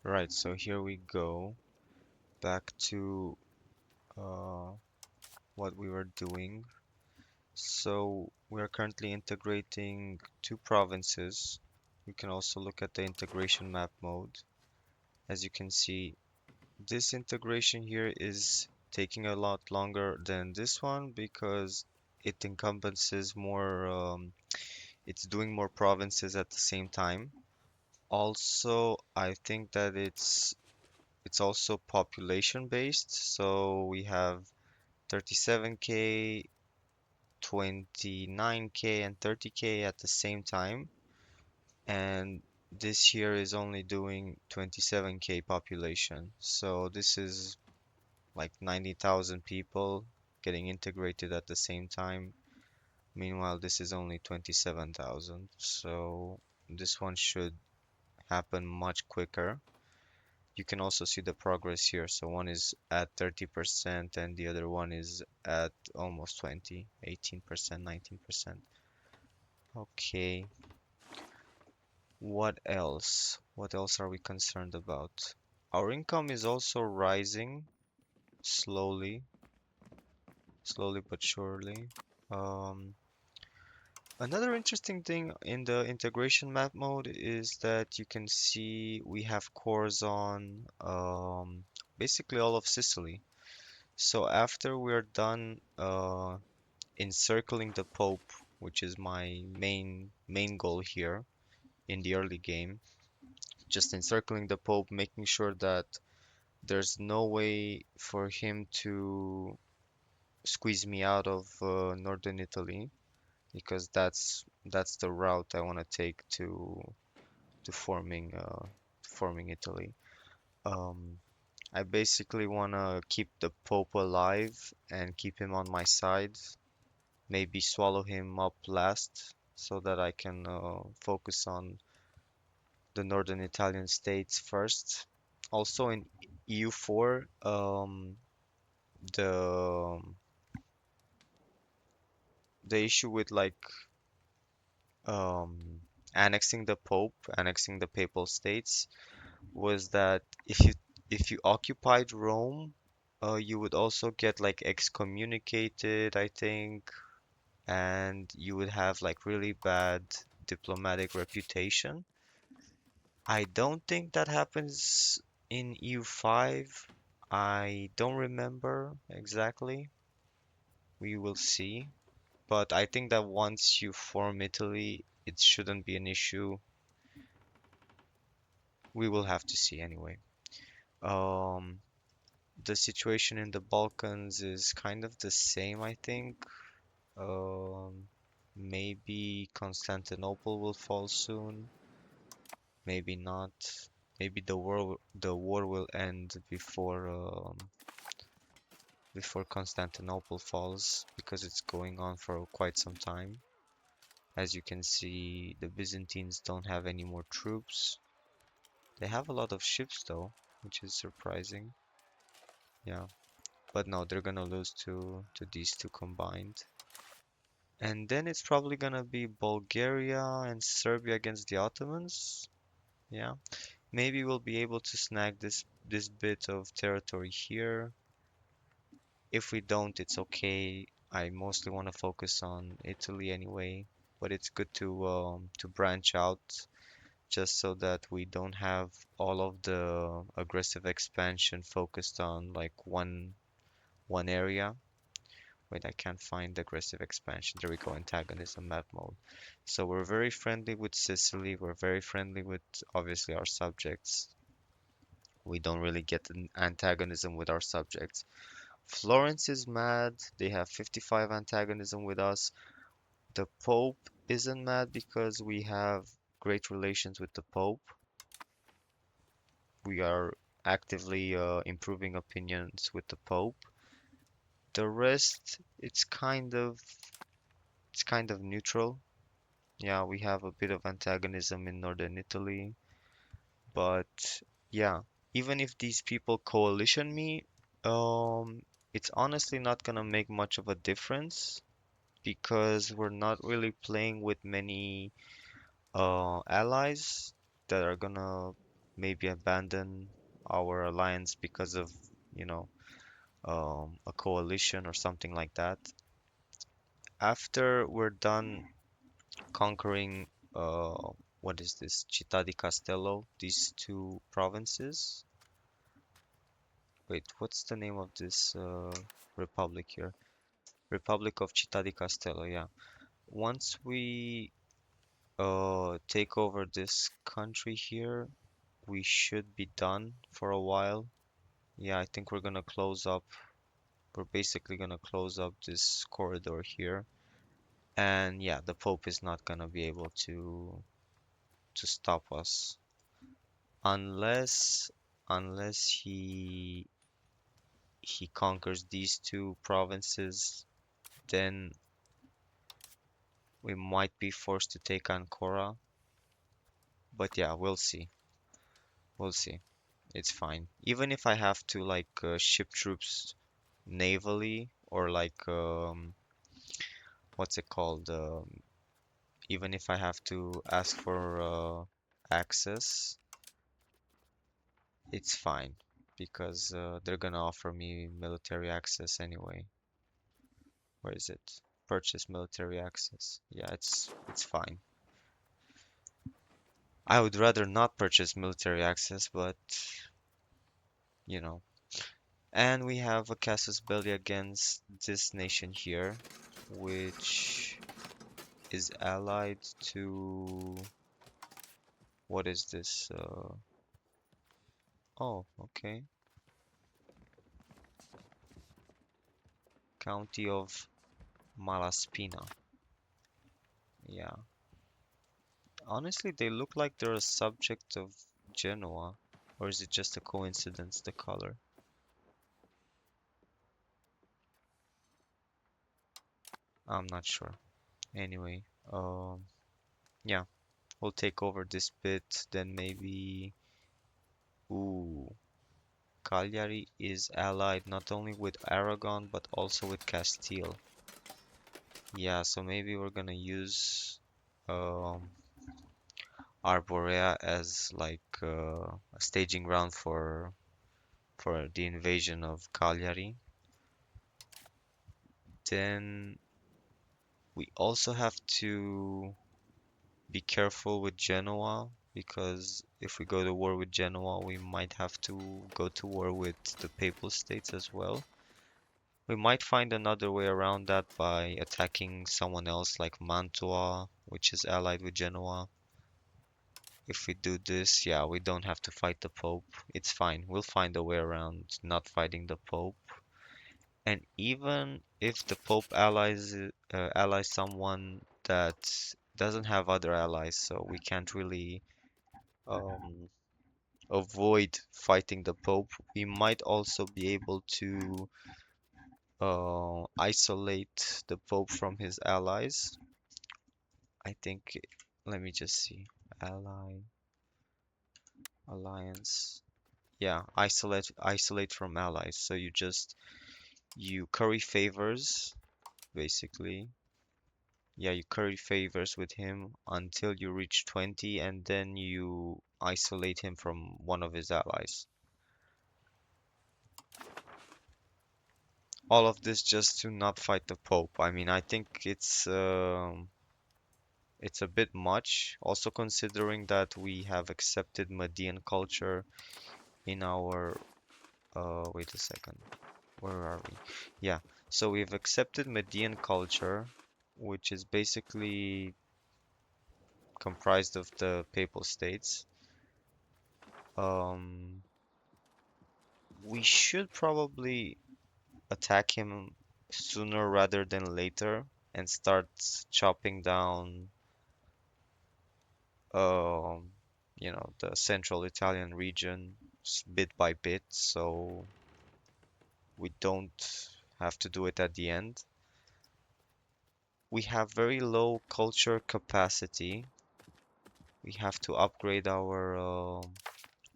Right, so here we go back to uh, what we were doing. So we are currently integrating two provinces. We can also look at the integration map mode. As you can see, this integration here is taking a lot longer than this one because it encompasses more, it's doing more provinces at the same time. Also, I think that it's also population based. So we have 37K, 29K, and 30K at the same time. And this here is only doing 27K population. So this is like 90,000 people getting integrated at the same time. Meanwhile, this is only 27,000. So this one should happen much quicker. You can also see the progress here. So one is at 30% and the other one is at almost 20, 18%, 19%. Okay, what else? What else are we concerned about? Our income is also rising slowly, slowly but surely. Um, Another interesting thing in the integration map mode is that you can see we have cores on basically all of Sicily. So after we're done encircling the Pope, which is my main goal here in the early game, just encircling the Pope, making sure that there's no way for him to squeeze me out of northern Italy, because that's the route I want to take to forming Italy. Um, I basically want to keep the Pope alive and keep him on my side, maybe swallow him up last so that I can focus on the northern Italian states first. Also in EU4, the the issue with like um, annexing the Pope, annexing the Papal States, was that if you occupied Rome, you would also get like excommunicated, I think, and you would have like really bad diplomatic reputation. I don't think that happens in EU5. I don't remember exactly. We will see. But I think that once you form Italy, it shouldn't be an issue. We will have to see anyway. Um, the situation in the Balkans is kind of the same, I think. Um, maybe Constantinople will fall soon. Maybe not. Maybe the war will end before Constantinople falls because it's going on for quite some time. As you can see, the Byzantines don't have any more troops. They have a lot of ships though, which is surprising. Yeah, but no, they're gonna lose to these two combined. And then it's probably gonna be Bulgaria and Serbia against the Ottomans. Yeah, maybe we'll be able to snag this bit of territory here. If we don't, it's okay. I mostly want to focus on Italy anyway, but it's good to branch out just so that we don't have all of the aggressive expansion focused on like one area. Wait, I can't find aggressive expansion. There we go, antagonism map mode. So we're very friendly with Sicily. We're very friendly with obviously our subjects. We don't really get an antagonism with our subjects. Florence is mad. They have 55 antagonism with us. The Pope isn't mad because we have great relations with the Pope. We are actively improving opinions with the Pope. The rest, it's kind of neutral. Yeah, we have a bit of antagonism in northern Italy, but yeah, even if these people coalition me, um, it's honestly not gonna make much of a difference because we're not really playing with many allies that are gonna maybe abandon our alliance because of, you know, a coalition or something like that. After we're done conquering, what is this, Città di Castello, these two provinces. Wait, what's the name of this republic here? Republic of Città di Castello, yeah. Once we take over this country here, we should be done for a while. Yeah, I think we're gonna close up. We're basically gonna close up this corridor here. And yeah, the Pope is not gonna be able to stop us unless unless he conquers these two provinces, then we might be forced to take Ancora. But yeah, we'll see. We'll see. It's fine. Even if I have to like ship troops navally or like what's it called? Even if I have to ask for access, it's fine because they're gonna offer me military access anyway. Where is it? Purchase military access. Yeah, it's fine. I would rather not purchase military access, but you know. And we have a casus belli against this nation here, which is allied to what is this? Oh, okay. County of Malaspina. Yeah. Honestly, they look like they're a subject of Genoa. Or is it just a coincidence, the color? I'm not sure. Anyway, yeah, we'll take over this bit, then maybe. Ooh, Cagliari is allied not only with Aragon but also with Castile. Yeah, so maybe we're gonna use um, Arborea as like a staging ground for the invasion of Cagliari. Then we also have to be careful with Genoa because if we go to war with Genoa, we might have to go to war with the Papal States as well. We might find another way around that by attacking someone else like Mantua, which is allied with Genoa. If we do this, yeah, we don't have to fight the Pope. It's fine. We'll find a way around not fighting the Pope. And even if the Pope allies someone that doesn't have other allies, so we can't really um, avoid fighting the Pope, we might also be able to isolate the Pope from his allies. I think, let me just see. Ally, alliance. Yeah, isolate from allies. So you curry favors, basically. Yeah, you curry favors with him until you reach 20, and then you isolate him from one of his allies. All of this just to not fight the Pope. I mean, I think it's a bit much, also considering that we have accepted Median culture in our wait a second. Where are we? Yeah, so we've accepted Median culture, which is basically comprised of the Papal States. Um, we should probably attack him sooner rather than later and start chopping down um, the central Italian region bit by bit, so we don't have to do it at the end. We have very low culture capacity. We have to upgrade our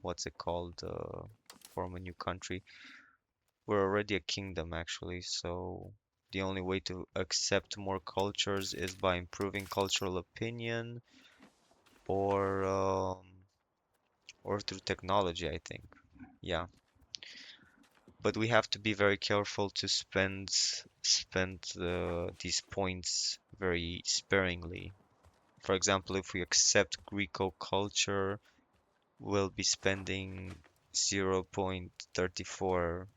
what's it called? Form a new country. We're already a kingdom actually, so the only way to accept more cultures is by improving cultural opinion or or through technology, I think. Yeah, but we have to be very careful to spend these points very sparingly. For example, if we accept Greco culture, we'll be spending 0.34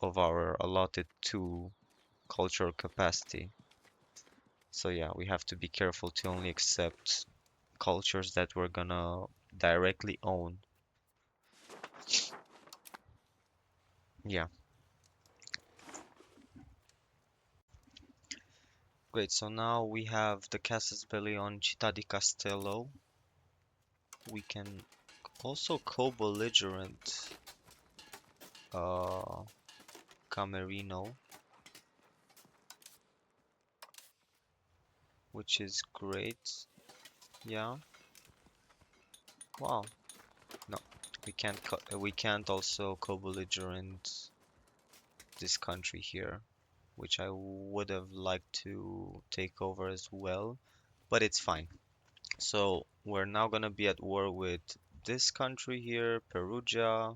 of our allotted 2 cultural capacity. So yeah, we have to be careful to only accept cultures that we're gonna directly own. Yeah, great. So now we have the Casus Belli on Città di Castello. We can also co-belligerent uh, Camerino, which is great. Yeah. Wow. No, we can't also co-belligerent this country here, which I would have liked to take over as well, but it's fine. So we're now gonna be at war with this country here, Perugia,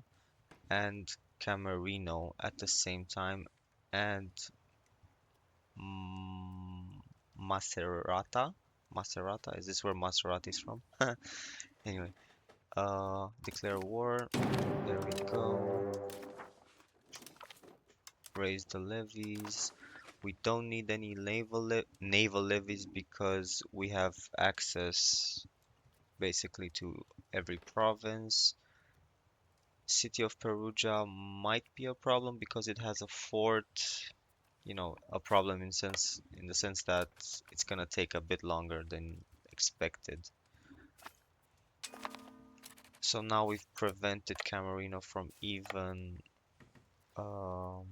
and Camerino at the same time, and mm, Macerata. Macerata, is this where Maserati is from? Anyway, declare war. There we go. Raise the levies. We don't need any naval levies because we have access basically to every province. City of Perugia might be a problem because it has a fort, a problem in the sense that it's gonna take a bit longer than expected. So now we've prevented Camerino from even um,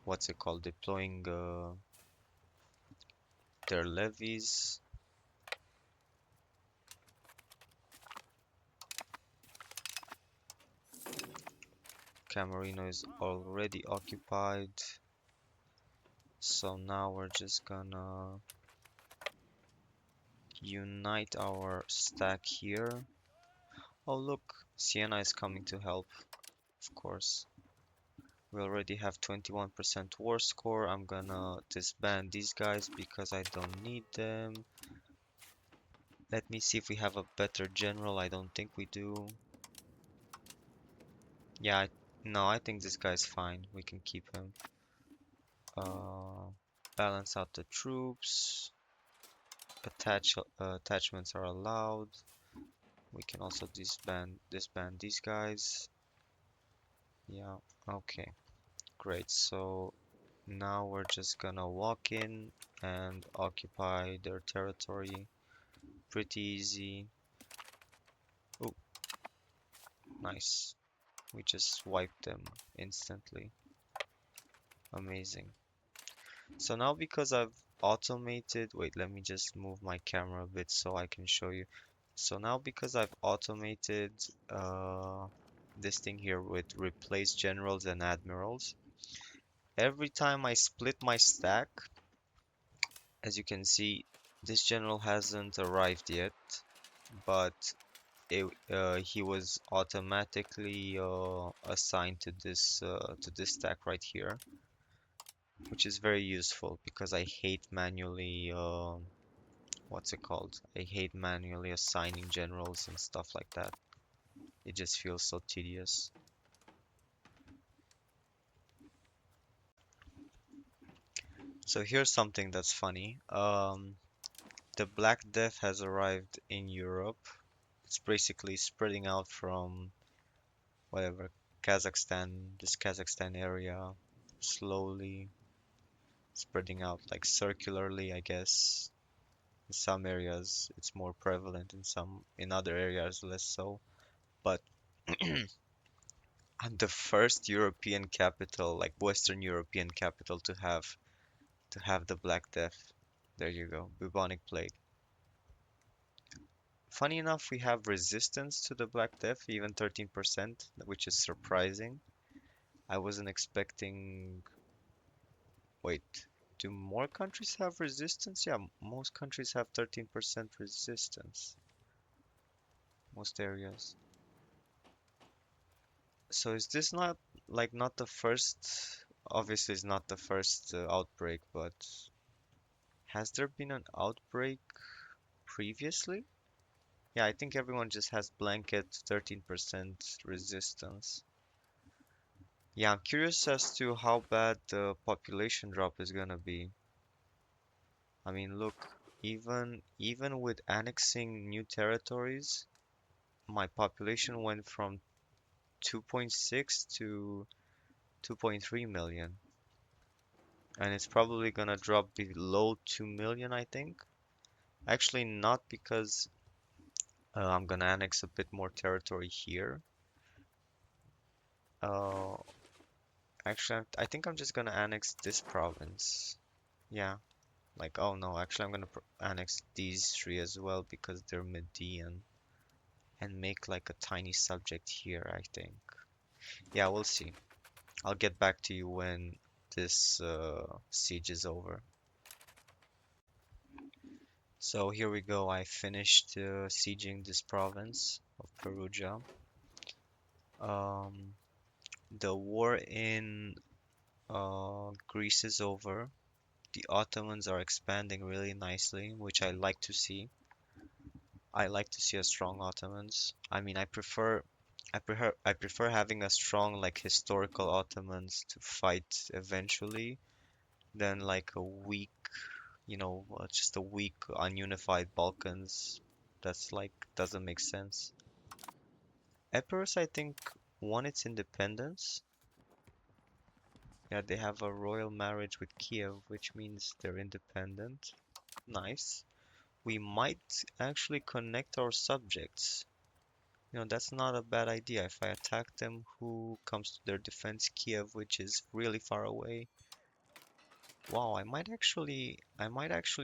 what's it called, deploying their levies. Camerino is already occupied. So now we're just gonna unite our stack here. Oh look, Siena is coming to help, of course. We already have 21% war score. I'm gonna disband these guys because I don't need them. Let me see if we have a better general. I don't think we do. Yeah, no, I think this guy's fine. We can keep him. Uh, balance out the troops. Attachments are allowed. We can also disband these guys. Yeah, okay, great. So now we're just gonna walk in and occupy their territory. Pretty easy. Oh, nice. We just wiped them instantly. Amazing. So now because I've automated, wait, let me just move my camera a bit so I can show you. So now because I've automated this thing here with replace generals and admirals, every time I split my stack, as you can see, this general hasn't arrived yet, but he was automatically assigned to this stack right here, which is very useful because I hate manually what's it called? I hate manually assigning generals and stuff like that. It just feels so tedious. So here's something that's funny. The Black Death has arrived in Europe. It's basically spreading out from whatever Kazakhstan, this Kazakhstan area, slowly spreading out like circularly, I guess. In some areas it's more prevalent, in other areas less so. But I'm the first European capital, like Western European capital, to have the Black Death. There you go, bubonic plague. Funny enough, we have resistance to the Black Death, even 13%, which is surprising. I wasn't expecting. Wait, do more countries have resistance? Yeah, most countries have 13% resistance. Most areas. So is this not like not the first, obviously it's not the first outbreak, but has there been an outbreak previously? Yeah, I think everyone just has blanket 13% resistance. Yeah, I'm curious as to how bad the population drop is gonna be. I mean, look, even with annexing new territories, my population went from 2.6 to 2.3 million, and it's probably gonna drop below 2 million, I think. Actually, not because I'm gonna annex a bit more territory here. Uh, actually, I think I'm just gonna annex this province. Yeah, like, oh no, actually, I'm gonna annex these three as well because they're Median and make like a tiny subject here, I think. Yeah, we'll see. I'll get back to you when this siege is over. So here we go. I finished sieging this province of Perugia. Um, the war in Greece is over. The Ottomans are expanding really nicely, which I like to see. I like to see a strong Ottomans. I mean, I prefer having a strong like historical Ottomans to fight eventually than like a weak, just a weak ununified Balkans. That's like doesn't make sense. Epirus, I think, won its independence. Yeah, they have a royal marriage with Kiev, which means they're independent. Nice. We might actually connect our subjects. That's not a bad idea. If I attack them, who comes to their defense? Kiev, which is really far away. Wow, I might actually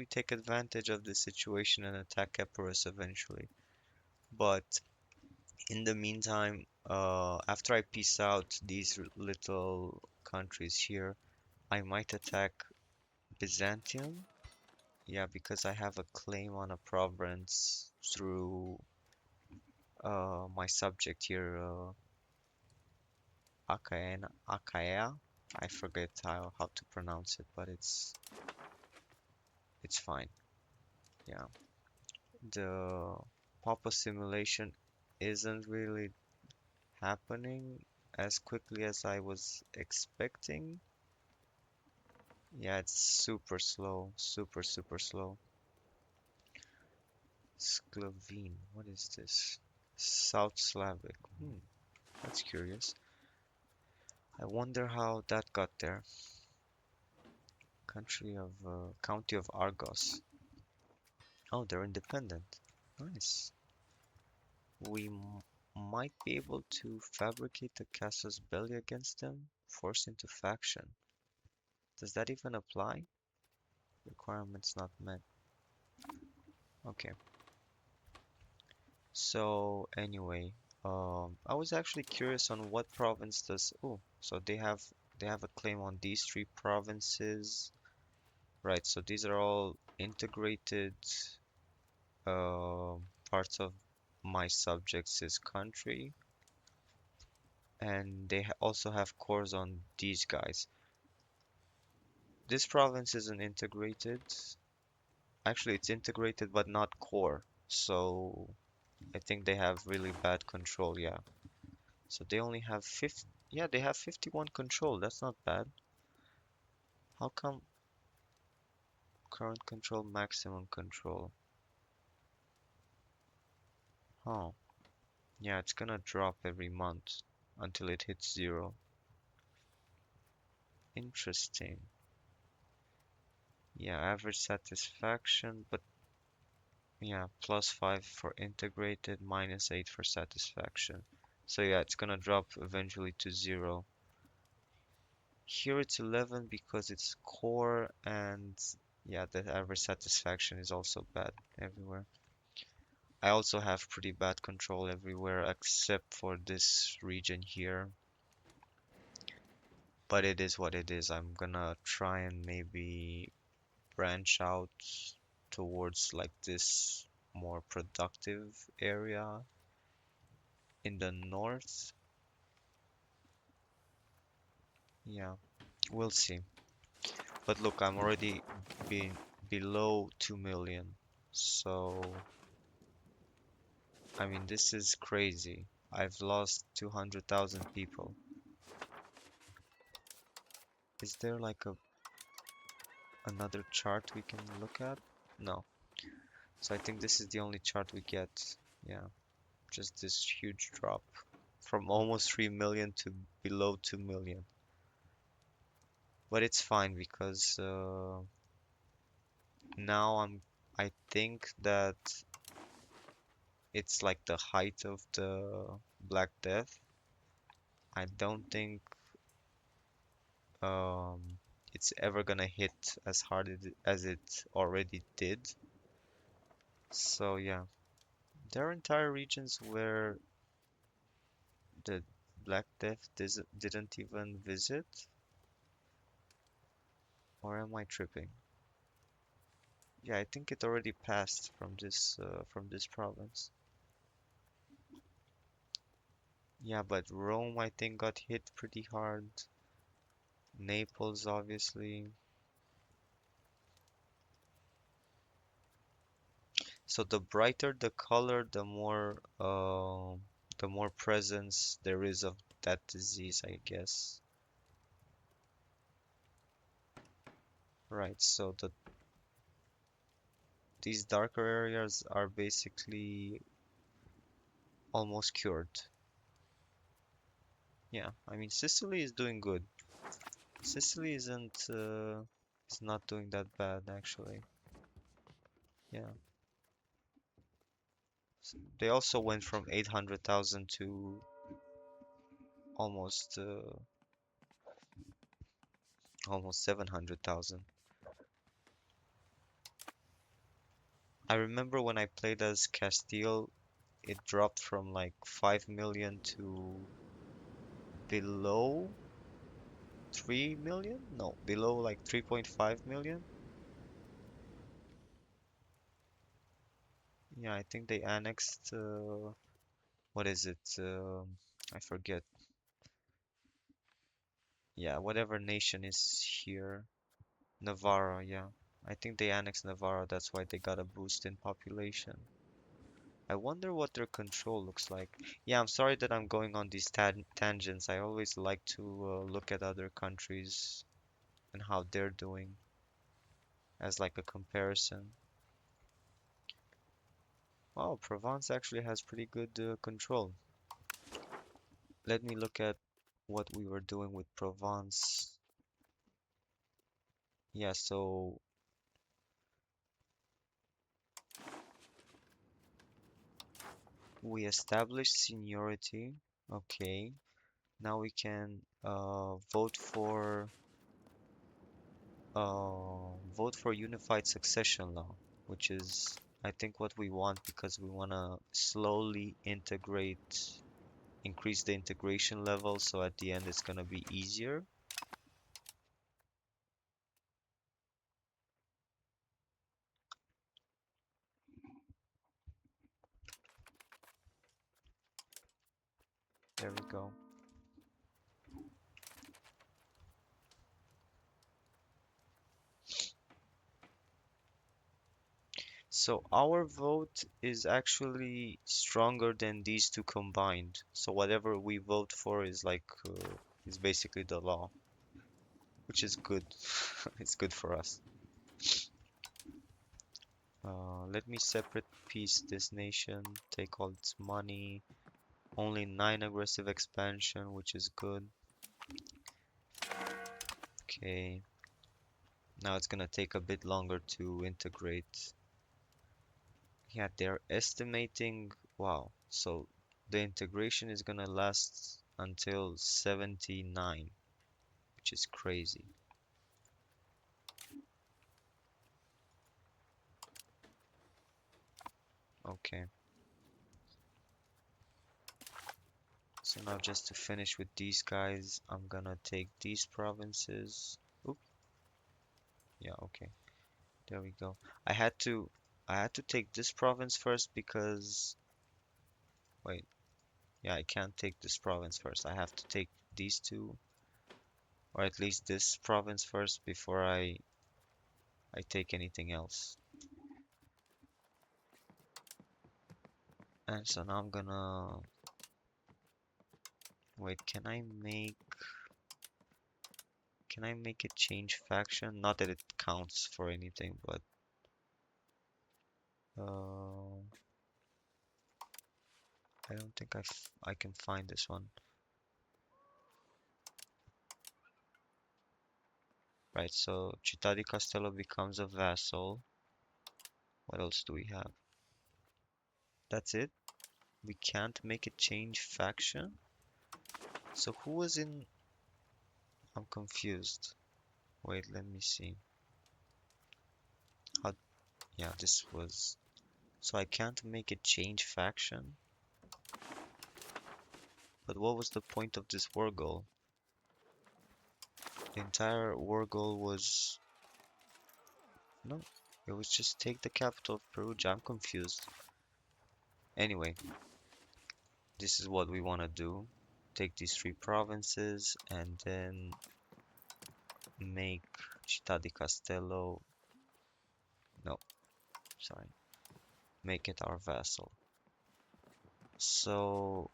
take advantage of this situation and attack Epirus eventually. But in the meantime, after I peace out these little countries here, I might attack Byzantium. Yeah, because I have a claim on a province through my subject here, Achaea. I forget how to pronounce it, but it's fine. Yeah. The Papa simulation isn't really happening as quickly as I was expecting. Yeah, it's super slow, super, super slow. Slovene, what is this? South Slavic. That's curious. I wonder how that got there. County of Argos. Oh, they're independent. Nice. We might be able to fabricate a casus belli against them, force into faction. Does that even apply? Requirements not met. Okay. So anyway, I was actually curious on what province does. Oh, so they have a claim on these three provinces, right? So these are all integrated uh, parts of my subjects' country, and they also have cores on these guys. This province isn't integrated. Actually, it's integrated but not core. So I think they have really bad control, yeah. So they only have 50, yeah, they have 51 control. That's not bad. How come current control, maximum control? Huh. Yeah, it's gonna drop every month until it hits zero. Interesting. Yeah, average satisfaction, but yeah, +5 for integrated, -8 for satisfaction. So yeah, it's gonna drop eventually to zero. Here it's 11 because it's core and yeah, the average satisfaction is also bad everywhere. I also have pretty bad control everywhere except for this region here. But it is what it is. I'm gonna try and maybe branch out towards like this more productive area in the north. Yeah, we'll see. But look, I'm already being below 2 million. So, I mean, this is crazy. I've lost 200,000 people. Is there like a another chart we can look at? No. So I think this is the only chart we get. Yeah, just this huge drop from almost 3 million to below 2 million. But it's fine because now I think that it's like the height of the Black Death. I don't think um, it's ever gonna hit as hard as it already did. So yeah, there are entire regions where the Black Death didn't even visit, or am I tripping? Yeah, I think it already passed from this province. Yeah, but Rome I think got hit pretty hard. Naples obviously. So the brighter the color, the more presence there is of that disease, I guess. Right, so these darker areas are basically almost cured. Yeah, I mean Sicily is doing good. Sicily is not doing that bad actually. Yeah. They also went from 800,000 to almost almost 700,000. I remember when I played as Castile, it dropped from like 5 million to below 3 million? No, below like 3.5 million. Yeah, I think they annexed what is it? I forget. Yeah, whatever nation is here. Navarra, yeah. I think they annexed Navarra, that's why they got a boost in population. I wonder what their control looks like. Yeah, I'm sorry that I'm going on these tangents. I always like to look at other countries and how they're doing as like a comparison. Oh, Provence actually has pretty good control. Let me look at what we were doing with Provence. Yeah, so we established seniority. Okay, now we can vote for unified succession law, which is I think what we want because we want to slowly increase the integration level, so at the end it's going to be easier. There we go. So our vote is actually stronger than these two combined. So whatever we vote for is is basically the law, which is good. It's good for us. Let me separate piece this nation, take all its money. Only 9 aggressive expansion, which is good. Okay, now it's gonna take a bit longer to integrate. Yeah, they're estimating, wow, so the integration is gonna last until 79, which is crazy. Okay, so now just to finish with these guys, I'm gonna take these provinces. Oop, yeah, okay, there we go. I had to I had to take this province first because wait, yeah, I can't take this province first. I have to take these two. or at least this province first before I take anything else. And so now I'm gonna wait, can I make it change faction? Not that it counts for anything, but uh I don't think I can find this one. Right, so Città di Castello becomes a vassal. What else do we have? That's it? We can't make it change faction? So who was in... I'm confused. Wait, let me see. How... Yeah, this was... So I can't make it change faction? But what was the point of this war goal? The entire war goal was... No, it was just take the capital of Perugia. I'm confused. Anyway, this is what we want to do. Take these three provinces and then make Città di Castello... No, sorry. Make it our vassal. So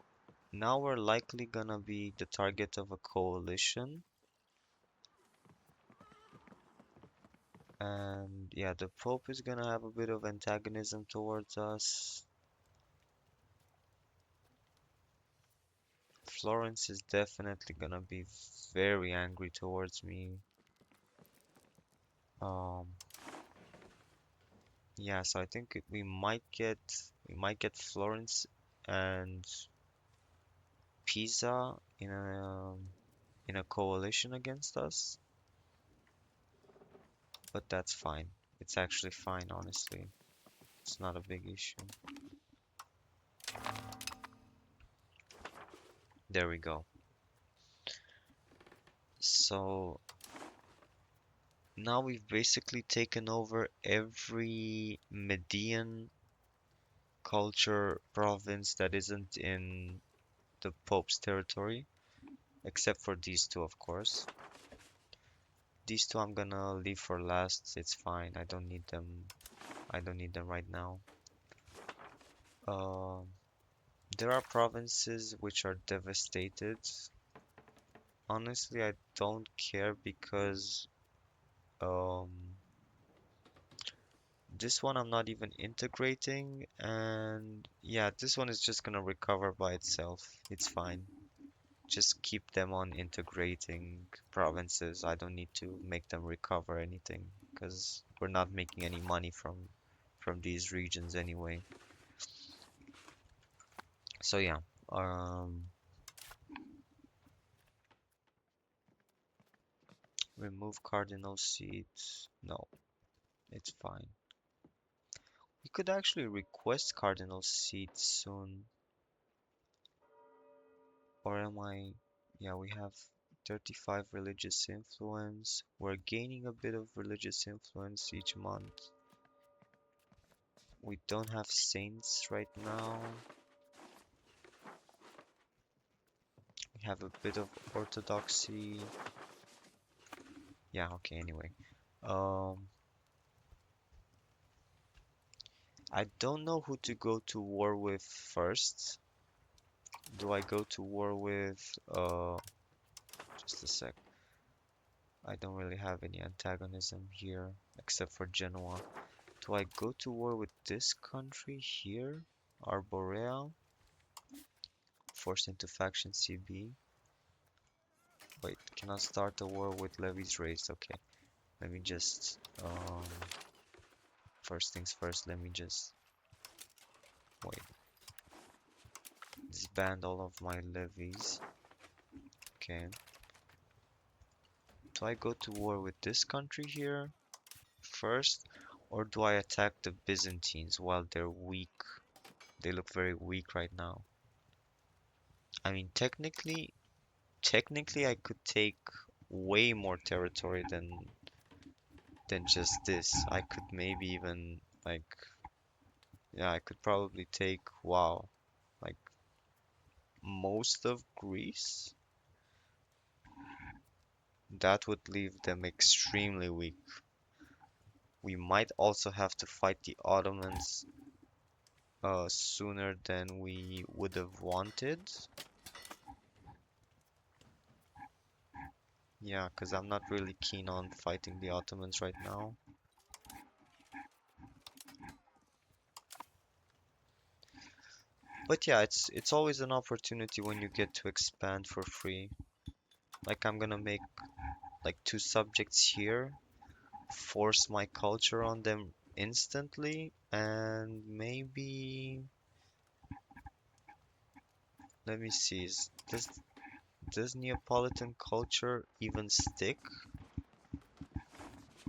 now we're likely gonna be the target of a coalition. And yeah, the Pope is gonna have a bit of antagonism towards us. Florence is definitely gonna be very angry towards me. Um, yeah, so I think we might get Florence and Pisa in a coalition against us, but that's fine. It's actually fine, honestly. It's not a big issue. There we go. So now we've basically taken over every Median culture province that isn't in the Pope's territory, except for these two, of course. These two I'm gonna leave for last. It's fine. I don't need them. I don't need them right now. Um, there are provinces which are devastated. Honestly, I don't care because um, this one I'm not even integrating, and yeah, this one is just gonna recover by itself. It's fine. Just keep them on integrating provinces. I don't need to make them recover anything because we're not making any money from these regions anyway. So yeah, um, remove cardinal seats. No, it's fine. We could actually request cardinal seats soon. Or am I? Yeah, we have 35 religious influence. We're gaining a bit of religious influence each month. We don't have saints right now. We have a bit of orthodoxy. Yeah, okay, anyway. Um, I don't know who to go to war with first. Do I go to war with, just a sec. I don't really have any antagonism here, except for Genoa. Do I go to war with this country here? Arborea? Forced into faction CB? Wait, cannot start a war with levies raised. Okay, let me just, first things first, let me just, wait, disband all of my levies. Okay. Do I go to war with this country here first? Or do I attack the Byzantines while they're weak? They look very weak right now. I mean, technically I could take way more territory than just this. I could maybe even like yeah, I could probably take wow, like most of Greece. That would leave them extremely weak. We might also have to fight the Ottomans sooner than we would have wanted. Yeah, because I'm not really keen on fighting the Ottomans right now. But yeah, it's always an opportunity when you get to expand for free. Like I'm gonna make like two subjects here, force my culture on them instantly, and maybe let me see, does Neapolitan culture even stick?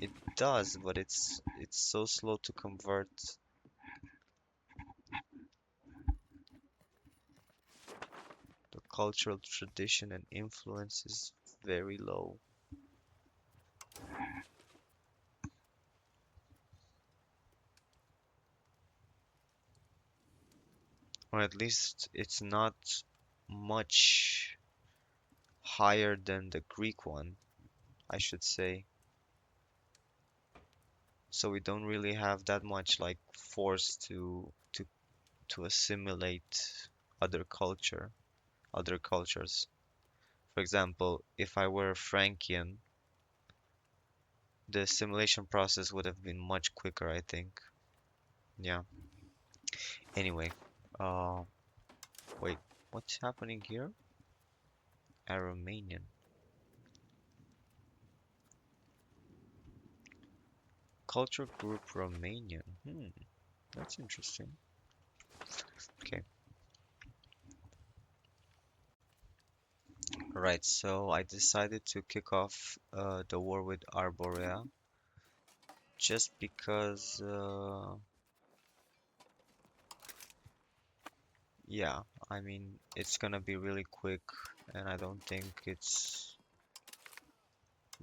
It does, but it's so slow to convert. The cultural tradition and influence is very low. Or at least it's not much higher than the Greek one, I should say. So we don't really have that much like force to assimilate other other cultures. For example, if I were Frankian, the assimilation process would have been much quicker, I think. Yeah. Anyway, uh, wait, what's happening here? Aromanian. Culture group Romanian. That's interesting. Okay. Right, so I decided to kick off the war with Arborea just because, yeah, I mean, it's gonna be really quick, and I don't think it's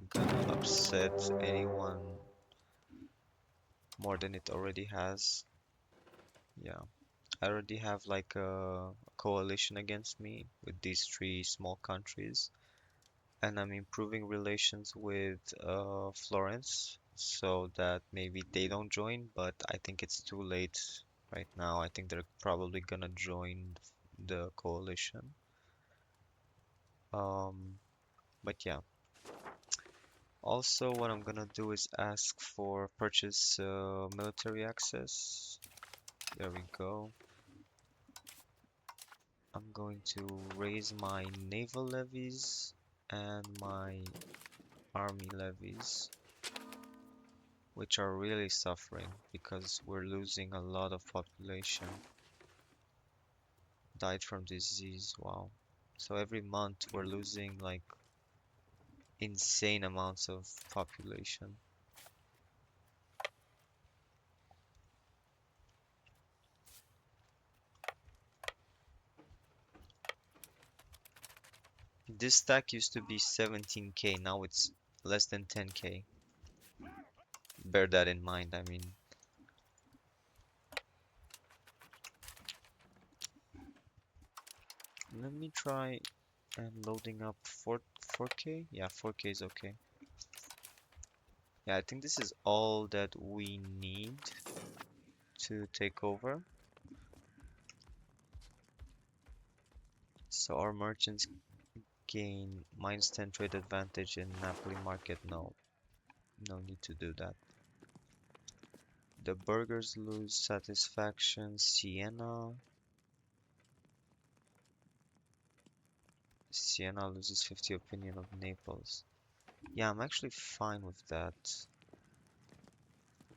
gonna upset anyone more than it already has. Yeah, I already have like a coalition against me with these three small countries, and I'm improving relations with Florence so that maybe they don't join, but I think it's too late right now. I think they're probably gonna join the coalition. Um, but yeah. Also, what I'm gonna do is ask for purchase military access. There we go. I'm going to raise my naval levies and my army levies, which are really suffering because we're losing a lot of population. Died from disease, wow. So every month we're losing like insane amounts of population. This stack used to be 17k, now it's less than 10k. Bear that in mind, I mean. Let me try and loading up 4k? Yeah, 4k is okay. Yeah, I think this is all that we need to take over. So our merchants gain -10 trade advantage in Napoli market. No, no need to do that. The burghers lose satisfaction. Siena loses 50 opinion of Naples. Yeah, I'm actually fine with that.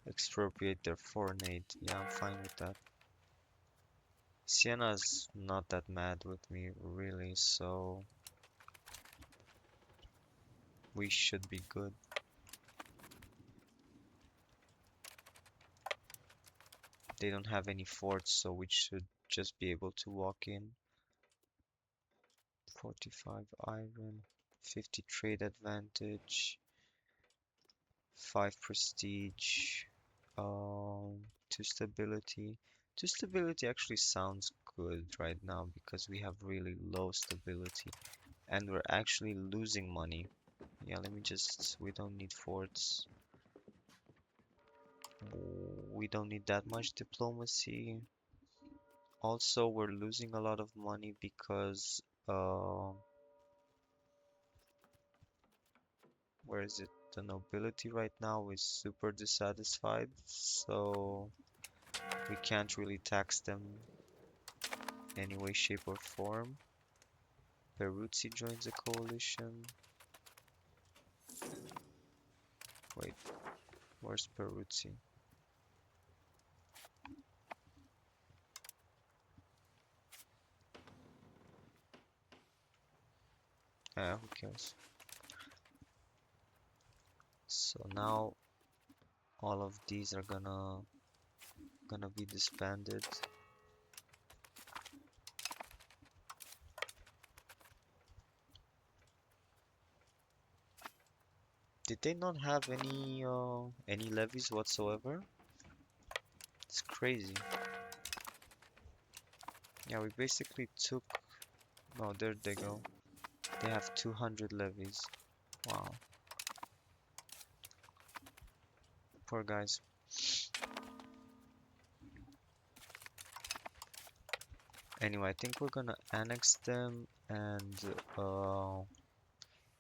Expropriate their foreign aid. Yeah, I'm fine with that. Siena's not that mad with me, really, so we should be good. They don't have any forts, so we should just be able to walk in. 45 iron, 50 trade advantage, 5 prestige, 2 stability. 2 stability actually sounds good right now because we have really low stability and we're actually losing money. Yeah, let me just, we don't need forts. We don't need that much diplomacy. Also, we're losing a lot of money because, where is it? The nobility right now is super dissatisfied, so we can't really tax them any way, shape, or form. Peruzzi joins the coalition. Wait, where's Peruzzi? Who cares? So now all of these are gonna be disbanded. Did they not have any levies whatsoever? It's crazy. Yeah, we basically took. No, there they go. They have 200 levies. Wow, poor guys. Anyway, I think we're gonna annex them and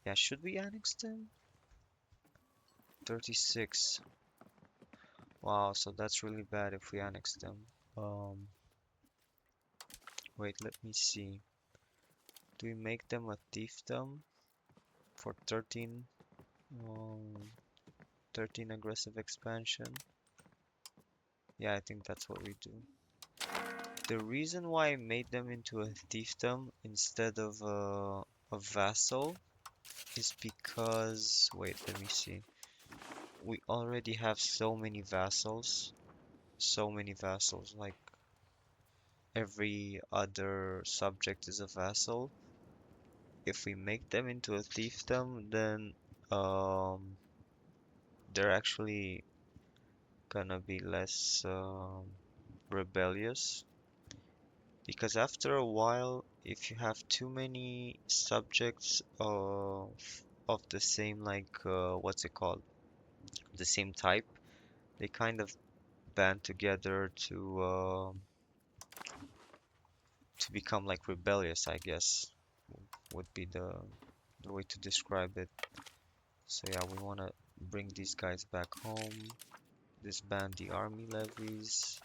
yeah, should we annex them? 36. Wow, so that's really bad if we annex them. Um, Wait, let me see. Do we make them a fiefdom for 13? 13 aggressive expansion? Yeah, I think that's what we do. The reason why I made them into a fiefdom instead of a vassal is because, wait, let me see. We already have so many vassals. So many vassals, like every other subject is a vassal. If we make them into a fiefdom, then um, they're actually gonna be less rebellious. Because after a while, if you have too many subjects of the same, like what's it called? The same type, they kind of band together to become like rebellious, I guess, would be the way to describe it. So yeah, we want to bring these guys back home, disband the army levies.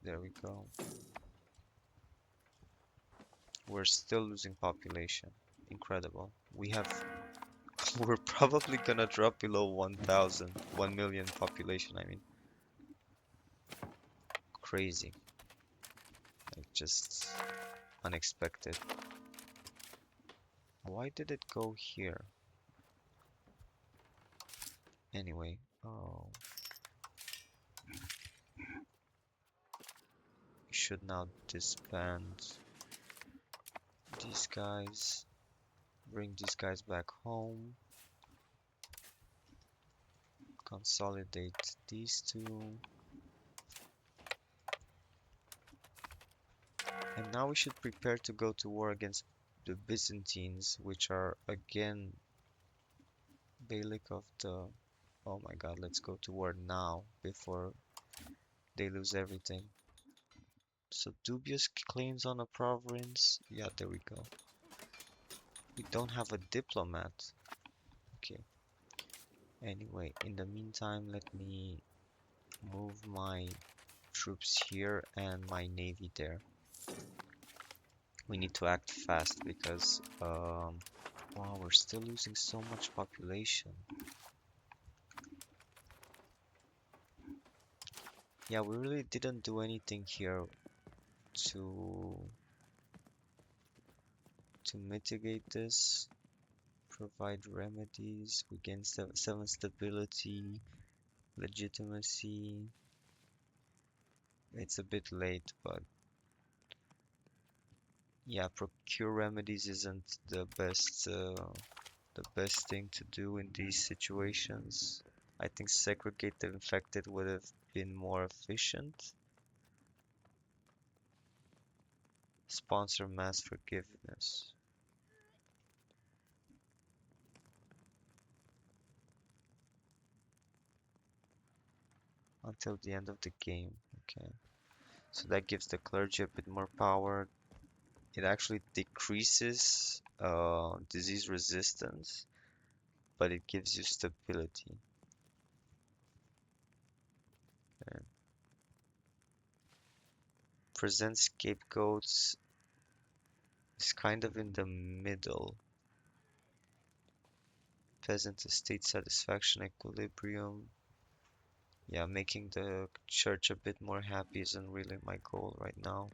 There we go. We're still losing population. Incredible. We're probably gonna drop below 1,000, 1 million population, I mean. Crazy. Like just unexpected. Why did it go here? Anyway, oh, we should now disband these guys, bring these guys back home, consolidate these two, and now we should prepare to go to war against the Byzantines, which are again Beylik of the... Oh my god, let's go to war now before they lose everything. So dubious claims on a province. Yeah, there we go. We don't have a diplomat. Okay. Anyway, in the meantime, let me move my troops here and my navy there. We need to act fast because wow, we're still losing so much population. Yeah, we really didn't do anything here to mitigate this. Provide remedies. We gain 7 stability, legitimacy. It's a bit late, but yeah, procure remedies isn't the best thing to do in these situations. I think segregate the infected would have been more efficient. Sponsor mass forgiveness. until the end of the game. Okay. So that gives the clergy a bit more power. It actually decreases disease resistance, but it gives you stability. Okay. Present scapegoats is kind of in the middle. Peasant estate satisfaction equilibrium. Yeah, making the church a bit more happy isn't really my goal right now.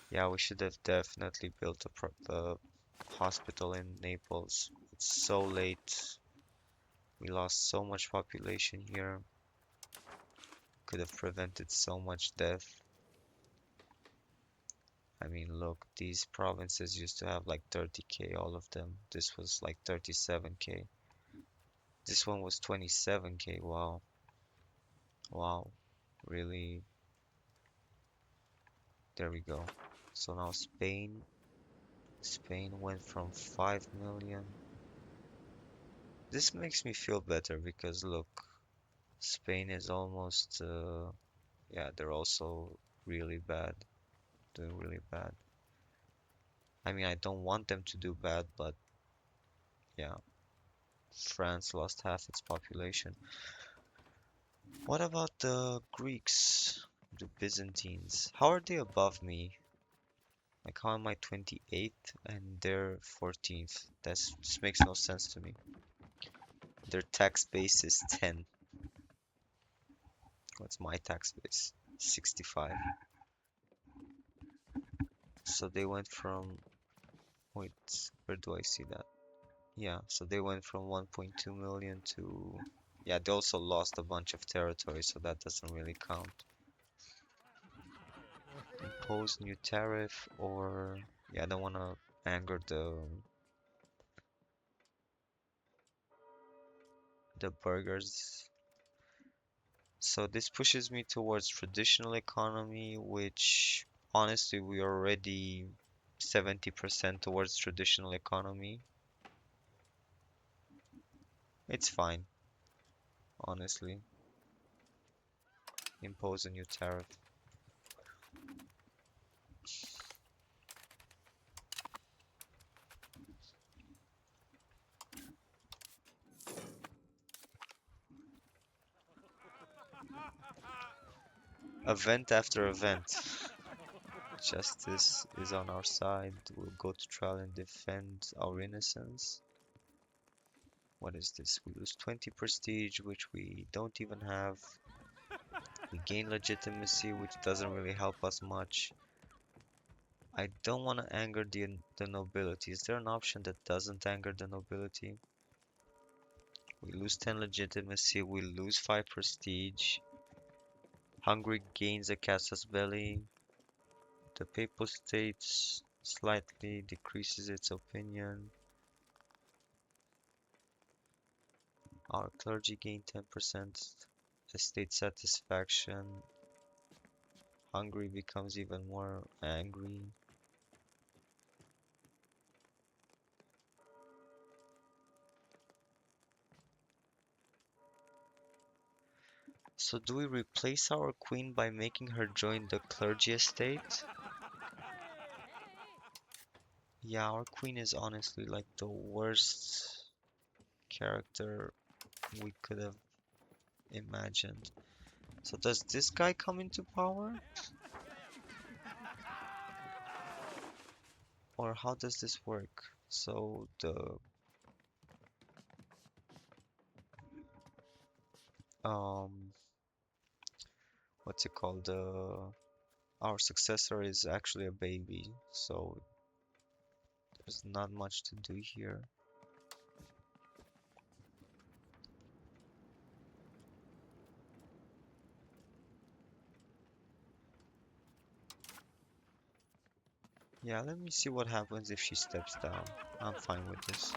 Yeah, we should have definitely built a hospital in Naples. It's so late. We lost so much population here. Could have prevented so much death. I mean, look, these provinces used to have like 30k, all of them. This was like 37k. This one was 27k. Wow. Wow. Really? There we go. So now Spain went from 5 million. This makes me feel better because look, Spain is almost, yeah, they're also really bad, doing really bad. I mean, I don't want them to do bad, but yeah, France lost half its population. What about the Greeks, the Byzantines? How are they above me? Like, how am I 28th and they're 14th? This makes no sense to me. Their tax base is 10. What's my tax base? 65. So they went from, wait, where do I see that? Yeah, so they went from 1.2 million to, yeah, they also lost a bunch of territory, so that doesn't really count. Impose new tariff or, yeah, I don't want to anger the burgers. So this pushes me towards traditional economy, which honestly we are already 70% towards traditional economy. It's fine, honestly. Impose a new tariff. Event after event. Justice is on our side. We'll go to trial and defend our innocence. What is this? We lose 20 prestige, which we don't even have. We gain legitimacy, which doesn't really help us much. I don't want to anger the nobility. Is there an option that doesn't anger the nobility? We lose 10 legitimacy, we lose 5 prestige. Hungary gains a casus belli. The Papal States slightly decreases its opinion. Our clergy gain 10% estate satisfaction. Hungary becomes even more angry. So do we replace our queen by making her join the clergy estate? Yeah, our queen is honestly like the worst character we could have imagined. So does this guy come into power? Or how does this work? So um what's it called? Our successor is actually a baby, so there's not much to do here. Yeah, let me see what happens if she steps down. I'm fine with this.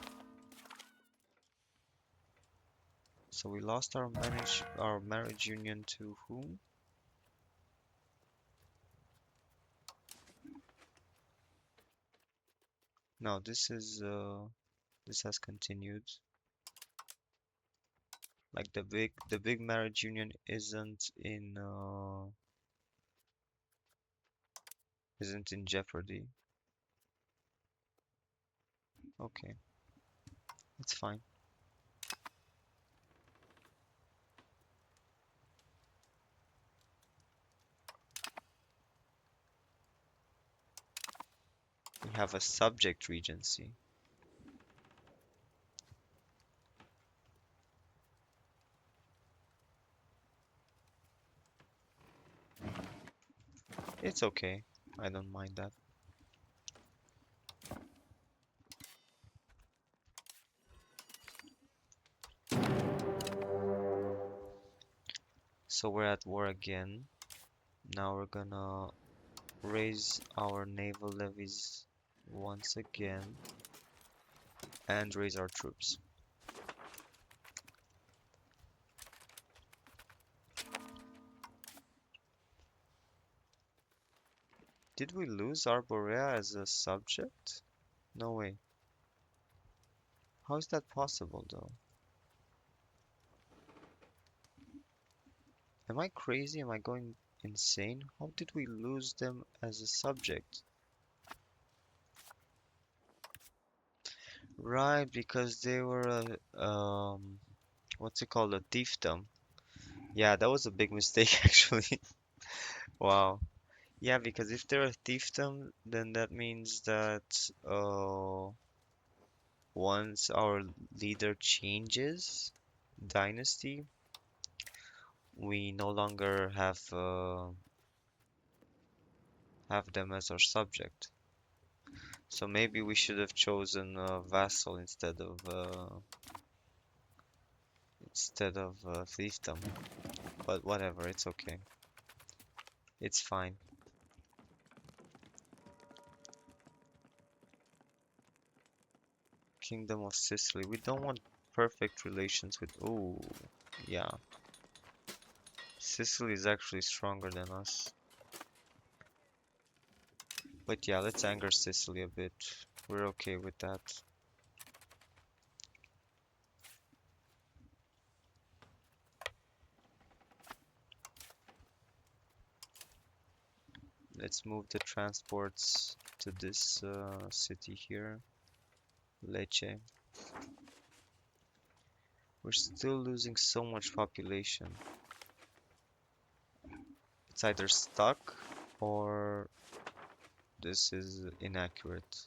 So we lost our marriage union to whom? No, this has continued. Like the big marriage union isn't in jeopardy. Okay, it's fine. We have a subject regency. It's okay. I don't mind that. So we're at war again. Now we're gonna raise our naval levies once again and raise our troops. Did we lose Arborea as a subject? No way. How is that possible though? Am I crazy? Am I going insane? How did we lose them as a subject? Right, because they were what's it called? A thiefdom. Yeah, that was a big mistake actually. Wow. Yeah, because if they're a thiefdom, then that means that once our leader changes dynasty, we no longer have them as our subject. So maybe we should have chosen a vassal instead of fiefdom. But whatever, it's okay. It's fine. Kingdom of Sicily. We don't want perfect relations with. Ooh, yeah. Sicily is actually stronger than us. But yeah, let's anger Sicily a bit. We're okay with that. Let's move the transports to this city here, Lecce. We're still losing so much population. It's either stuck or this is inaccurate.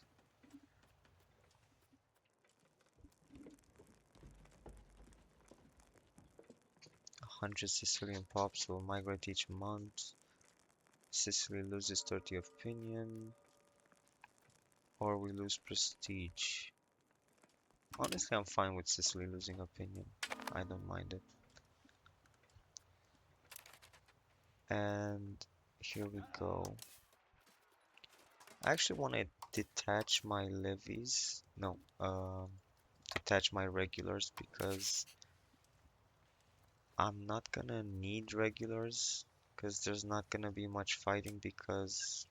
100 Sicilian pops will migrate each month. Sicily loses 30 opinion, or we lose prestige. Honestly, I'm fine with Sicily losing opinion. I don't mind it. And here we go. I actually want to detach my levies. No, detach my regulars because I'm not gonna need regulars because there's not gonna be much fighting because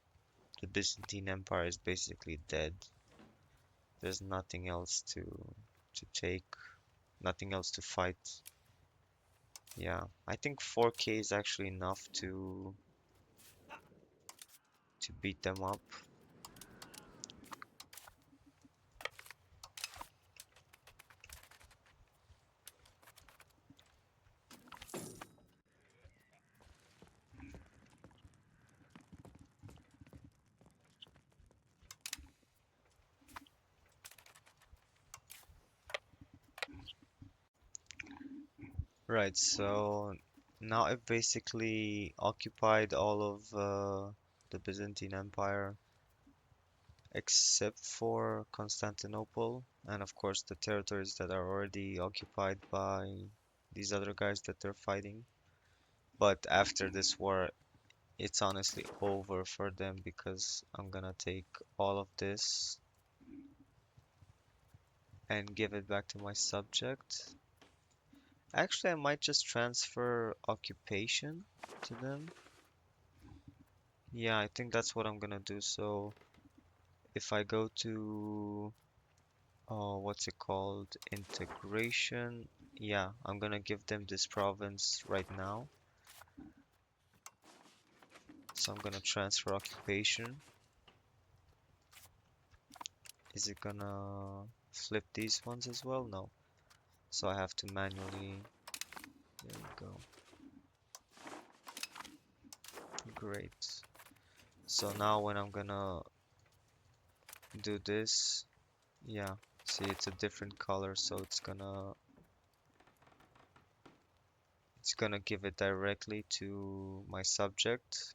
the Byzantine Empire is basically dead. There's nothing else to take, nothing else to fight. Yeah, I think 4K is actually enough to beat them up. Right, so now I've basically occupied all of the Byzantine Empire except for Constantinople and of course the territories that are already occupied by these other guys that they're fighting. But after this war, it's honestly over for them because I'm gonna take all of this and give it back to my subject. Actually, I might just transfer occupation to them. Yeah, I think that's what I'm gonna do. So if I go to Oh, what's it called? Integration. Yeah, I'm gonna give them this province right now. So I'm gonna transfer occupation. Is it gonna flip these ones as well? No. So I have to manually. There we go. Great. So now when I'm gonna do this, yeah, see it's a different color, so it's gonna give it directly to my subject.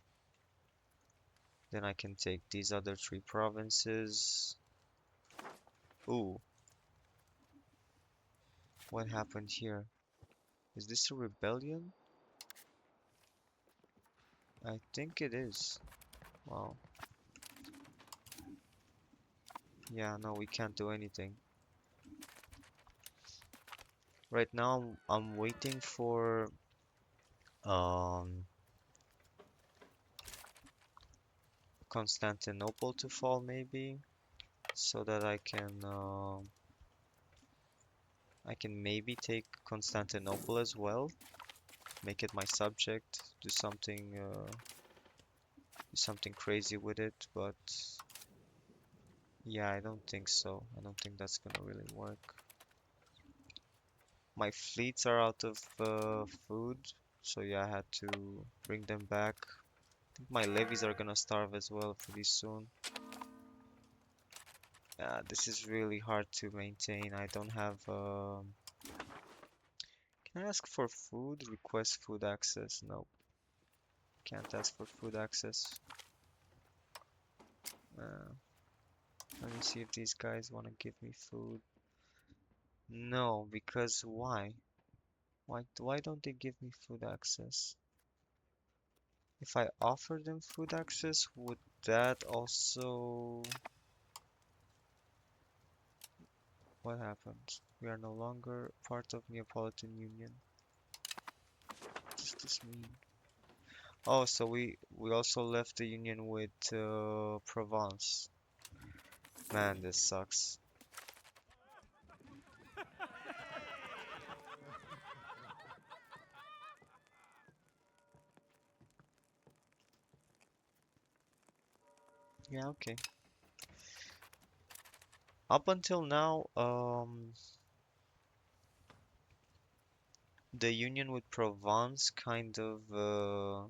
Then I can take these other three provinces. Ooh, what happened here? Is this a rebellion? I think it is. Wow. Yeah, no, we can't do anything. Right now I'm waiting for um Constantinople to fall maybe so that I can maybe take Constantinople as well, make it my subject, do something crazy with it, but yeah, I don't think so. I don't think that's gonna really work. My fleets are out of food, so yeah, I had to bring them back. I think my levies are gonna starve as well pretty soon. This is really hard to maintain. I don't have. Can I ask for food? Request food access? No, can't ask for food access. Uh, Let me see if these guys want to give me food. No, because why? Why don't they give me food access? If I offer them food access, would that also... What happens? We are no longer part of Neapolitan Union. What does this mean? Oh, so we also left the union with Provence. Man, this sucks. Yeah, okay. Up until now, the union with Provence kind of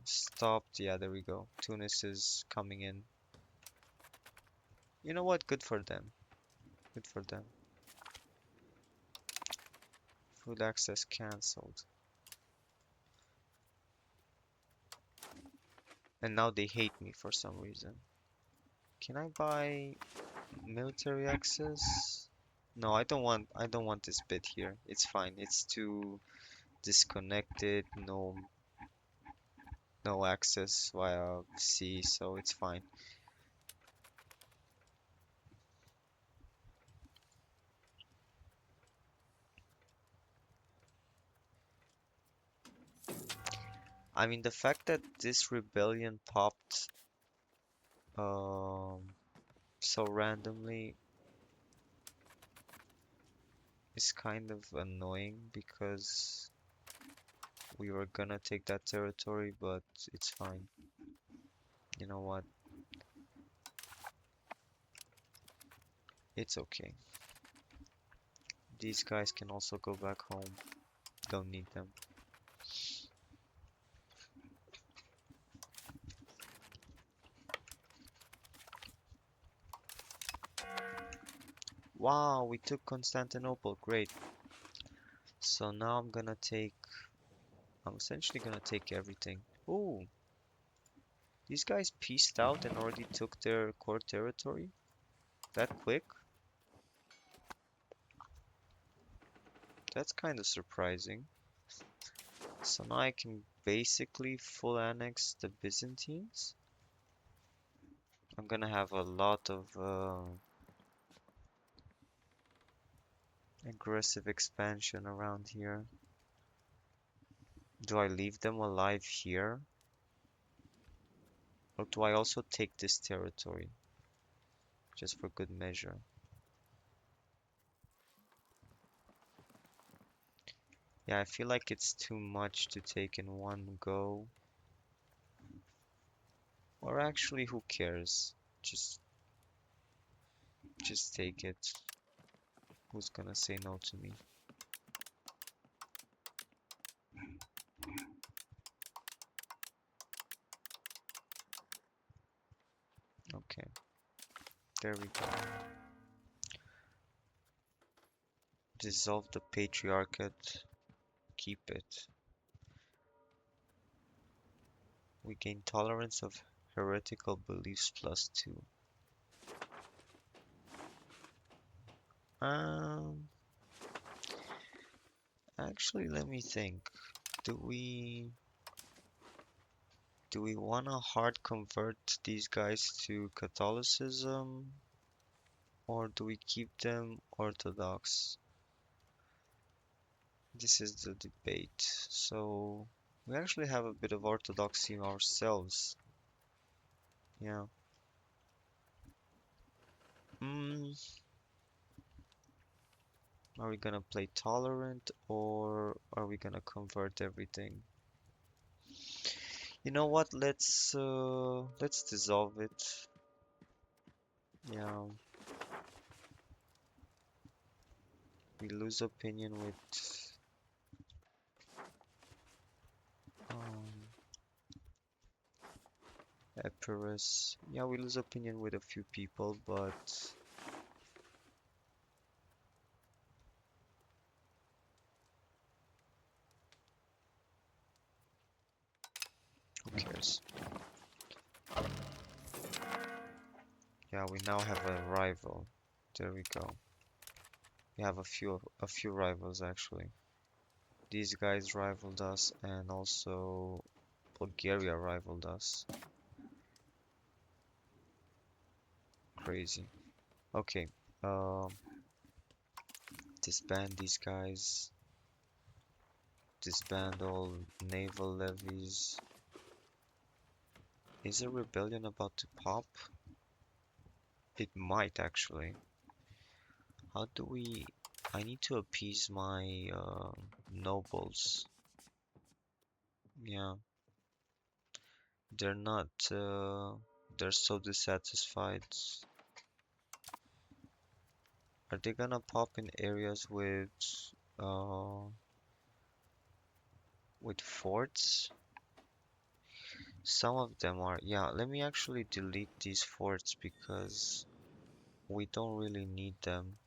stopped. Yeah, there we go. Tunis is coming in. You know what? Good for them. Good for them. Food access cancelled. And now they hate me for some reason. Can I buy military access? No, I don't want this bit here. It's fine. It's too disconnected. No access via sea, so it's fine. I mean, the fact that this rebellion popped um so randomly is kind of annoying because we were gonna take that territory, but it's fine. You know what? It's okay. These guys can also go back home. Don't need them. Wow, we took Constantinople. Great. So now I'm essentially gonna take everything. Ooh, these guys pieced out and already took their core territory? That quick? That's kind of surprising. So now I can basically full annex the Byzantines. I'm gonna have a lot of aggressive expansion around here. Do I leave them alive here? Or do I also take this territory? Just for good measure. Yeah, I feel like it's too much to take in one go. Or actually, who cares? Just just take it. Who's gonna say no to me? Okay, there we go. Dissolve the patriarchate. Keep it. We gain tolerance of heretical beliefs +2. Um, Actually, let me think. Do we do we wanna hard convert these guys to Catholicism, or do we keep them Orthodox? This is the debate. So we actually have a bit of orthodoxy ourselves. Yeah. Hmm. Are we gonna play tolerant or are we gonna convert everything? You know what? Let's dissolve it. Yeah. We lose opinion with um Epirus. Yeah, we lose opinion with a few people, but who cares? Yeah, we now have a rival. There we go. We have a few rivals actually. These guys rivaled us, and also Bulgaria rivaled us. Crazy. Okay. Um, Disband these guys. Disband all naval levies. Is a rebellion about to pop? It might actually. How do we... I need to appease my nobles. Yeah, they're not... they're so dissatisfied. Are they gonna pop in areas uh, with forts? Some of them are... Yeah, let me actually delete these forts because we don't really need them.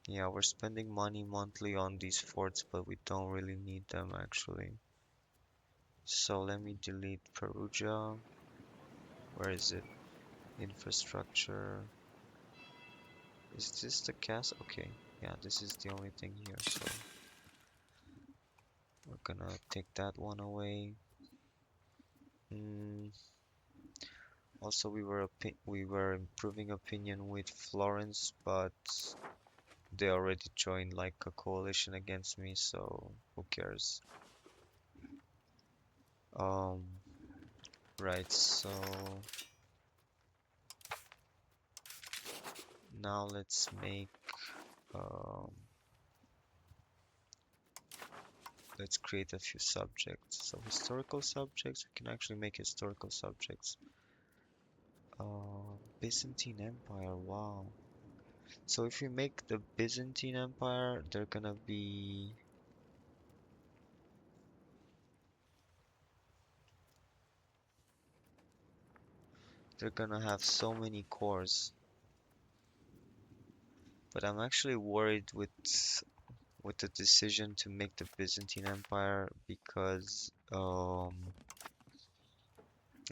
Yeah, we're spending money monthly on these forts, but we don't really need them actually. So let me delete Perugia. Where is it? Infrastructure. Is this the castle? Okay, yeah, this is the only thing here, so we're gonna take that one away. Mm, Also, we were improving opinion with Florence, but they already joined like a coalition against me, so who cares? Um, right, so now um, let's create a few subjects. So historical subjects, we can actually make historical subjects. Byzantine Empire, wow. So if we make the Byzantine Empire, they're gonna have so many cores. But I'm actually worried with the decision to make the Byzantine Empire because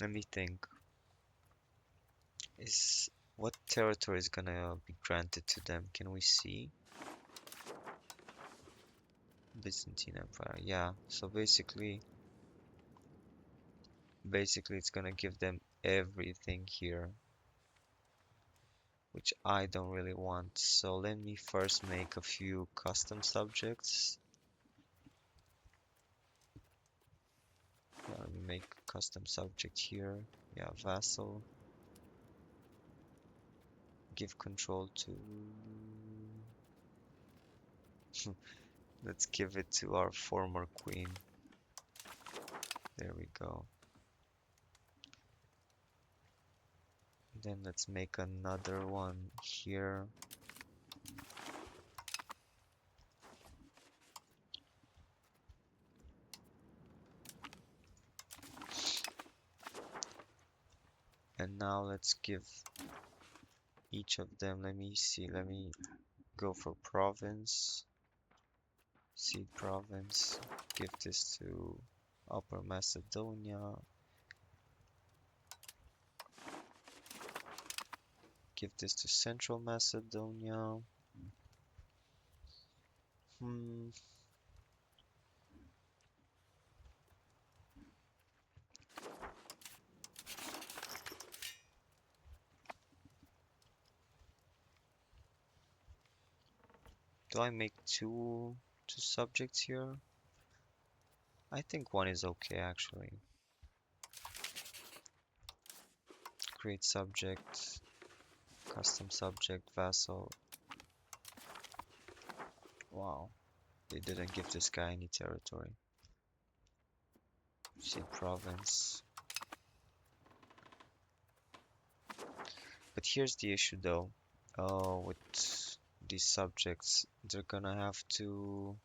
let me think. Is what territory is gonna be granted to them? Can we see? Byzantine Empire. Yeah. So basically it's gonna give them everything here, which I don't really want. So let me first make a few custom subjects. Yeah, let me make a custom subject here. Yeah, vassal. Give control to Let's give it to our former queen. There we go. Then let's make another one here. And now let's give each of them, let me see, let me go for province, seed province, give this to Upper Macedonia, give this to Central Macedonia. Hmm, do I make two subjects here? I think one is okay actually. Create subject, custom subject, vassal. Wow, they didn't give this guy any territory. See province. But here's the issue though. With these subjects, they're gonna have to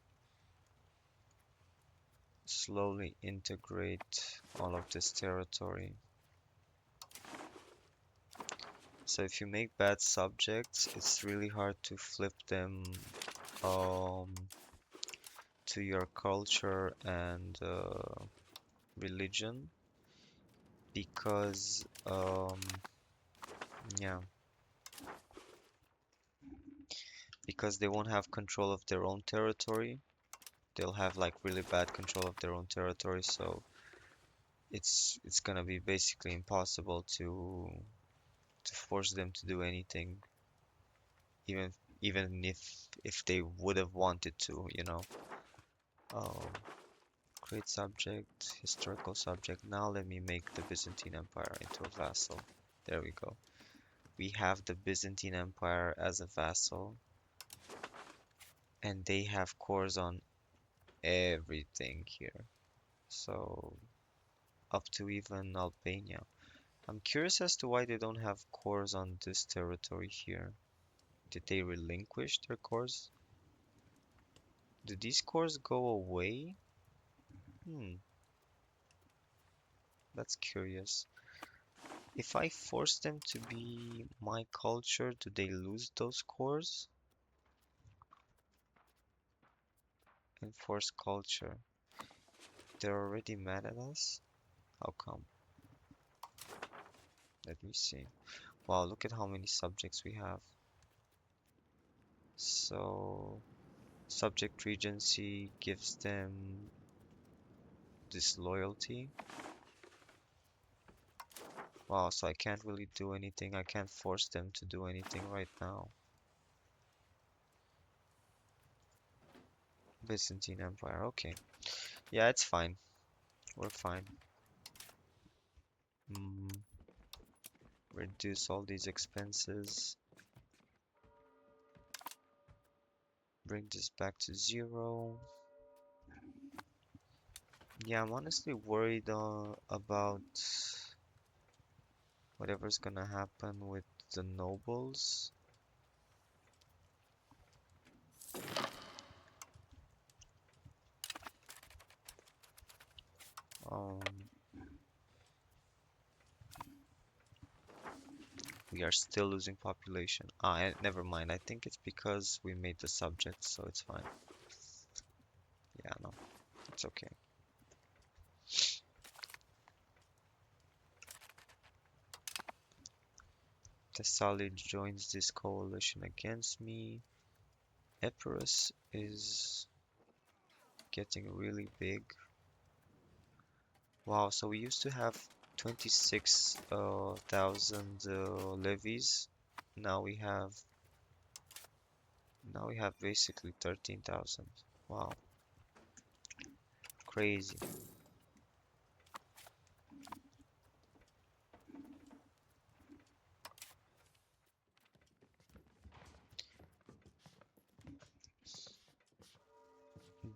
slowly integrate all of this territory. So if you make bad subjects, it's really hard to flip them um, to your culture and religion because yeah, because they won't have control of their own territory. They'll have like really bad control of their own territory, so it's gonna be basically impossible to force them to do anything, even even if they would have wanted to, you know. Um, Create subject, historical subject. Now let me make the Byzantine Empire into a vassal. There we go. We have the Byzantine Empire as a vassal, and they have cores on everything here. So up to even Albania. I'm curious as to why they don't have cores on this territory here. Did they relinquish their cores? Do these cores go away? Hmm, that's curious. If I force them to be my culture, do they lose those cores? Enforce culture. They're already mad at us? How come? Let me see. Wow, look at how many subjects we have. So, subject regency gives them disloyalty. Wow, so I can't really do anything. I can't force them to do anything right now. Byzantine Empire, okay. Yeah, it's fine. We're fine. Mm, reduce all these expenses. Bring this back to 0. Yeah, I'm honestly worried about whatever's gonna happen with the nobles. Um, we are still losing population. Never mind. I think it's because we made the subject, so it's fine. Yeah, no, it's okay. Thessaly joins this coalition against me. Epirus is getting really big. Wow, so we used to have 26,000 levies. Now we have now we have basically 13,000. Wow, crazy.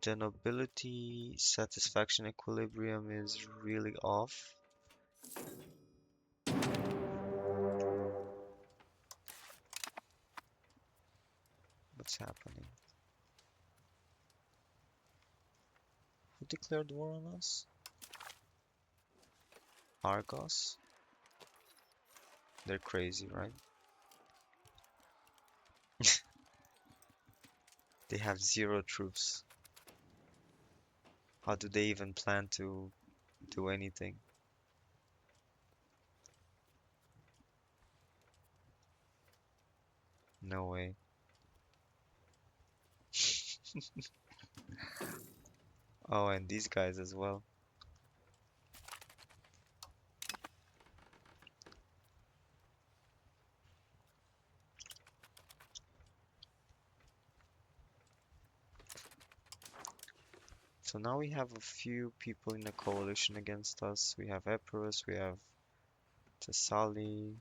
the nobility satisfaction equilibrium is really off. What's happening? Who declared war on us? Argos? They're crazy, right? They have zero troops. How do they even plan to do anything? No way. Oh, and these guys as well. So now we have a few people in the coalition against us. We have Epirus, we have Thessaly.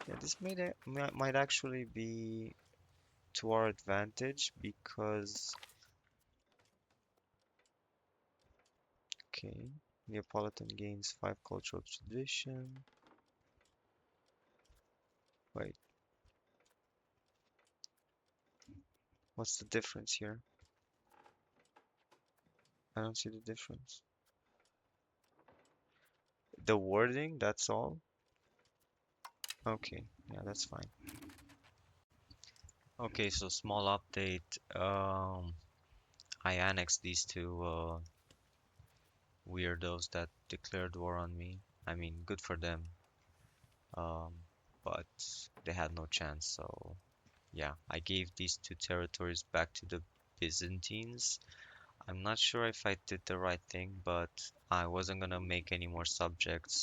Yeah, this might actually be to our advantage because, okay, Neapolitan gains 5 cultural tradition. Wait, what's the difference here? I don't see the difference. The wording, that's all? Okay, yeah, that's fine. Okay, so small update. I annexed these two weirdos that declared war on me. I mean, good for them. Um, but they had no chance, so yeah, I gave these two territories back to the Byzantines. I'm not sure if I did the right thing, but I wasn't gonna make any more subjects,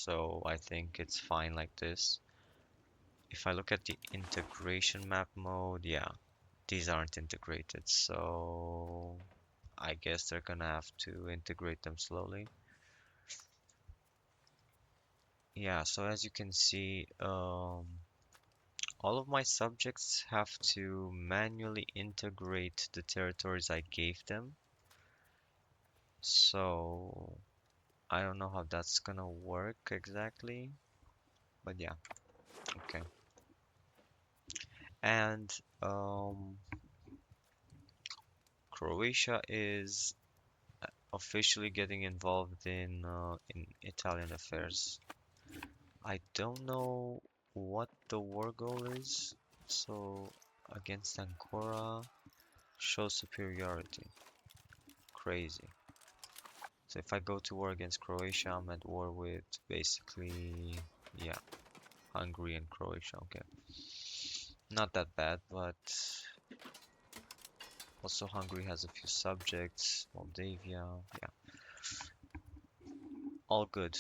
so I think it's fine like this. If I look at the integration map mode, yeah, these aren't integrated, so I guess they're gonna have to integrate them slowly. Yeah, so as you can see, all of my subjects have to manually integrate the territories I gave them. So I don't know how that's gonna work exactly, but yeah, okay. And um, Croatia is officially getting involved in Italian affairs. I don't know what the war goal is. So against Ancora, show superiority. Crazy. So if I go to war against Croatia, I'm at war with basically, yeah, Hungary and Croatia. Okay. Not that bad, but also Hungary has a few subjects. Moldavia, yeah, all good.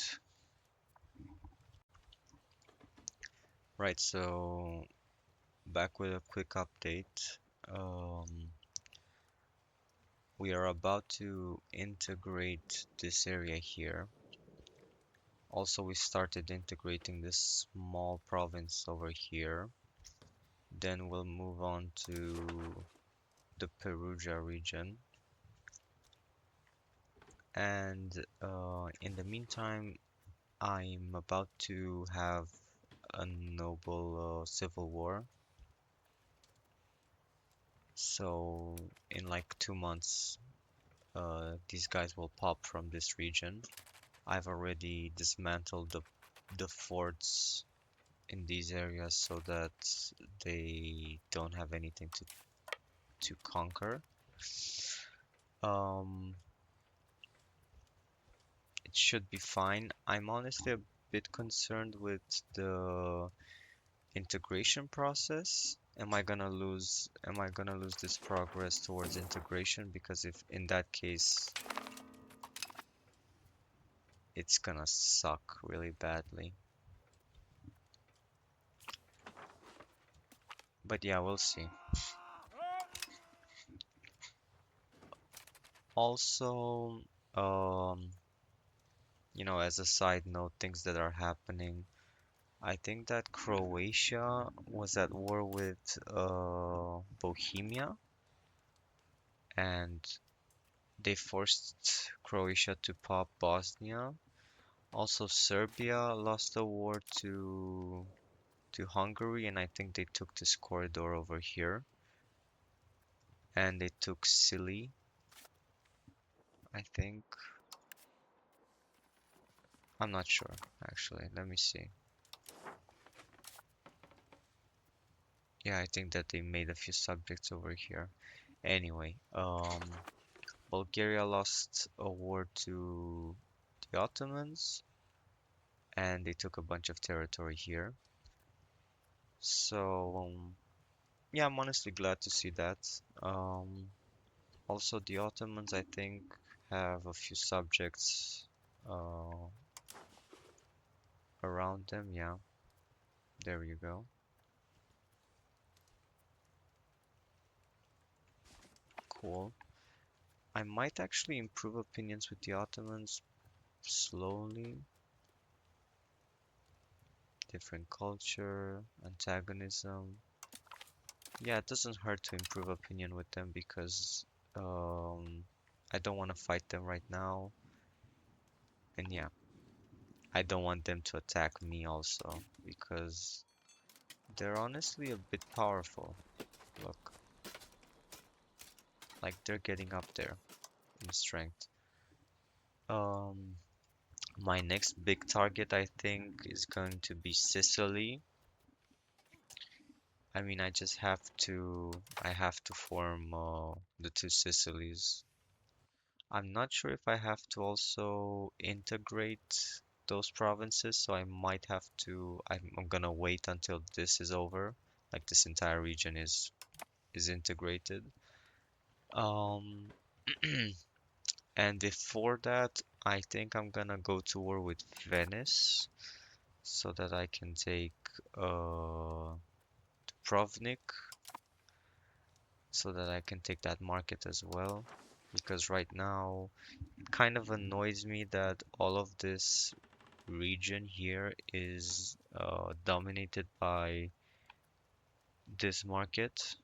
Right, so back with a quick update. Um, we are about to integrate this area here. Also, we started integrating this small province over here. Then we'll move on to the Perugia region. And in the meantime, I'm about to have a noble civil war. So in like 2 months, these guys will pop from this region. I've already dismantled the forts in these areas so that they don't have anything to conquer. Um, it should be fine. I'm honestly a bit concerned with the integration process. Am I gonna lose this progress towards integration? Because if in that case, it's gonna suck really badly. But yeah, we'll see. Also, um, as a side note, things that are happening. I think that Croatia was at war with Bohemia. and they forced Croatia to pop Bosnia. Also, Serbia lost the war to Hungary, and I think they took this corridor over here, and they took Sicily, I think. I'm not sure, actually. Let me see. Yeah, I think that they made a few subjects over here. Anyway, Bulgaria lost a war to the Ottomans, and they took a bunch of territory here. So, yeah, I'm honestly glad to see that. Um, Also, the Ottomans, I think, have a few subjects uh, around them. Yeah, there you go. Cool. I might actually improve opinions with the Ottomans slowly. Different culture, antagonism. Yeah, it doesn't hurt to improve opinion with them because I don't want to fight them right now. And yeah, I don't want them to attack me also because they're honestly a bit powerful. Look, like they're getting up there in strength. Um, my next big target, I think, is going to be Sicily. I mean, I have to form the two Sicilies. I'm not sure if I have to also integrate those provinces, so I might have to. I'm gonna wait until this is over, like this entire region is integrated. Um, and before that, I think I'm gonna go to war with Venice so that I can take Provnik, so that I can take that market as well. Because right now, it kind of annoys me that all of this region here is dominated by this market.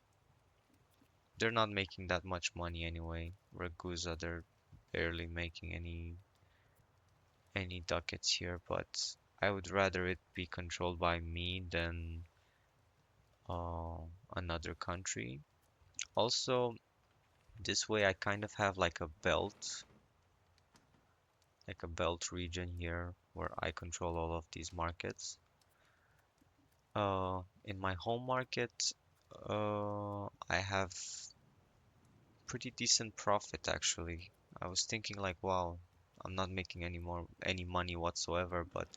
They're not making that much money anyway. Ragusa, they're barely making any ducats here, but I would rather it be controlled by me than uh, another country. Also, this way I kind of have like a belt region here where I control all of these markets. In my home market, I have pretty decent profit actually. I was thinking like, wow, I'm not making any money whatsoever, but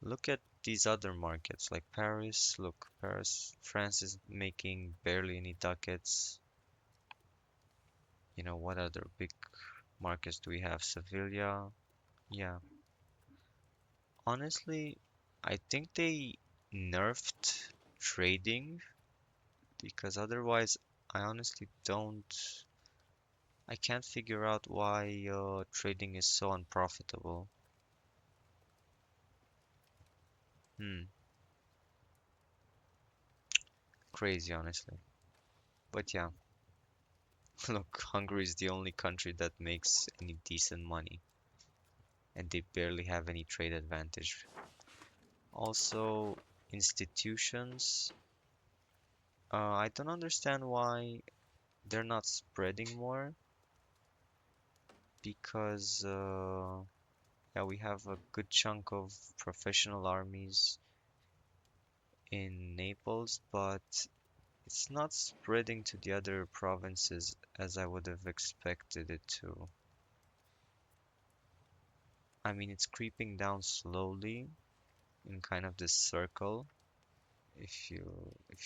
look at these other markets like Paris. Look, Paris, France is making barely any ducats. You know, what other big markets do we have? Sevilla. Yeah. Honestly, I think they nerfed trading because otherwise I honestly I can't figure out why trading is so unprofitable. Hmm, crazy honestly. But yeah, look, Hungary is the only country that makes any decent money and they barely have any trade advantage. Also, institutions, I don't understand why they're not spreading more because yeah, we have a good chunk of professional armies in Naples, but it's not spreading to the other provinces as I would have expected it to. I mean, it's creeping down slowly in kind of this circle, if you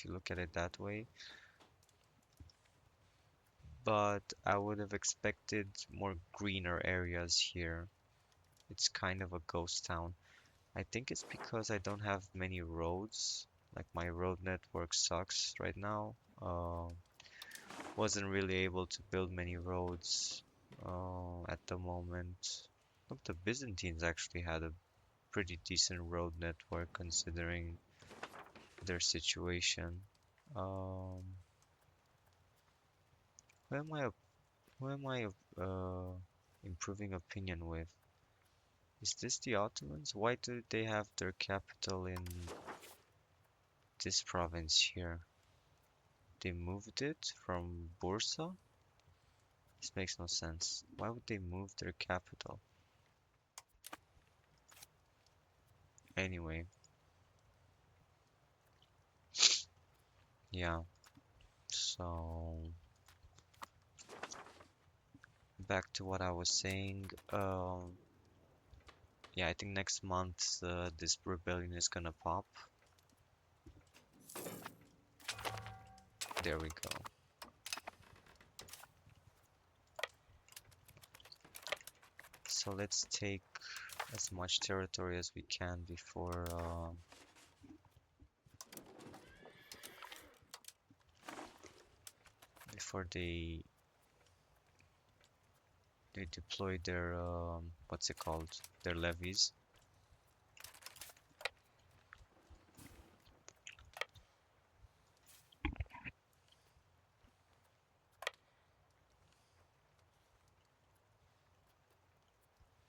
look at it that way. But I would have expected more greener areas here. It's kind of a ghost town. I think it's because I don't have many roads. Like my road network sucks right now. Wasn't really able to build many roads at the moment. Look, the Byzantines actually had a pretty decent road network considering their situation. Um, where am I? Who am I improving opinion with? Is this the Ottomans? Why do they have their capital in this province here? They moved it from Bursa? This makes no sense. Why would they move their capital? Anyway, yeah. So back to what I was saying. Yeah, I think next month this rebellion is gonna pop. There we go. So let's take as much territory as we can before they deploy their what's it called? Their levies.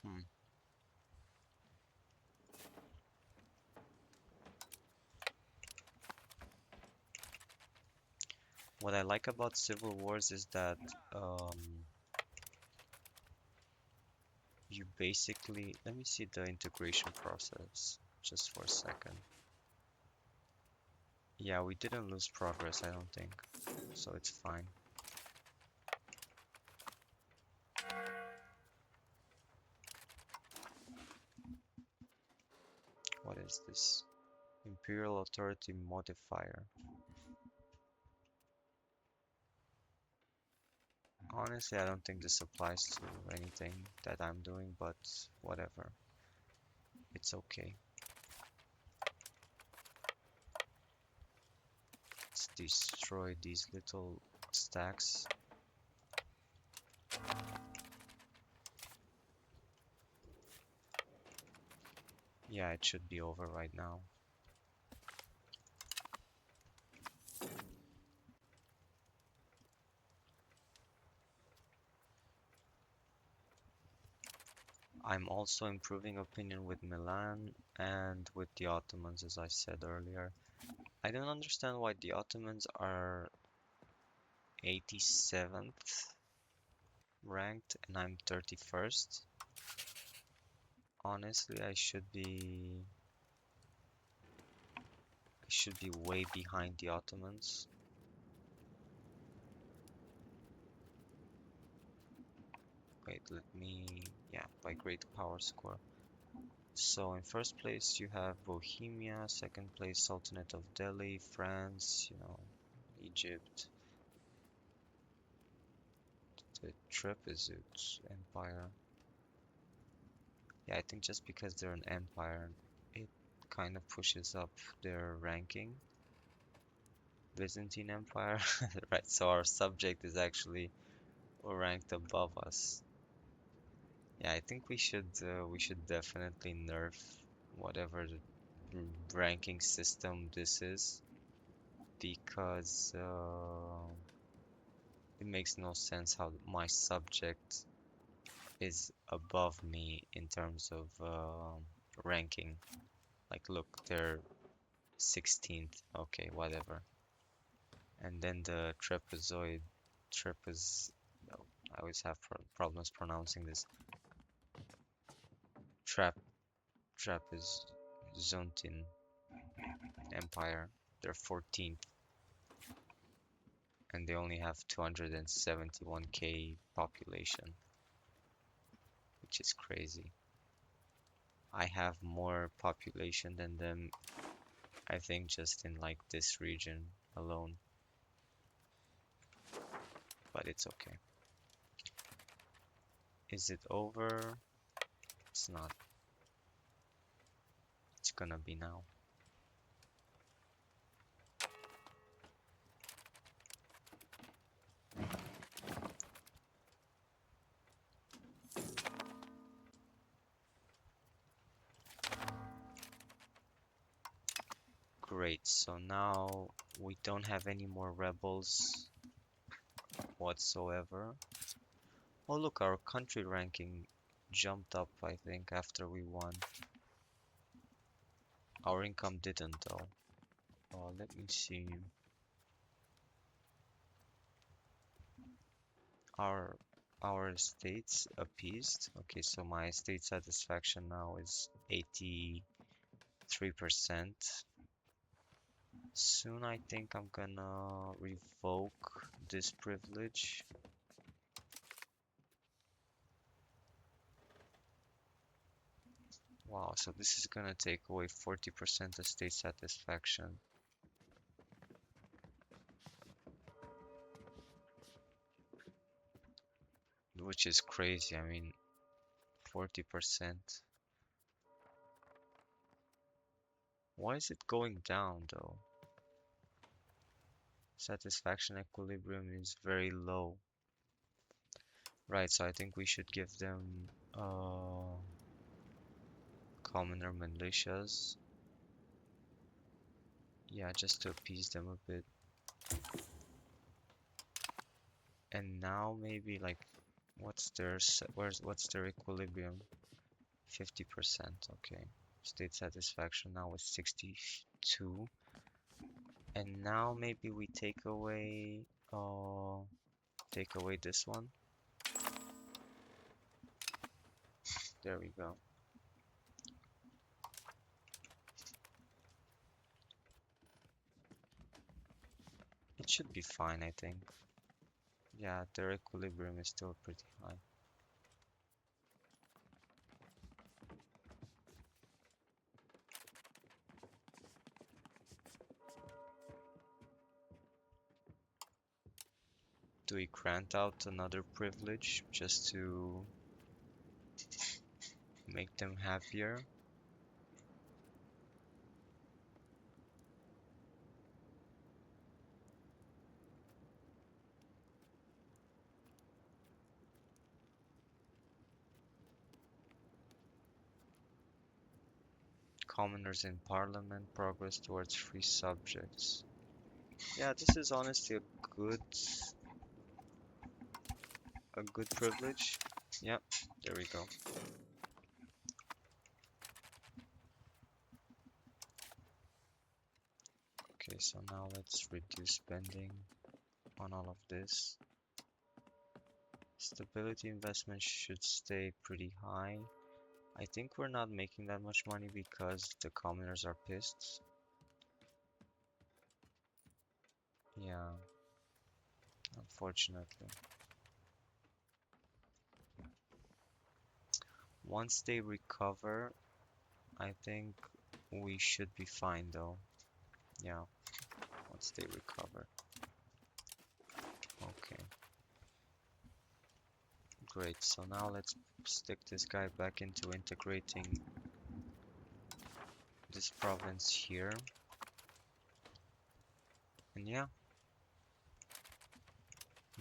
Hmm. What I like about civil wars is that um, you basically, let me see the integration process just for a second. Yeah, we didn't lose progress, I don't think, so it's fine. What is this? Imperial Authority Modifier. Honestly, I don't think this applies to anything that I'm doing, but whatever. It's okay. Let's destroy these little stacks. Yeah, it should be over right now. I'm also improving opinion with Milan and with the Ottomans, as I said earlier. I don't understand why the Ottomans are 87th ranked and I'm 31st. Honestly, I should be way behind the Ottomans. Wait, yeah, by great power score. So in first place you have Bohemia, second place Sultanate of Delhi, France, Egypt, the Trapezoid Empire. Yeah, I think just because they're an empire, it kind of pushes up their ranking. Byzantine Empire, right? So our subject is actually ranked above us. Yeah, I think we should definitely nerf whatever the ranking system this is because it makes no sense how my subject is above me in terms of ranking. Like, look, they're 16th. Okay, whatever. And then the trapez. No, I always have problems pronouncing this. Trap, Trapezontin Empire. They're 14th, and they only have 271k population, which is crazy. I have more population than them, I think, just in like this region alone, but it's okay. Is it over? It's not. It's gonna be now. Great, so now we don't have any more rebels whatsoever. Oh look, our country ranking jumped up, I think, after we won. Our income didn't though. Let me see. Our our states appeased. Okay, so my state satisfaction now is 83%. Soon I think I'm gonna revoke this privilege. Wow, so this is gonna take away 40% of state satisfaction. Which is crazy. I mean, 40%. Why is it going down though? Satisfaction equilibrium is very low. Right, so I think we should give them commoner militias. Yeah, just to appease them a bit. And now maybe like what's their equilibrium? 50%, okay. State satisfaction now is 62. And now maybe we take away this one. There we go. It should be fine, I think. Yeah, their equilibrium is still pretty high. Do we grant out another privilege just to make them happier? Commoners in parliament, progress towards free subjects. Yeah, this is honestly a good privilege. Yep, there we go. Okay, so now let's reduce spending on all of this. Stability investment should stay pretty high. I think we're not making that much money because the commoners are pissed. Yeah, unfortunately. Once they recover, I think we should be fine though. Yeah, once they recover. Okay. Great, so now let's stick this guy back into integrating this province here. And yeah,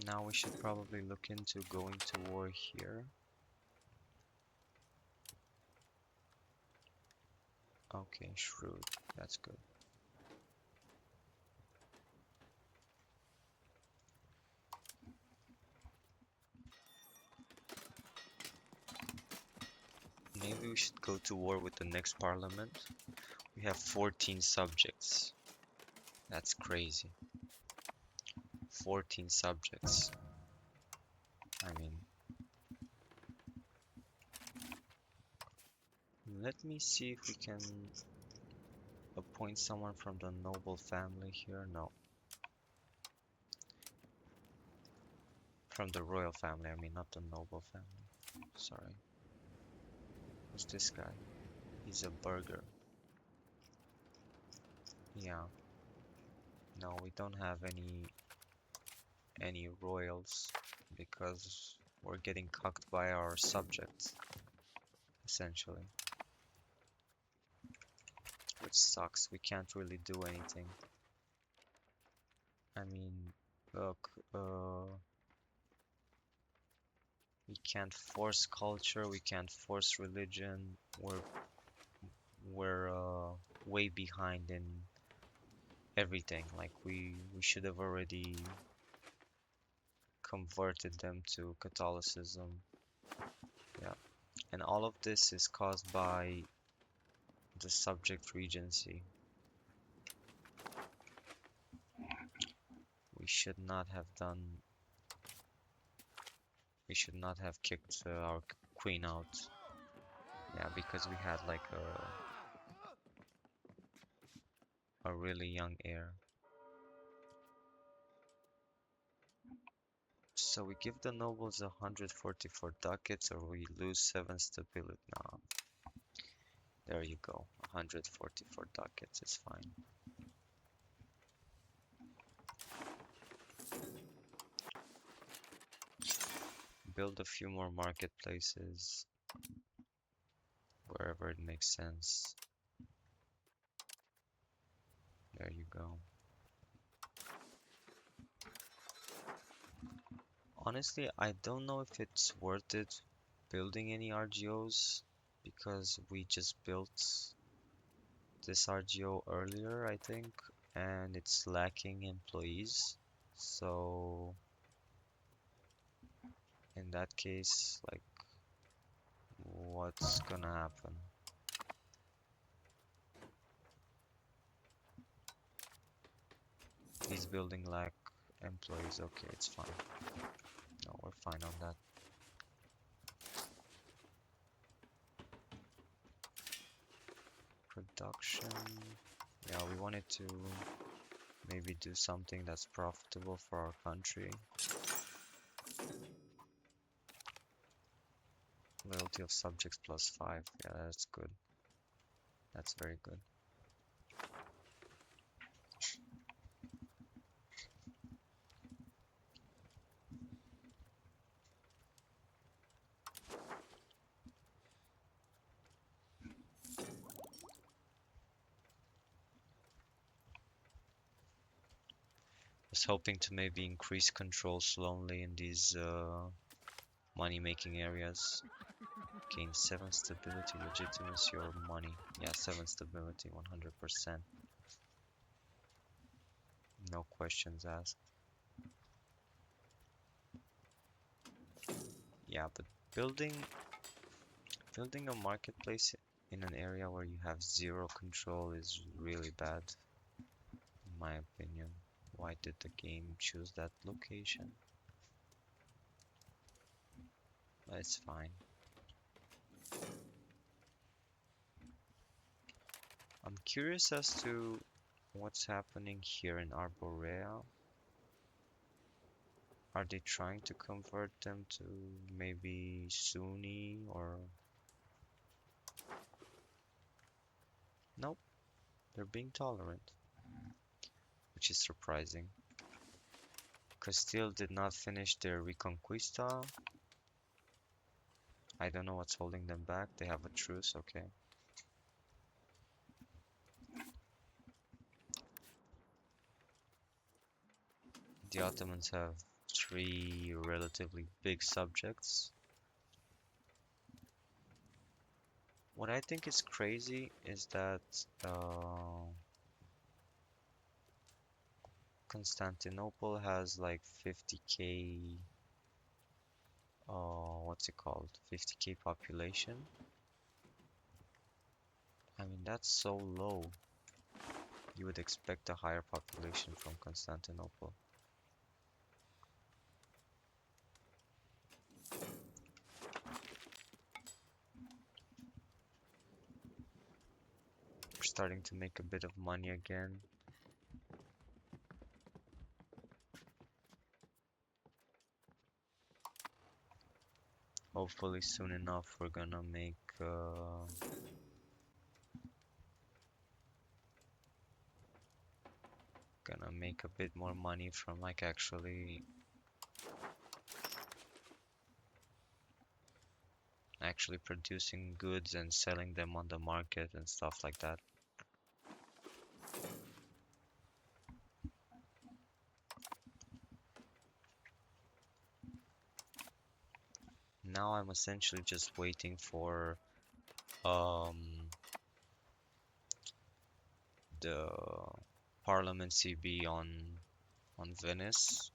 now we should probably look into going to war here. Okay, shrewd, that's good. Maybe we should go to war with the next parliament. We have 14 subjects. That's crazy. 14 subjects. I mean, let me see if we can appoint someone from the noble family here. No. From the royal family, I mean, not the noble family. Sorry. Who's this guy? He's a burgher. Yeah. No, we don't have any royals because we're getting cucked by our subjects, essentially. Which sucks. We can't really do anything. I mean, look, we can't force culture, we can't force religion. We're way behind in everything. Like we should have already converted them to Catholicism. Yeah, and all of this is caused by the subject regency. We should not have done. We should not have kicked our queen out. Yeah, because we had like a really young heir. So we give the nobles 144 ducats or we lose 7 stability. No, there you go. 144 ducats is fine. Build a few more marketplaces wherever it makes sense. There you go. Honestly, I don't know if it's worth it building any RGOs because we just built this RGO earlier, I think, and it's lacking employees. So in that case, like, what's gonna happen? These building lack employees. Okay, it's fine. No, we're fine on that. Production. Yeah, we wanted to maybe do something that's profitable for our country. Loyalty of subjects +5. Yeah, that's good. That's very good. Was hoping to maybe increase control slowly in these money-making areas. Gain 7 stability, legitimacy, or money. Yeah, 7 stability, 100%. No questions asked. Yeah, but building a marketplace in an area where you have zero control is really bad, in my opinion. Why did the game choose that location? It's fine. I'm curious as to what's happening here in Arborea. Are they trying to convert them to maybe Sunni or... Nope, they're being tolerant, which is surprising. Castile did not finish their Reconquista. I don't know what's holding them back. They have a truce, okay. The Ottomans have 3 relatively big subjects. What I think is crazy is that Constantinople has like 50k, what's it called? 50k population. I mean, that's so low. You would expect a higher population from Constantinople. We're starting to make a bit of money again. Hopefully soon enough we're gonna make a bit more money from like actually producing goods and selling them on the market and stuff like that. Now I'm essentially just waiting for the Parliament CB on Venice,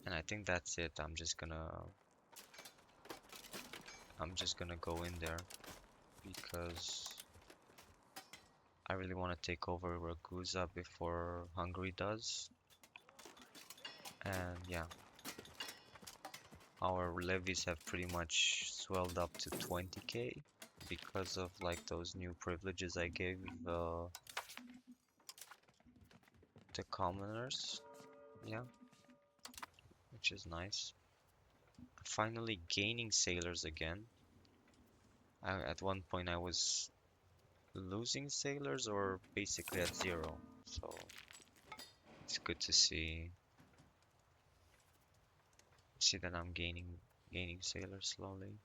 And I think that's it. I'm just gonna go in there because I really want to take over Ragusa before Hungary does. And yeah, our levies have pretty much swelled up to 20k because of like those new privileges I gave the commoners. Yeah, which is nice. Finally gaining sailors again. At one point I was losing sailors or basically at zero. So it's good to see that I'm gaining sailors slowly.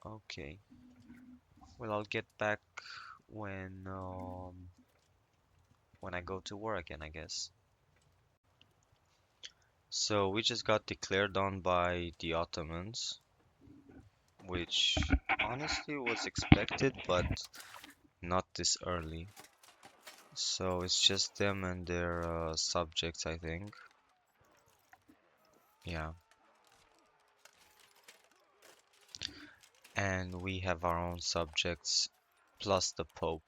Okay. Well, I'll get back when when I go to war again, I guess. So we just got declared on by the Ottomans, which honestly was expected, but not this early. So it's just them and their subjects, I think. Yeah. And we have our own subjects plus the Pope.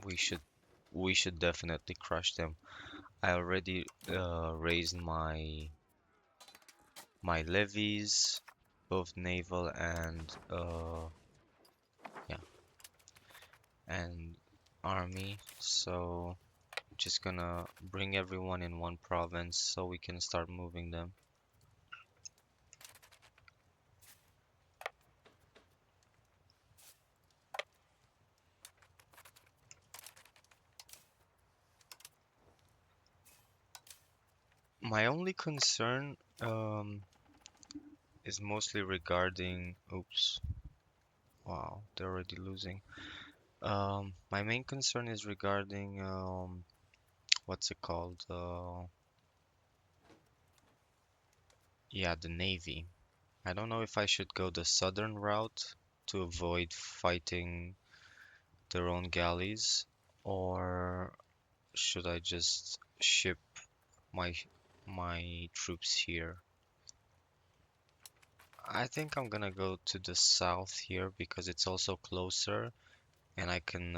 We should we should definitely crush them. I already raised my levies, both naval and yeah, and army. So just gonna bring everyone in one province so we can start moving them. My only concern is mostly regarding, oops, wow, they're already losing. My main concern is regarding what's it called? Yeah, the navy. I don't know if I should go the southern route to avoid fighting their own galleys, or should I just ship my my troops here? I think I'm gonna go to the south here because it's also closer and I can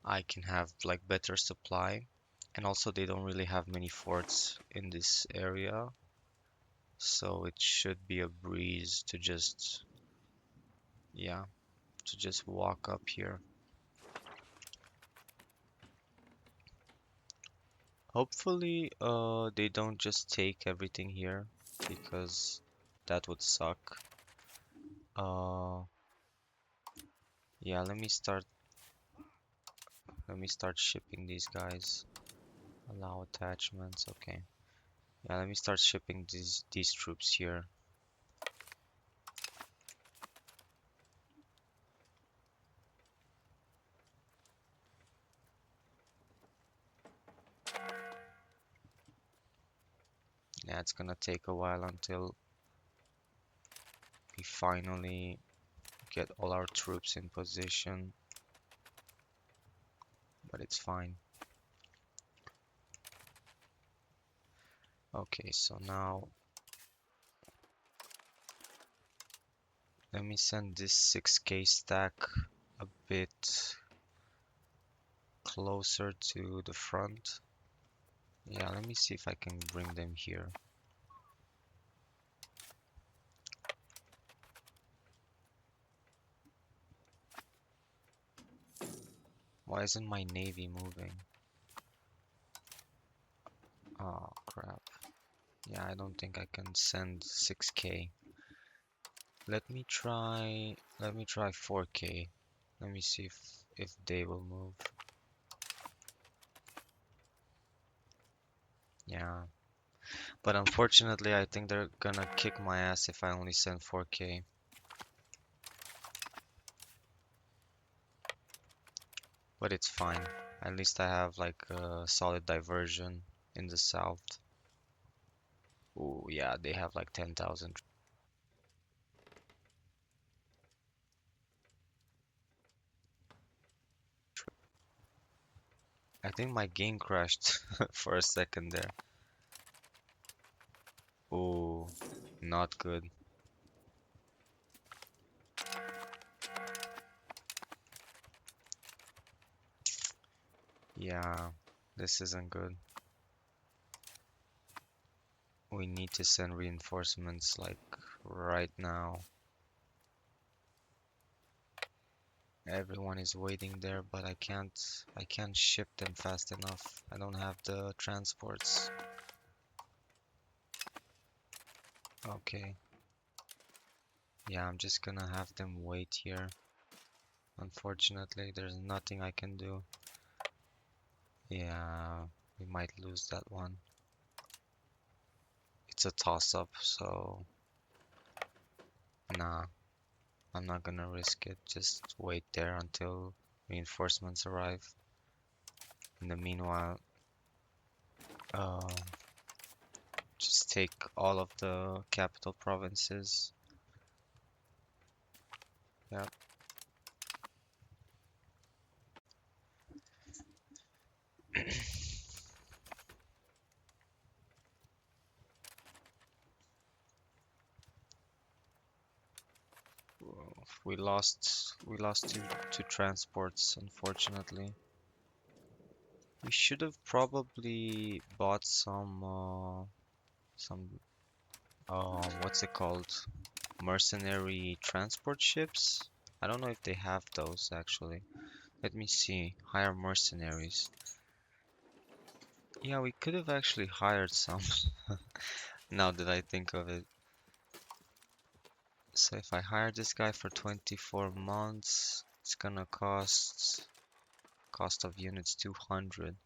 I can have like better supply. And also they don't really have many forts in this area, so it should be a breeze to just yeah, to just walk up here. Hopefully they don't just take everything here because that would suck. Uh yeah, let me start shipping these guys. Allow attachments, okay. Yeah, let me start shipping these troops here. Yeah, it's gonna take a while until we finally get all our troops in position, but it's fine. Okay, so now let me send this 6k stack a bit closer to the front. Yeah, let me see if I can bring them here. Why isn't my navy moving? Oh, crap. Yeah, I don't think I can send 6k. Let me try 4k. Let me see if they will move. Yeah. But unfortunately, I think they're gonna kick my ass if I only send 4k. But it's fine. At least I have like a solid diversion in the south. Oh yeah, they have like 10,000. I think my game crashed for a second there. Oh, not good. Yeah, this isn't good. We need to send reinforcements like right now. Everyone is waiting there, but I can't ship them fast enough. I don't have the transports. Okay. Yeah, I'm just gonna have them wait here. Unfortunately, there's nothing I can do. Yeah, we might lose that one. It's a toss-up, so nah, I'm not gonna risk it. Just wait there until reinforcements arrive. In the meanwhile, uh, just take all of the capital provinces. Yeah, we lost two transports, unfortunately. We should have probably bought some what's it called? Mercenary transport ships. I don't know if they have those actually. Let me see. Hire mercenaries. Yeah, we could have actually hired some now that I think of it. So if I hire this guy for 24 months, it's gonna cost of units 200.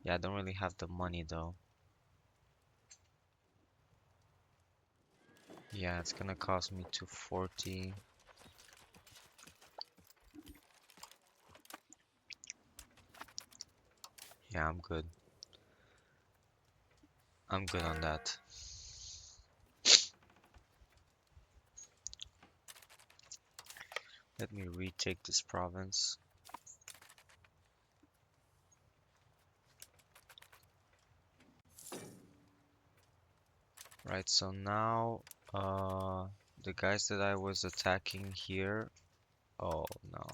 Yeah, I don't really have the money though. Yeah, it's gonna cost me 240. Yeah, I'm good. I'm good on that. Let me retake this province. Right, so now the guys that I was attacking here. Oh no,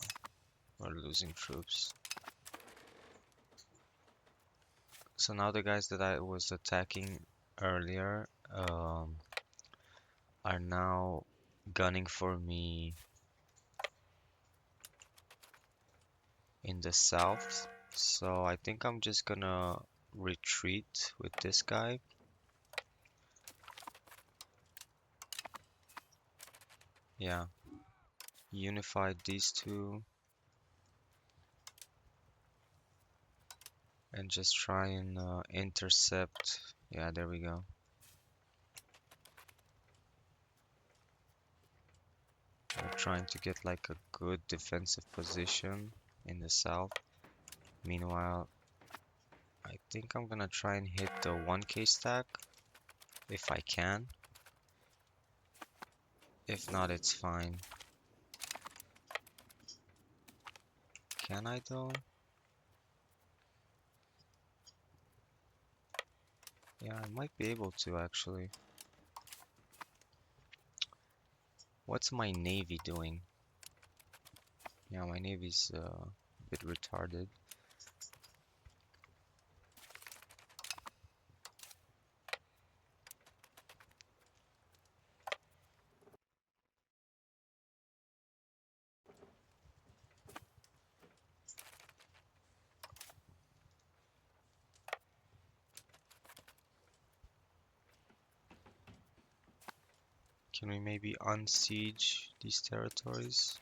we're losing troops. So now the guys that I was attacking earlier are now gunning for me in the south. So I think I'm just gonna retreat with this guy. Yeah, unify these two and just try and intercept. Yeah, there we go. We're trying to get like a good defensive position in the south. Meanwhile, I think I'm gonna try and hit the 1k stack if I can. If not, it's fine. Can I though? Yeah, I might be able to actually. What's my navy doing? Yeah, my navy's a bit retarded. Can we maybe unsiege these territories?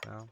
No?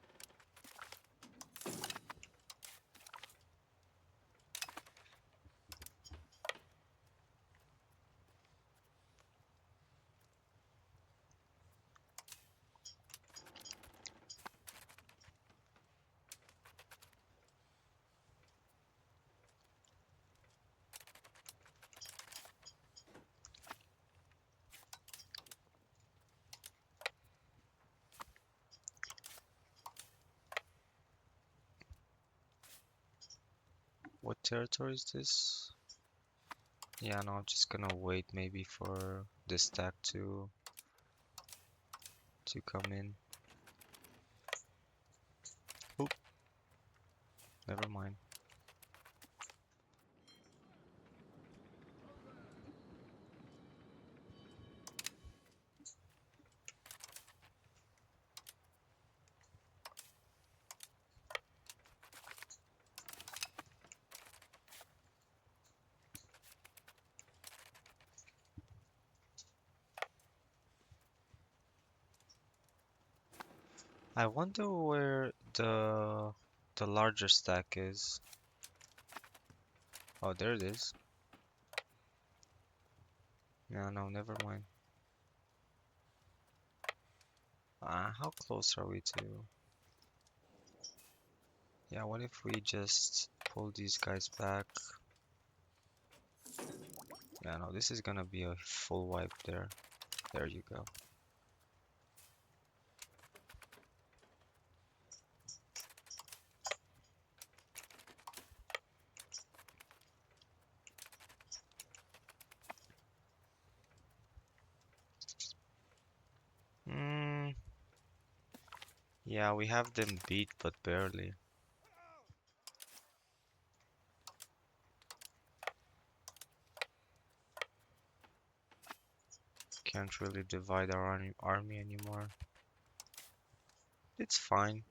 territory is this? Yeah, no, I'm just gonna wait maybe for this stack to come in. Oop, never mind. I wonder where the larger stack is. Oh, there it is. Yeah, no, never mind. How close are we to? Yeah, what if we just pull these guys back? Yeah, no, this is gonna be a full wipe there. There you go. Hmm. Yeah, we have them beat, but barely. Can't really divide our army anymore. It's fine.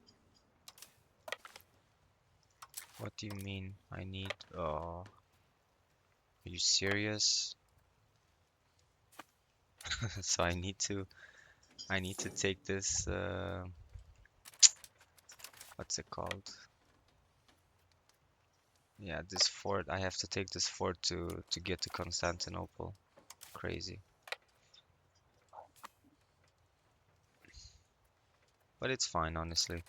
What do you mean? I need. Are you serious? So I need to take this. What's it called? Yeah, this fort. I have to take this fort to get to Constantinople. Crazy. But it's fine, honestly.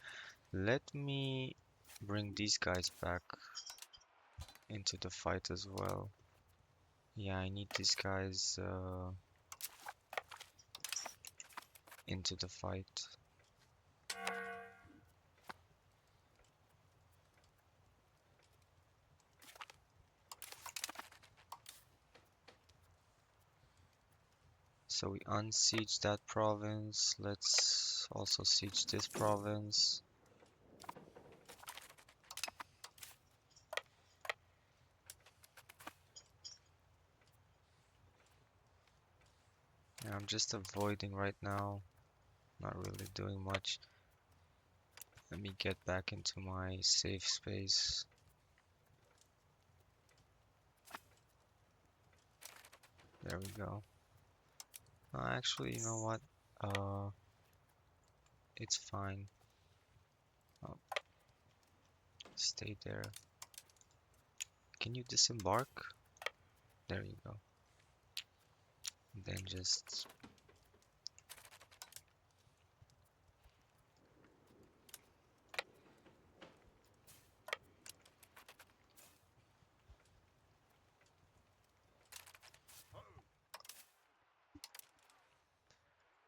Let me bring these guys back into the fight as well. Yeah, I need these guys into the fight. So we unsiege that province. Let's also siege this province. Yeah, I'm just avoiding right now. Not really doing much. Let me get back into my safe space. There we go. Actually, you know what? Uh, it's fine. Oh, stay there. Can you disembark? There you go. Then just...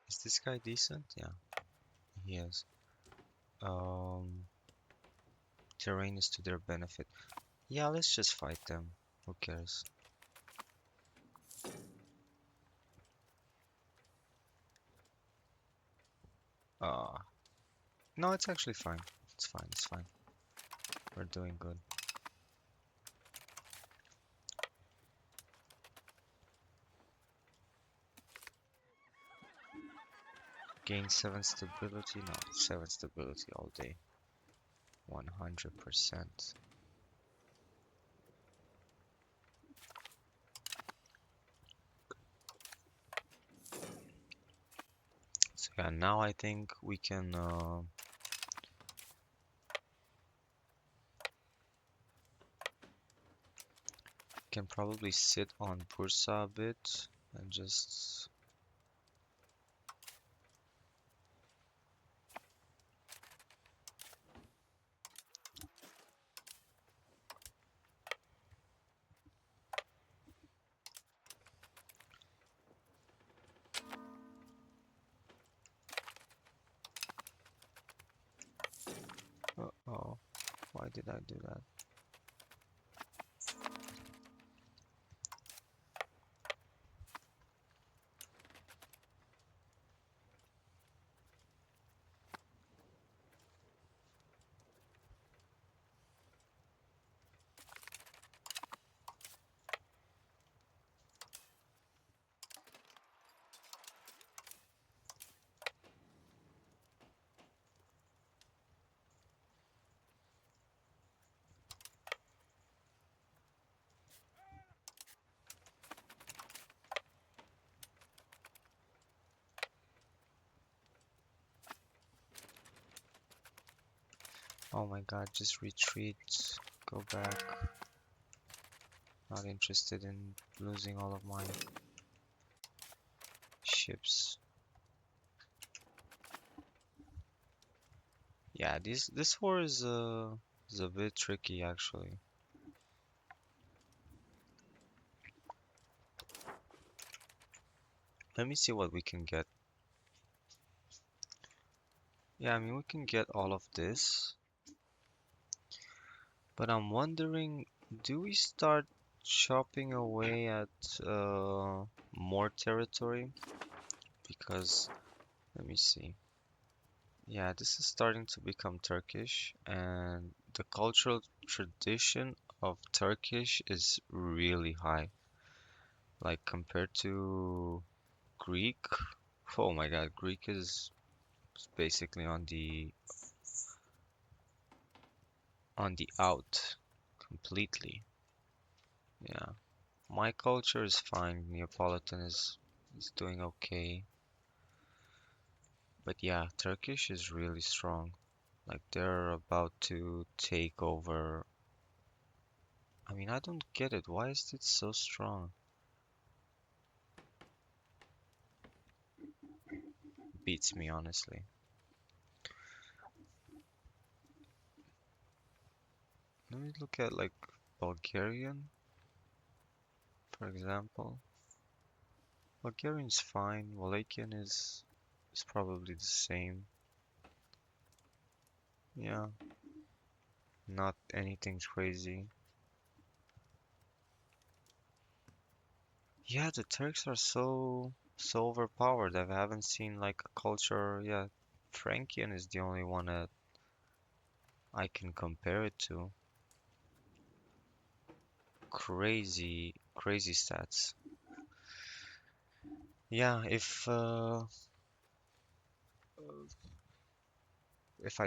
Is this guy decent? Yeah, he is. Um, Terrain is to their benefit. Yeah, let's just fight them. Who cares? Uh, no, it's actually fine. It's fine, it's fine. We're doing good. Gain 7 stability? No, 7 stability all day. 100%. So yeah, now I think we can probably sit on Bursa a bit and just... Uh-oh, why did I do that? Oh my god, just retreat. Go back. Not interested in losing all of my ships. Yeah, this war is a bit tricky actually. Let me see what we can get. Yeah, I mean we can get all of this, but I'm wondering, do we start chopping away at more territory? Because let me see. Yeah, this is starting to become Turkish, and the cultural tradition of Turkish is really high. Like compared to Greek, oh my God, Greek is basically on the out completely. Yeah, my culture is fine. Neapolitan is doing okay, but yeah, Turkish is really strong. Like they're about to take over. I mean, I don't get it. Why is it so strong? Beats me, honestly. Let me look at like Bulgarian, for example. Bulgarian's fine. Walachian is probably the same. Yeah, not anything crazy. Yeah, the Turks are so overpowered. I haven't seen like a culture. Yeah, Frankian is the only one that I can compare it to. Crazy, crazy stats. Yeah, if I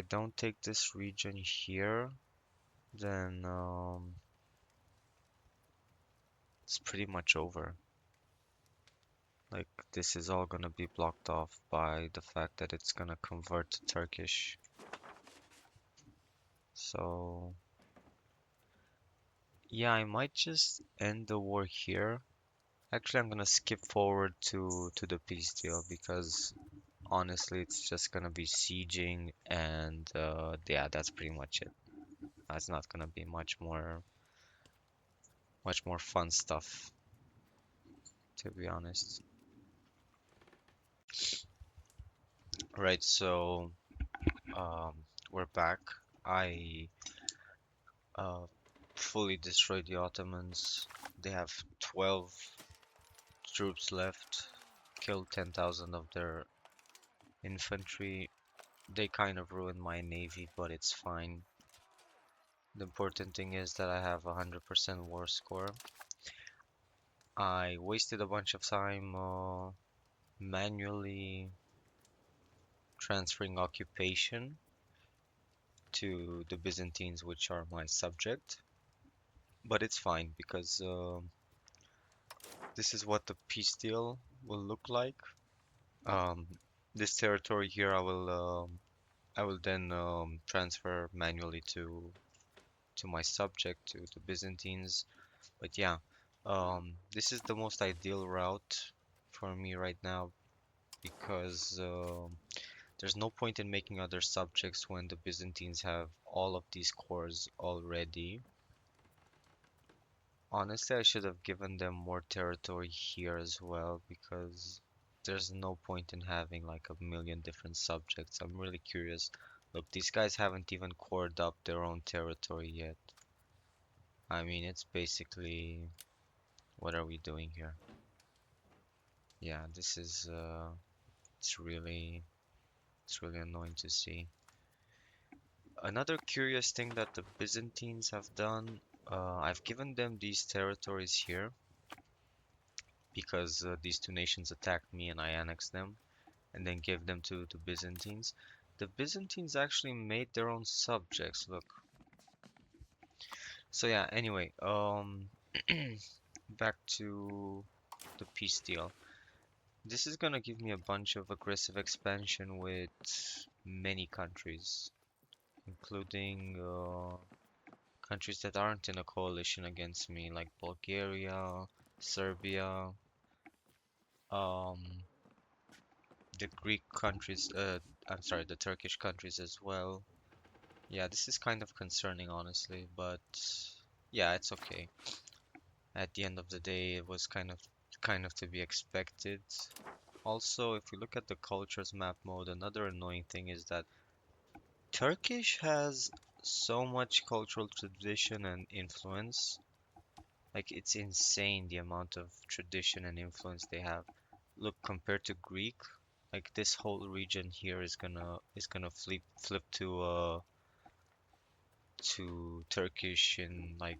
don't take this region here, then it's pretty much over. Like this is all gonna be blocked off by the fact that it's gonna convert to Turkish. So yeah, I might just end the war here. Actually, I'm gonna skip forward to the peace deal because honestly, it's just gonna be sieging and yeah, that's pretty much it. That's not gonna be much more fun stuff, to be honest. Right, so um, we're back. I uh, fully destroyed the Ottomans. They have 12 troops left, killed 10,000 of their infantry. They kind of ruined my navy, but it's fine. The important thing is that I have a 100% war score. I wasted a bunch of time manually transferring occupation to the Byzantines, which are my subject. But it's fine because this is what the peace deal will look like. Um, this territory here, I will then transfer manually to my subject, to the Byzantines. But yeah, this is the most ideal route for me right now because there's no point in making other subjects when the Byzantines have all of these cores already. Honestly, I should have given them more territory here as well because there's no point in having like a million different subjects. I'm really curious. Look, these guys haven't even cored up their own territory yet. I mean, it's basically, what are we doing here? Yeah, this is it's really annoying to see. Another curious thing that the Byzantines have done, I've given them these territories here because these two nations attacked me and I annexed them and then gave them to the Byzantines. The Byzantines actually made their own subjects, look. So yeah, anyway, back to the peace deal. This is gonna give me a bunch of aggressive expansion with many countries. including countries that aren't in a coalition against me, like Bulgaria, Serbia, um, the Greek countries, I'm sorry, the Turkish countries as well. Yeah, this is kind of concerning, honestly, but yeah, it's okay. At the end of the day, it was kind of to be expected. Also, if we look at the cultures map mode, another annoying thing is that Turkish has so much cultural tradition and influence. Like it's insane the amount of tradition and influence they have. Look, compared to Greek, like this whole region here is gonna flip to Turkish in like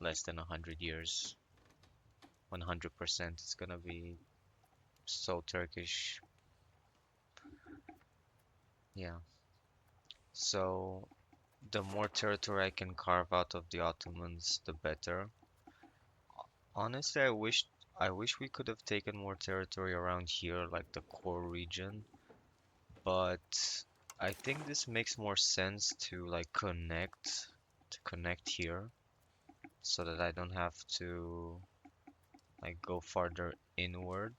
less than 100 years. 100% it's gonna be so Turkish. Yeah. So the more territory I can carve out of the Ottomans, the better. Honestly, I wish we could have taken more territory around here, like the core region, but I think this makes more sense to like connect here so that I don't have to like go further inward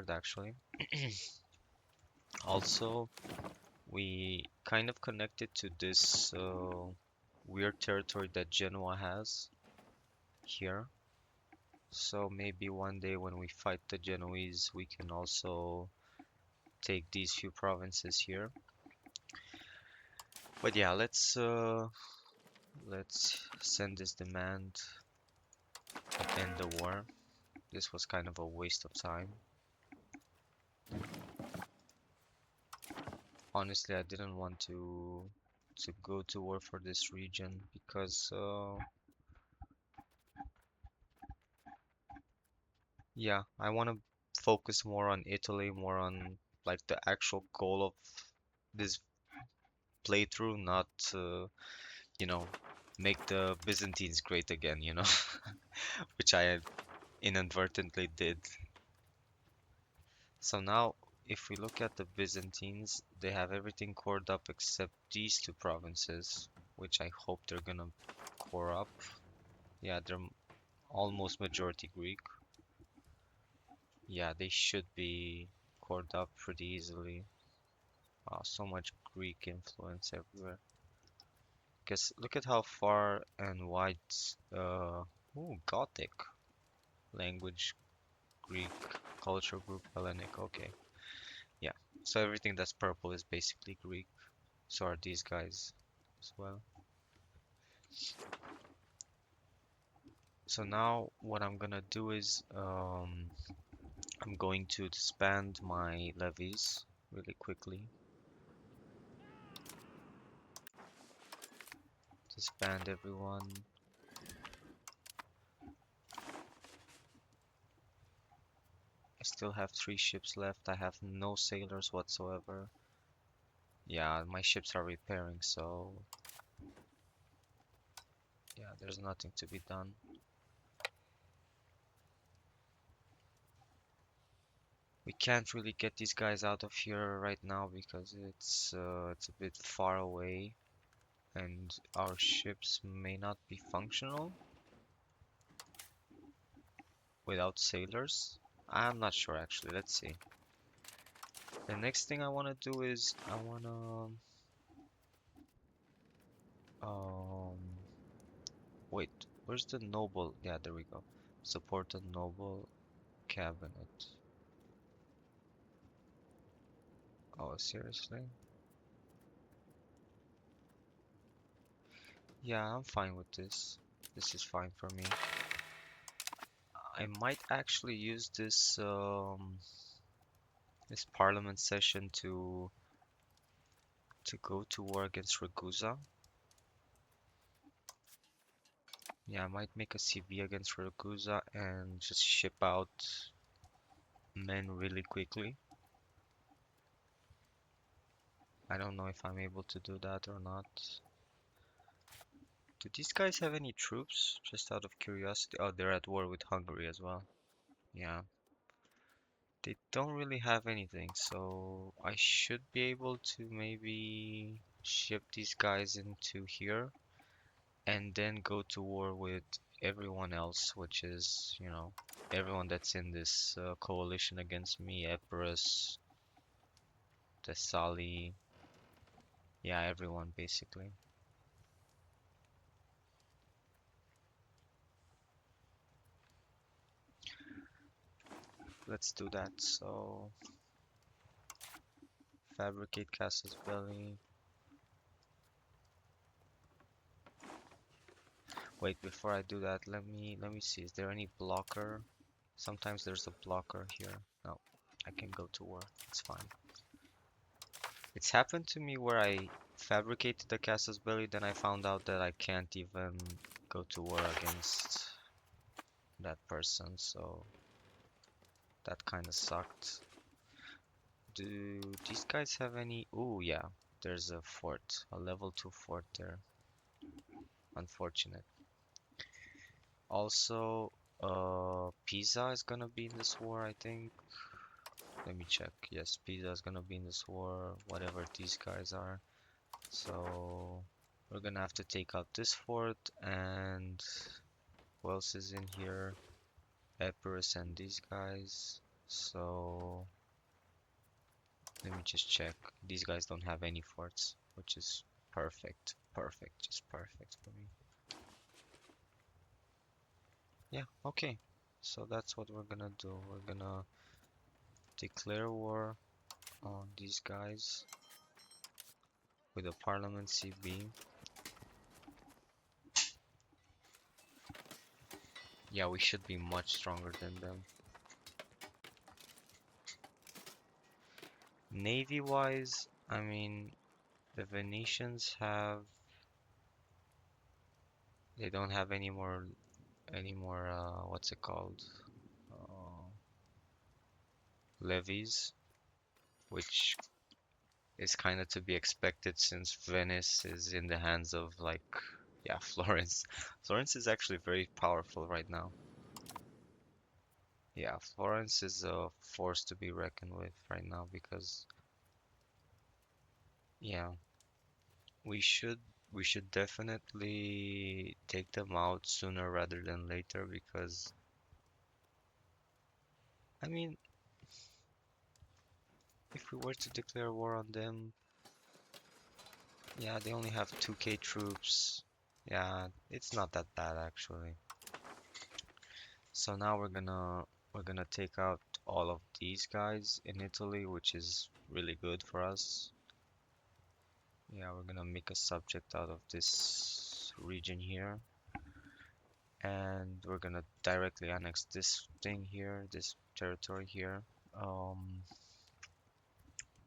actually. Also, we kind of connected to this weird territory that Genoa has here. So maybe one day when we fight the Genoese, we can also take these few provinces here. But yeah, let's send this demand and end the war. This was kind of a waste of time. Honestly, I didn't want to go to war for this region because yeah, I want to focus more on Italy, more on like the actual goal of this playthrough, not you know, make the Byzantines great again, which I inadvertently did. So now, if we look at the Byzantines, they have everything cored up except these two provinces, which I hope they're gonna core up. Yeah, they're almost majority Greek. Yeah, they should be cored up pretty easily. Wow, so much Greek influence everywhere. Because look at how far and wide, ooh, Gothic language, Greek culture group, Hellenic. Okay, yeah. So everything that's purple is basically Greek. So are these guys as well. So now what I'm gonna do is I'm going to disband my levies really quickly. Disband everyone. I still have 3 ships left. I have no sailors whatsoever. Yeah, my ships are repairing, so yeah, there's nothing to be done. We can't really get these guys out of here right now because it's a bit far away and our ships may not be functional without sailors. I'm not sure actually. Let's see. The next thing I want to do is I want to um wait, where's the noble? Yeah, there we go. Support the noble cabinet. Oh, seriously? Yeah, I'm fine with this. This is fine for me. I might actually use this parliament session to go to war against Ragusa. Yeah, I might make a CB against Ragusa and just ship out men really quickly. I don't know if I'm able to do that or not. Do these guys have any troops? Just out of curiosity. Oh, they're at war with Hungary as well. Yeah. They don't really have anything, so I should be able to maybe... ship these guys into here, and then go to war with everyone else, which is, everyone that's in this coalition against me, Epirus, Thessaly, yeah, everyone basically. Let's do that. So, fabricate Casus Belli. Wait, before I do that, let me see. Is there any blocker? Sometimes there's a blocker here. No, I can go to war. It's fine. It's happened to me where I fabricated the Casus Belli, then I found out that I can't even go to war against that person, so that kind of sucked. Do these guys have any? Oh yeah, there's a fort, a level 2 fort there. Unfortunate. Also, Pisa is gonna be in this war, I think. Let me check. Yes, Pisa is gonna be in this war, whatever these guys are. So we're gonna have to take out this fort, and who else is in here? Epirus and these guys. So let me just check. These guys don't have any forts, which is perfect. Perfect, just perfect for me. Yeah, okay. So that's what we're gonna do. We're gonna declare war on these guys with a Parliament CB. Yeah, we should be much stronger than them. Navy-wise, I mean, the Venetians have... They don't have any more, what's it called? Levies, which is kind of to be expected since Venice is in the hands of, like, yeah, Florence. Florence is actually very powerful right now. Yeah, Florence is a force to be reckoned with right now because, yeah, we should we should definitely take them out sooner rather than later because, I mean, if we were to declare war on them, yeah, they only have 2k troops. Yeah, it's not that bad actually. So now we're gonna take out all of these guys in Italy, which is really good for us. Yeah, we're gonna make a subject out of this region here, and we're gonna directly annex this thing here, this territory here. Um,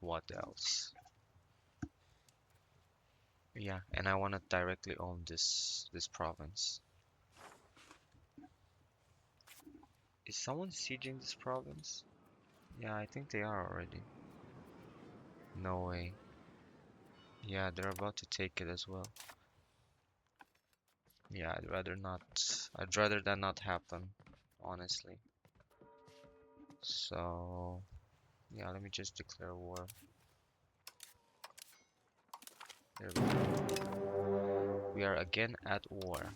what else? Yeah, and I wanna directly own this province. Is someone sieging this province? Yeah, I think they are already. No way. Yeah, they're about to take it as well. Yeah, I'd rather not. I'd rather that not happen, honestly. So, yeah, let me just declare war. There we go. We are again at war.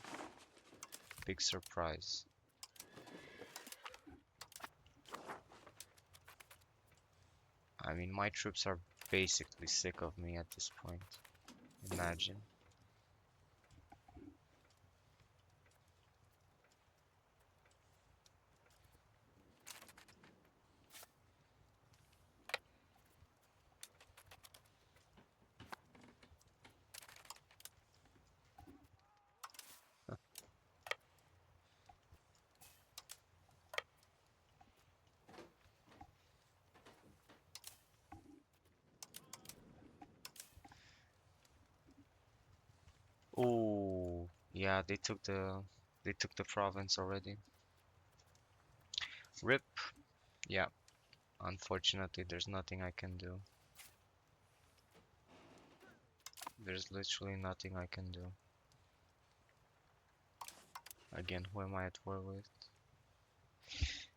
Big surprise. I mean, my troops are basically sick of me at this point. Imagine. Oh, yeah, they took the province already. Rip. Yeah, unfortunately, there's nothing I can do. There's literally nothing I can do. Again, who am I at war with?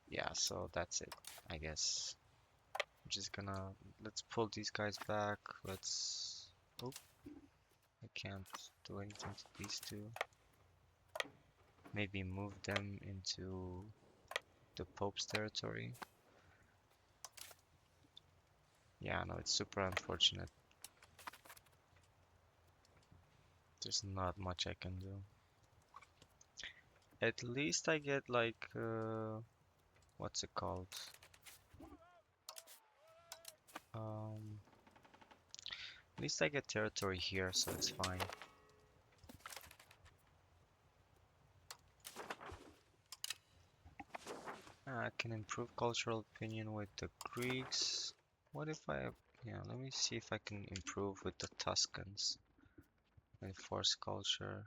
Yeah, so that's it, I guess. I'm just gonna let's pull these guys back. Let's. Oh. I can't do anything to these two. Maybe move them into the Pope's territory. Yeah, no, it's super unfortunate. There's not much I can do. At least I get like, what's it called? Um, at least I get territory here, so it's fine. I can improve cultural opinion with the Greeks. What if yeah, let me see if I can improve with the Tuscans. Enforce culture.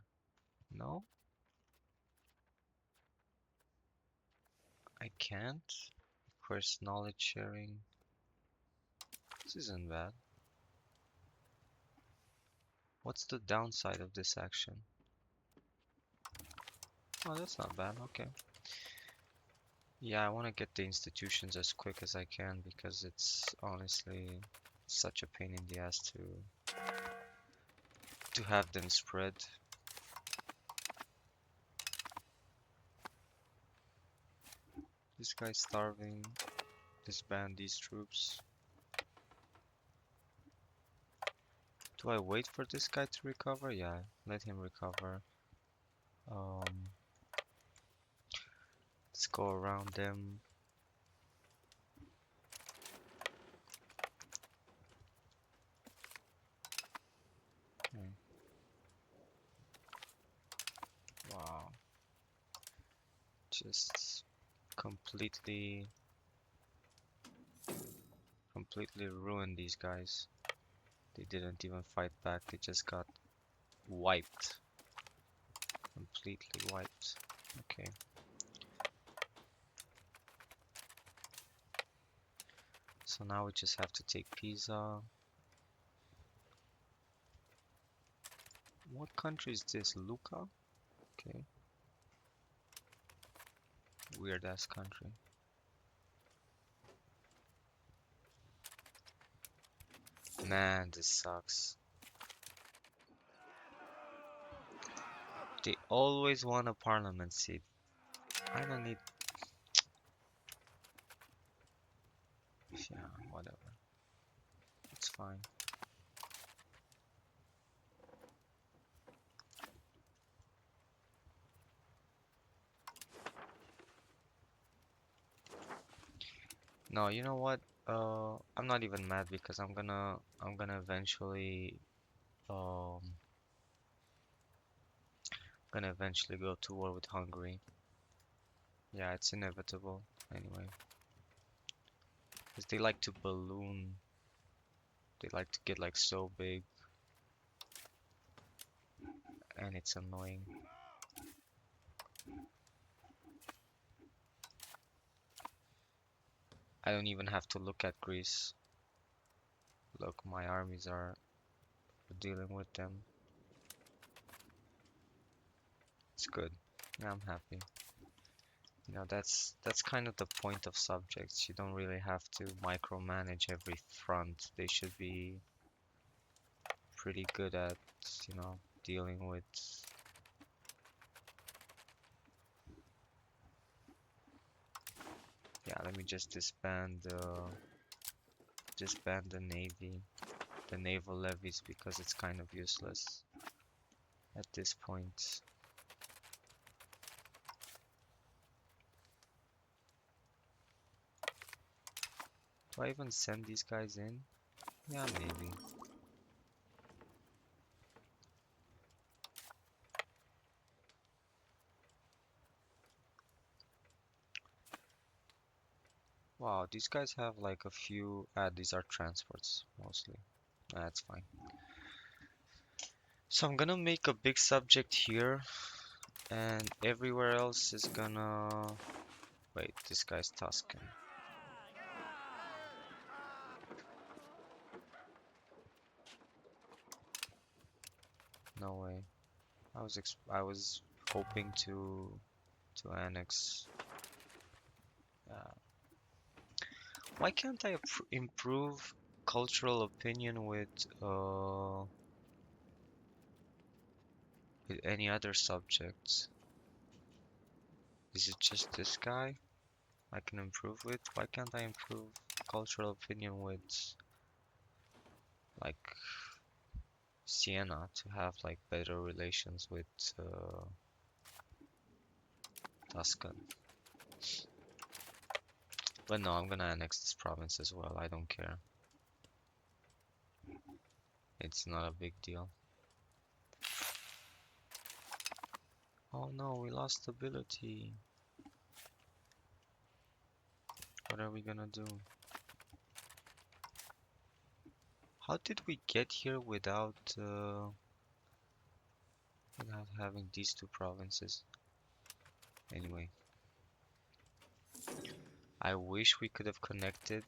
No, I can't. Of course, knowledge sharing. This isn't bad. What's the downside of this action? Oh, that's not bad. Okay. Yeah, I want to get the institutions as quick as I can because it's honestly such a pain in the ass to have them spread. This guy's starving. Disband these troops. Do I wait for this guy to recover? Yeah, let him recover. Um, let's go around them. Hmm. Wow. Just completely ruined these guys. They didn't even fight back. They just got wiped. Completely wiped. Okay. So now we just have to take Pisa. What country is this? Lucca? Okay. Weird ass country. Man, this sucks. They always want a parliament seat. I don't need. Yeah, whatever. It's fine. No, you know what? I'm not even mad because I'm gonna eventually um go to war with Hungary. Yeah, it's inevitable anyway. Because they like to balloon. They like to get like so big and it's annoying. I don't even have to look at Greece. Look, my armies are dealing with them. It's good. Yeah, I'm happy. You know, that's kind of the point of subjects. You don't really have to micromanage every front. They should be pretty good at, you know, dealing with. Yeah, let me just disband the navy, the naval levies because it's kind of useless at this point. Do I even send these guys in? Yeah, maybe. Wow, these guys have like a few. These are transports mostly. That's fine. So I'm gonna make a big subject here, and everywhere else is gonna. Wait, this guy's Tuscan. No way. I was hoping to annex. Uh, why can't I improve cultural opinion with with any other subjects. Is it just this guy I can improve with? Why can't I improve cultural opinion with like Siena to have like better relations with Tuscan? But no, I'm gonna annex this province as well. I don't care. It's not a big deal. Oh no, we lost stability. What are we gonna do? How did we get here without having these two provinces? Anyway, I wish we could have connected.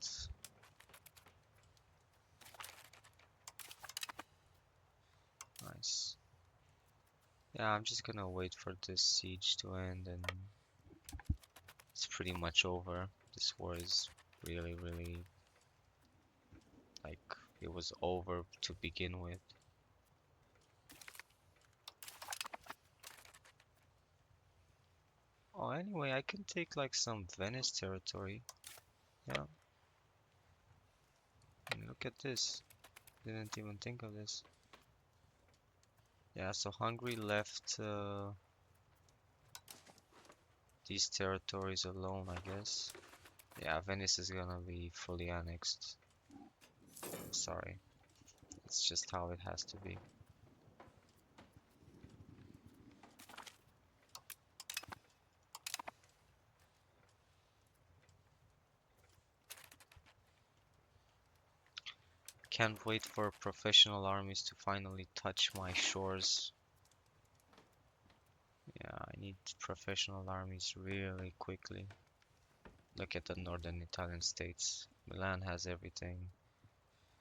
Nice. Yeah, I'm just gonna wait for this siege to end and it's pretty much over. This war is really, really like it was over to begin with. Oh, anyway, I can take like some Venice territory. Yeah. And look at this. Didn't even think of this. Yeah, so Hungary left these territories alone, I guess. Yeah, Venice is gonna be fully annexed. Sorry. It's just how it has to be. Can't wait for professional armies to finally touch my shores. Yeah, I need professional armies really quickly. Look at the northern Italian states. Milan has everything.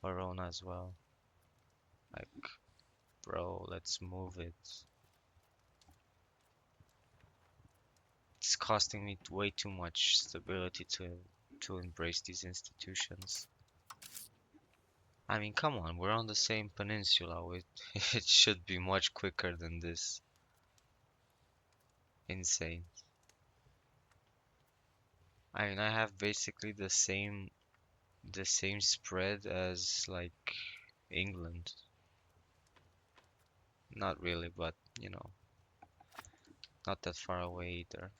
Verona as well. Like, bro, let's move it. It's costing me way too much stability to embrace these institutions. I mean, come on, we're on the same peninsula. It should be much quicker than this. Insane. I mean, I have basically the same spread as like England. Not really, but you know, not that far away either.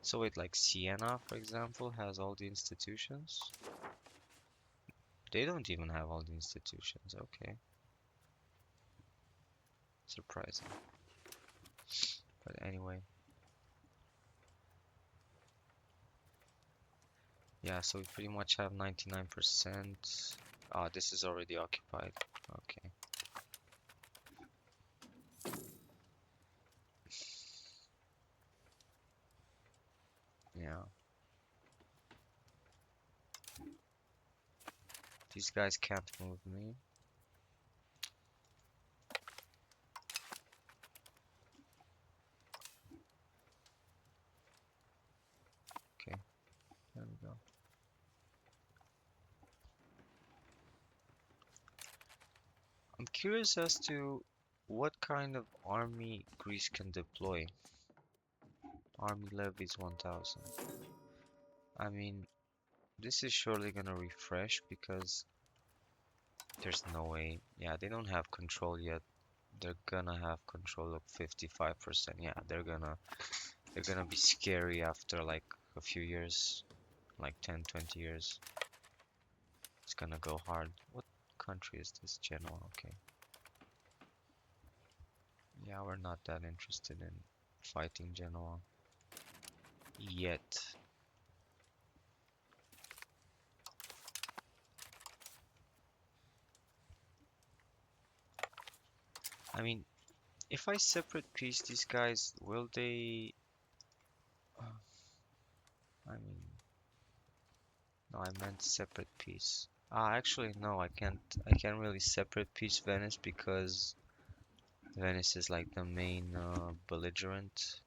So wait, like Siena, for example, has all the institutions? They don't even have all the institutions. Okay, surprising. But anyway, yeah, so we pretty much have 99%. Ah, this is already occupied. Okay. Yeah. These guys can't move me. Okay, there we go. I'm curious as to what kind of army Greece can deploy. Army levies 1000. I mean, this is surely gonna refresh because there's no way. Yeah, they don't have control yet. They're gonna have control of 55%. Yeah, they're gonna be scary after like a few years, like 10, 20 years. It's gonna go hard. What country is this? Genoa, okay. Yeah, we're not that interested in fighting Genoa yet. I mean, if I separate piece these guys, will they... I mean, no, I meant separate piece. Ah, actually, no, I can't really separate piece Venice because Venice is like the main belligerent.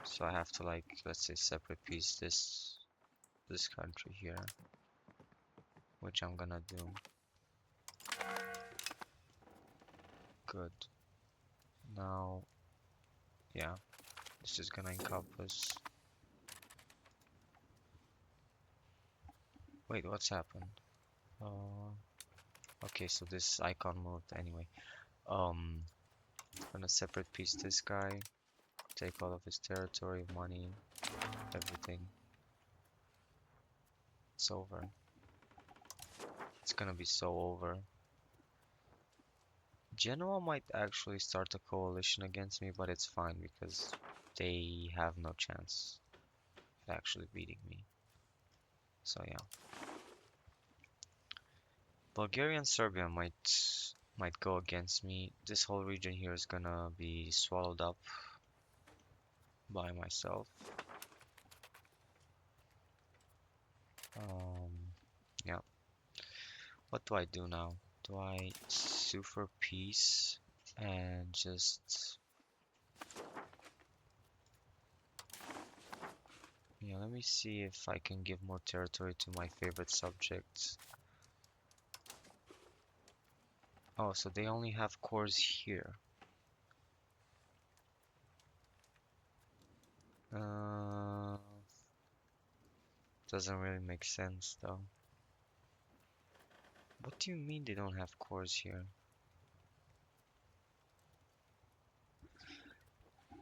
So I have to like, let's say separate piece this country here, which I'm gonna do. Good. Now, yeah, this is gonna encompass. Wait, what's happened? Uh, okay, so this icon moved anyway. Um, gonna separate piece this guy, take all of his territory, money, everything. It's over. It's gonna be so over. Genoa might actually start a coalition against me, but it's fine because they have no chance of actually beating me. So yeah. Bulgaria and Serbia might go against me. This whole region here is gonna be swallowed up by myself. Yeah. What do I do now? Do I sue for peace and just yeah, let me see if I can give more territory to my favorite subjects. Oh, so they only have cores here. Uh, doesn't really make sense though. What do you mean they don't have cores here?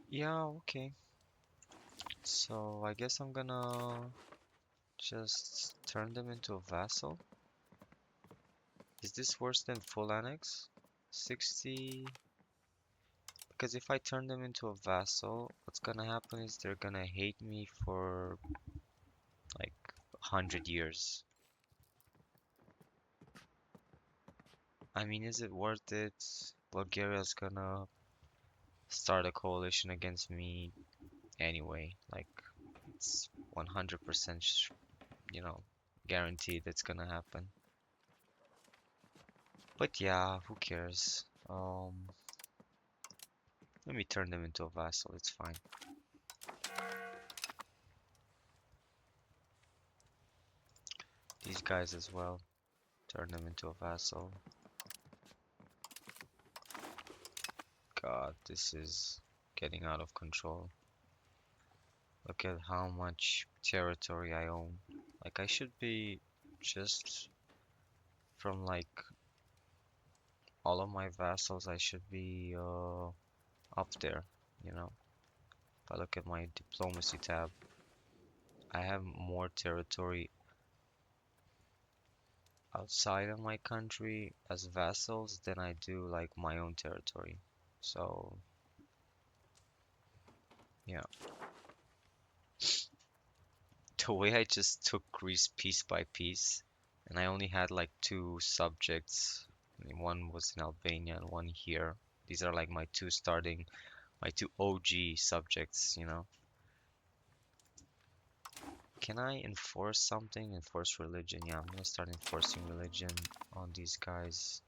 Yeah, okay. So I guess I'm gonna just turn them into a vassal. Is this worse than full annex? 60. Because if I turn them into a vassal, what's gonna happen is they're gonna hate me for like 100 years. I mean, is it worth it? Bulgaria's gonna start a coalition against me anyway. Like, it's 100%, you know, guaranteed it's gonna happen. But yeah, who cares? Let me turn them into a vassal, it's fine. These guys as well, turn them into a vassal. God, this is getting out of control. Look at how much territory I own. Like, I should be just from like all of my vassals, I should be up there, you know. If I look at my diplomacy tab, I have more territory outside of my country as vassals than I do like my own territory. So, yeah. The way I just took Greece piece by piece, and I only had like two subjects. I mean, one was in Albania and one here. These are like my two OG subjects, you know. Can I enforce something? Enforce religion? Yeah, I'm gonna start enforcing religion on these guys.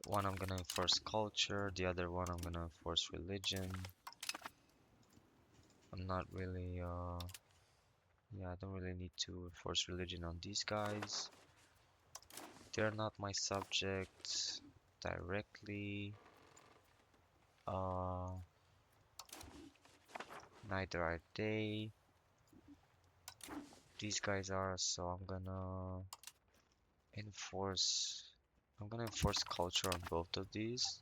One I'm gonna enforce culture, the other one I'm gonna enforce religion. I'm not really, yeah, I don't really need to enforce religion on these guys. They're not my subject directly. Uh, Neither are they. These guys are, so enforce, I'm gonna enforce culture on both of these.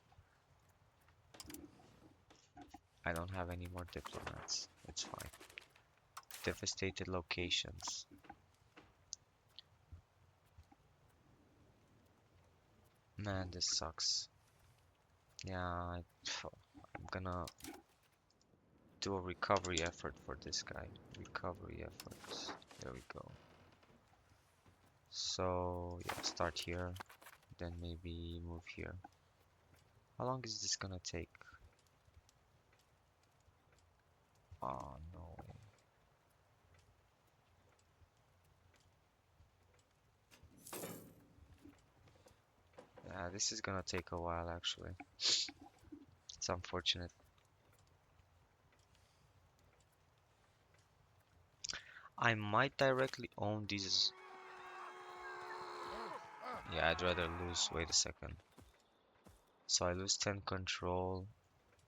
I don't have any more diplomats. It's fine. Devastated locations. Man, this sucks. Yeah, I'm gonna do a recovery effort for this guy. Recovery efforts. There we go. So, yeah, start here, then maybe move here. How long is this gonna take? Oh, no way. Yeah, this is gonna take a while actually. It's unfortunate. I might directly own these. Yeah, I'd rather lose. Wait a second. So I lose 10 control.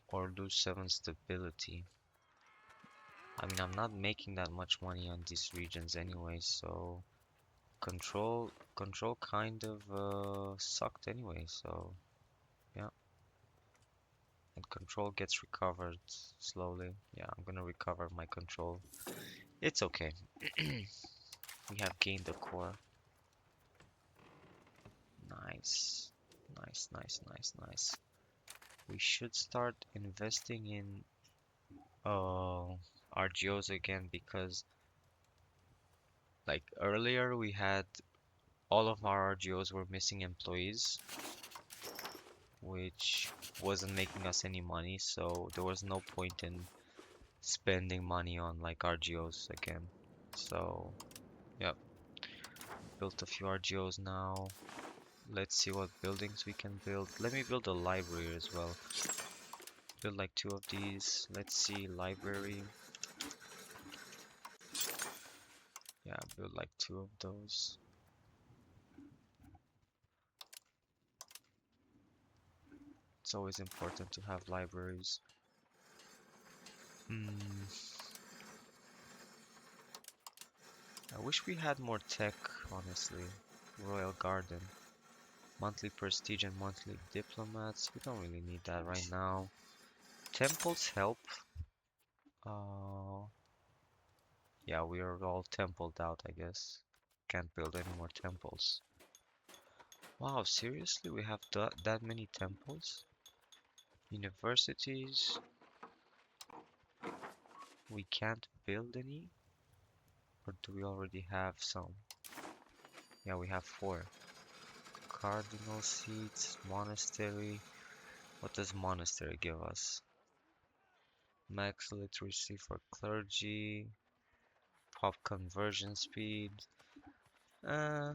or lose 7 stability. I mean, I'm not making that much money on these regions anyway, so control kind of sucked anyway, so yeah. And control gets recovered slowly. Yeah, I'm gonna recover my control. It's okay. We have gained the core. Nice. Nice, nice, nice, nice. We should start investing in RGOs again because like earlier we had all of our RGOs were missing employees, which wasn't making us any money, so there was no point in spending money on like RGOs again. So, yep, built a few RGOs now. Let's see what buildings we can build. Let me build a library as well. Build like 2 of these. Let's see, library. Yeah, build like 2 of those. It's always important to have libraries. I wish we had more tech, honestly. Royal Garden. Monthly prestige and monthly diplomats. We don't really need that right now. Temples help. Uh, yeah, we are all templed out, I guess. Can't build any more temples. Wow, seriously? We have that many temples? Universities? We can't build any? Or do we already have some? Yeah, we have 4. Cardinal seats, monastery. What does monastery give us? Max literacy for clergy, pop conversion speed. Uh,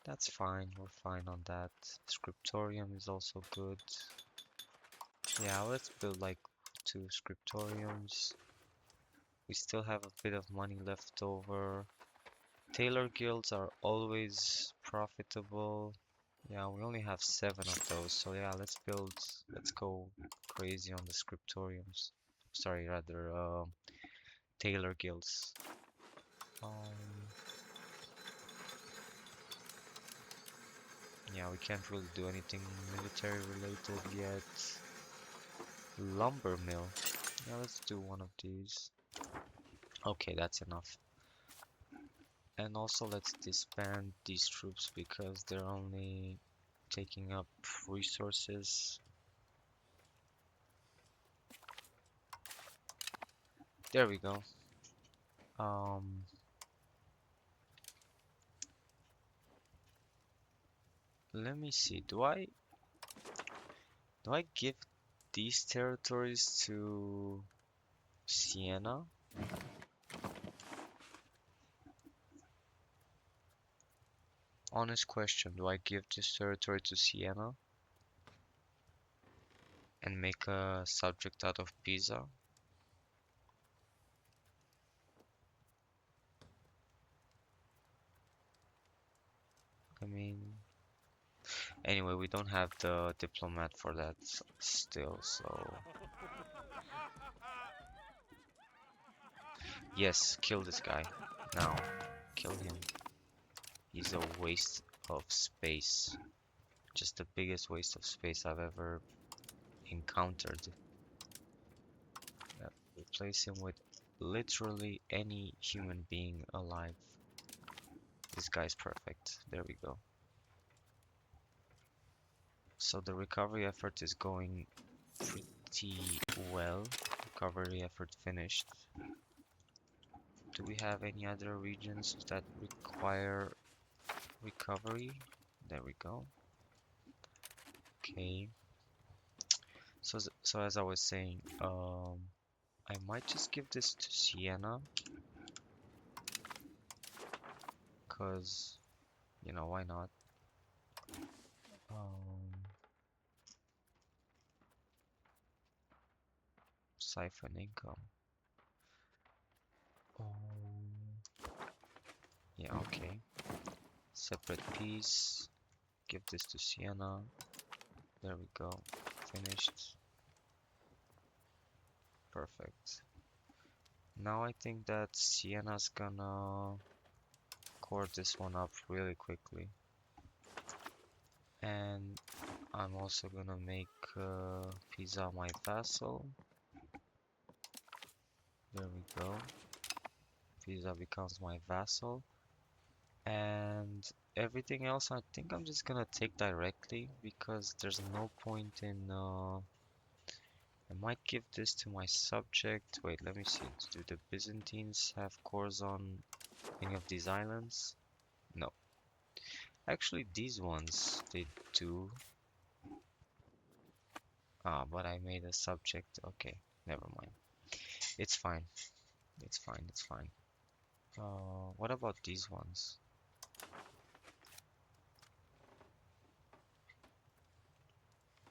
that's fine. We're fine on that. Scriptorium is also good. Yeah, let's build like 2 scriptoriums. We still have a bit of money left over. Tailor guilds are always profitable. Yeah, we only have 7 of those, so yeah, let's go crazy on the scriptoriums. Sorry, rather, tailor guilds. Yeah, we can't really do anything military related yet. Lumber mill. Yeah, let's do one of these. Okay, that's enough. And also let's disband these troops because they're only taking up resources. There we go. Um, Let me see. Do I give these territories to Siena? Honest question. Do I give this territory to Siena and make a subject out of Pisa? I mean, anyway, we don't have the diplomat for that still, so yes, kill this guy. Now, kill him. He's a waste of space. Just the biggest waste of space I've ever encountered. Yeah, replace him with literally any human being alive. This guy's perfect. There we go. So the recovery effort is going pretty well. Recovery effort finished. Do we have any other regions that require recovery? There we go. Okay. So as I was saying, I might just give this to Siena, cause why not? Um, Siphon income. Yeah, okay. Separate piece. Give this to Siena. There we go. Finished. Perfect. Now I think that Siena's gonna core this one up really quickly. And I'm also gonna make Pisa my vassal. There we go. Pisa becomes my vassal. And everything else I think I'm just gonna take directly because there's no point in I might give this to my subject. Wait, let me see. Do the Byzantines have cores on any of these islands? No. Actually, these ones, they do. Ah, but I made a subject. Okay, never mind. It's fine. It's fine. It's fine. What about these ones?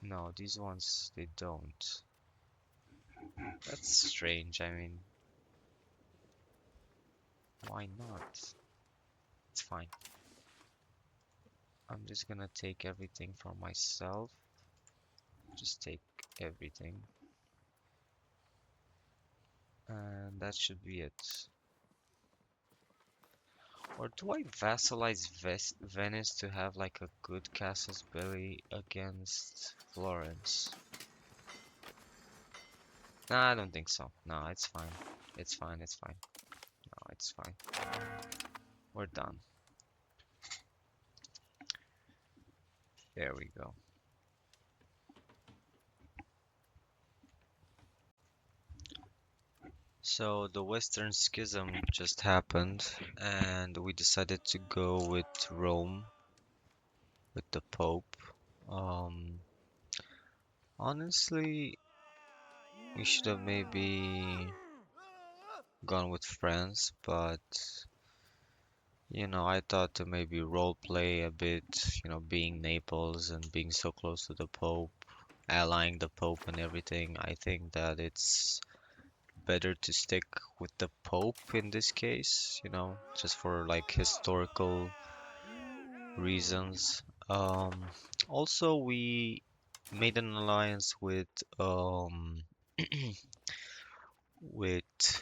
No, these ones, they don't. That's strange. I mean, why not? It's fine. I'm just gonna take everything for myself. Just take everything. And that should be it. Or do I vassalize Venice to have like a good casus belli against Florence? Nah, I don't think so. No, it's fine. It's fine, it's fine. No, it's fine. We're done. There we go. So the Western Schism just happened, and we decided to go with Rome, with the Pope. Um, Honestly, we should have maybe gone with France, but I thought to maybe role play a bit, being Naples and being so close to the Pope, allying the Pope and everything. I think that it's better to stick with the Pope in this case, just for like historical reasons. Um, Also, we made an alliance with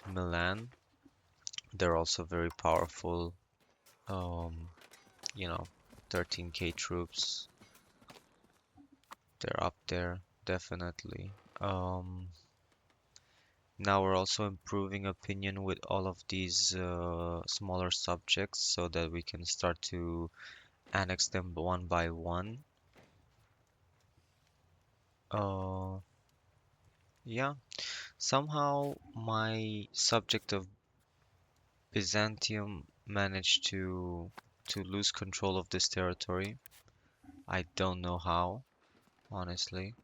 Milan. They're also very powerful. Um, you know, 13K troops. They're up there, definitely. Now we're also improving opinion with all of these smaller subjects so that we can start to annex them one by one. Uh, yeah, somehow my subject of Byzantium managed to lose control of this territory. I don't know how, honestly.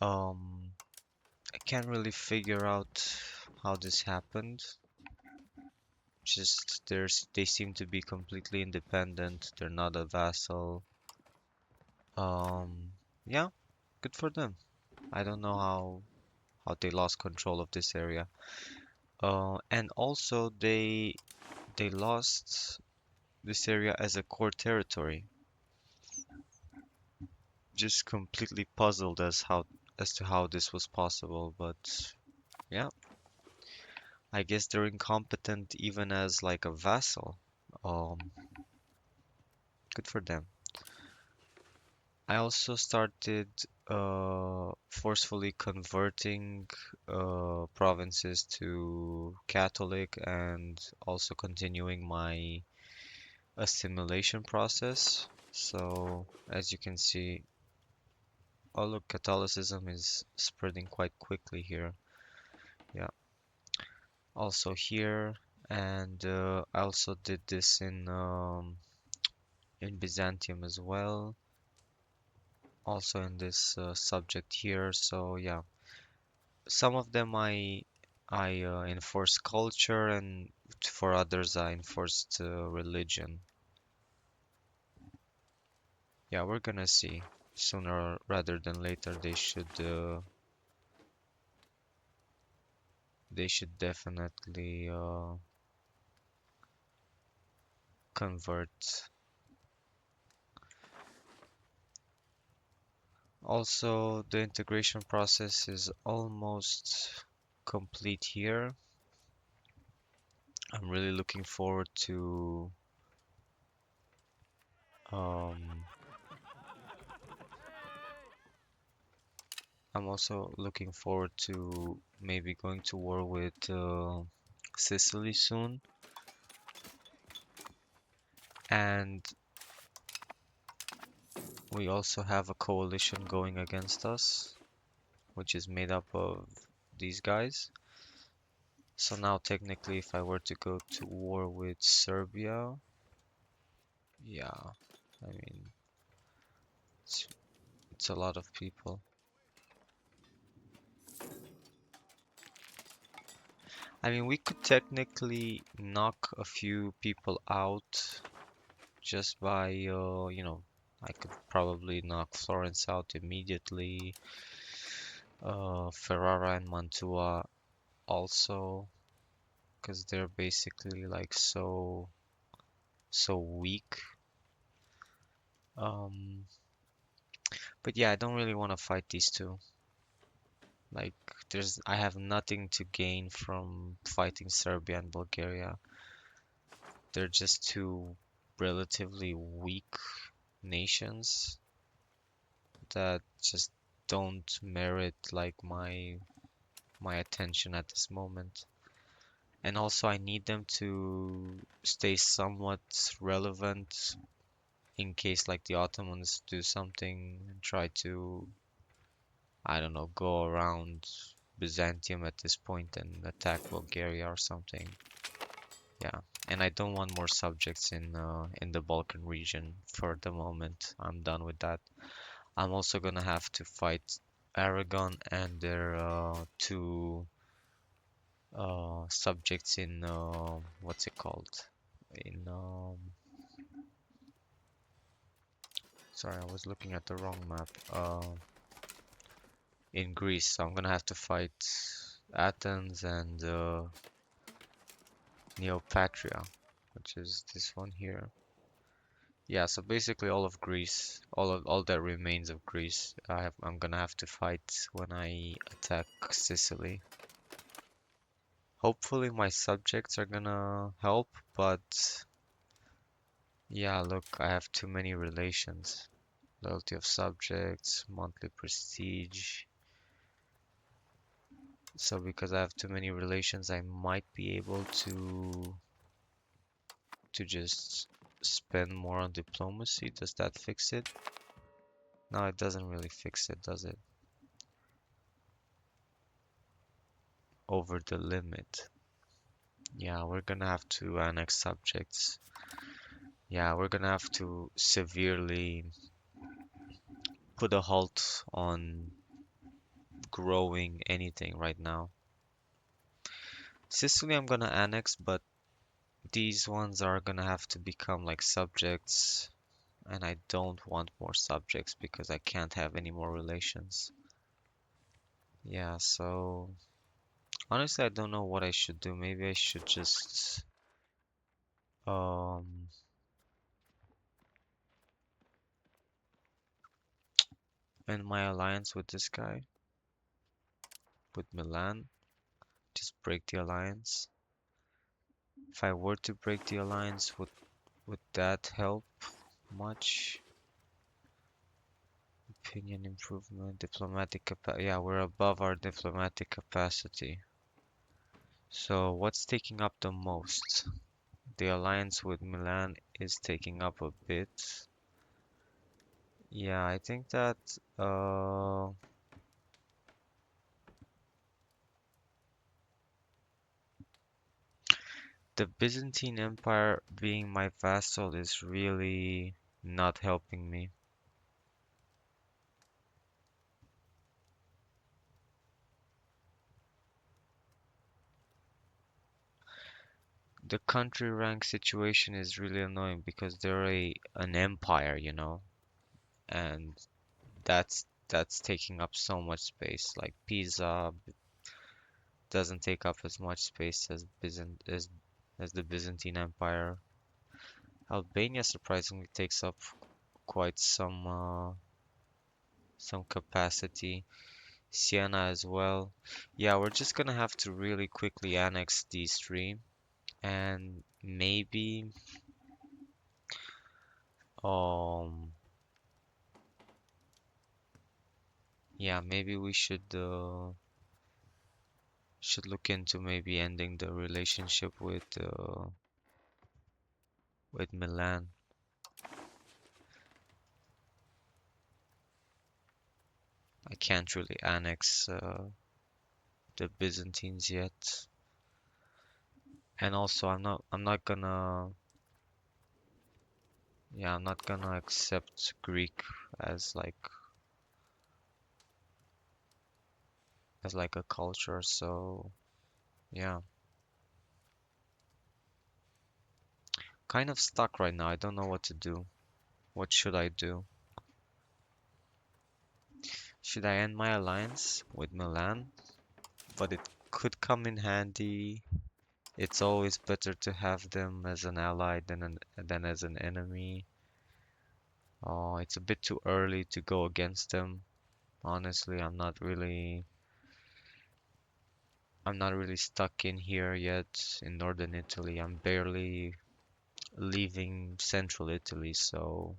Um, I can't really figure out how this happened. Just they seem to be completely independent. They're not a vassal. Um, yeah, good for them. I don't know how they lost control of this area. And also they lost this area as a core territory. Just completely puzzled as to how this was possible, but yeah, I guess they're incompetent even as like a vassal. Um, Good for them. I also started forcefully converting provinces to Catholic and also continuing my assimilation process. So, as you can see, all of Catholicism is spreading quite quickly here. Yeah, also here, and I also did this in Byzantium as well. Also in this subject here. So yeah, some of them I enforce culture, and for others I enforced religion. Yeah, we're gonna see. Sooner rather than later, they should definitely convert. Also, the integration process is almost complete here. I'm really looking forward to um I'm also looking forward to maybe going to war with Sicily soon. And we also have a coalition going against us, which is made up of these guys. So now technically if I were to go to war with Serbia, yeah, I mean it's it's a lot of people. I mean we could technically knock a few people out just by I could probably knock Florence out immediately. Ferrara and Mantua also, because they're basically like so weak. Um, but yeah, I don't really want to fight these two. Like, I have nothing to gain from fighting Serbia and Bulgaria. They're just two relatively weak nations that just don't merit like my attention at this moment. And also I need them to stay somewhat relevant in case like the Ottomans do something and try to, I don't know, go around Byzantium at this point and attack Bulgaria or something. Yeah. And I don't want more subjects in the Balkan region for the moment. I'm done with that. I'm also gonna have to fight Aragon and their two subjects in what's it called? In sorry, I was looking at the wrong map. In Greece, so I'm gonna have to fight Athens and Neopatria, which is this one here. Yeah, so basically all of Greece, all that remains of Greece, I'm gonna have to fight when I attack Sicily. Hopefully my subjects are gonna help, but yeah, look, I have too many relations. Loyalty of subjects, monthly prestige. So because I have too many relations, I might be able to just spend more on diplomacy. Does that fix it? No, it doesn't really fix it, does it? Over the limit. Yeah, we're gonna have to annex subjects. Yeah, we're gonna have to severely put a halt on growing anything right now. Sicily I'm gonna annex, but these ones are gonna have to become like subjects, and I don't want more subjects because I can't have any more relations. Yeah, so honestly, I don't know what I should do. Maybe I should just um end my alliance with this guy, with Milan. Just break the alliance. If I were to break the alliance, would that help much? Opinion improvement, diplomatic capacity. Yeah, we're above our diplomatic capacity. So what's taking up the most? The alliance with Milan is taking up a bit. Yeah, I think that uh the Byzantine Empire being my vassal is really not helping me. The country rank situation is really annoying because they're an empire, and that's taking up so much space. Like Pisa doesn't take up as much space as as the Byzantine Empire. Albania surprisingly takes up quite some capacity. Siena as well. Yeah, we're just gonna have to really quickly annex these three, and maybe um yeah, maybe we should look into maybe ending the relationship with Milan. I can't really annex the Byzantines yet. And also I'm not gonna accept Greek as like a culture, so yeah. Kind of stuck right now. I don't know what to do. What should I do? Should I end my alliance with Milan? But it could come in handy. It's always better to have them as an ally than as an enemy. Oh, it's a bit too early to go against them. Honestly, I'm not really stuck in here yet in northern Italy. I'm barely leaving central Italy, so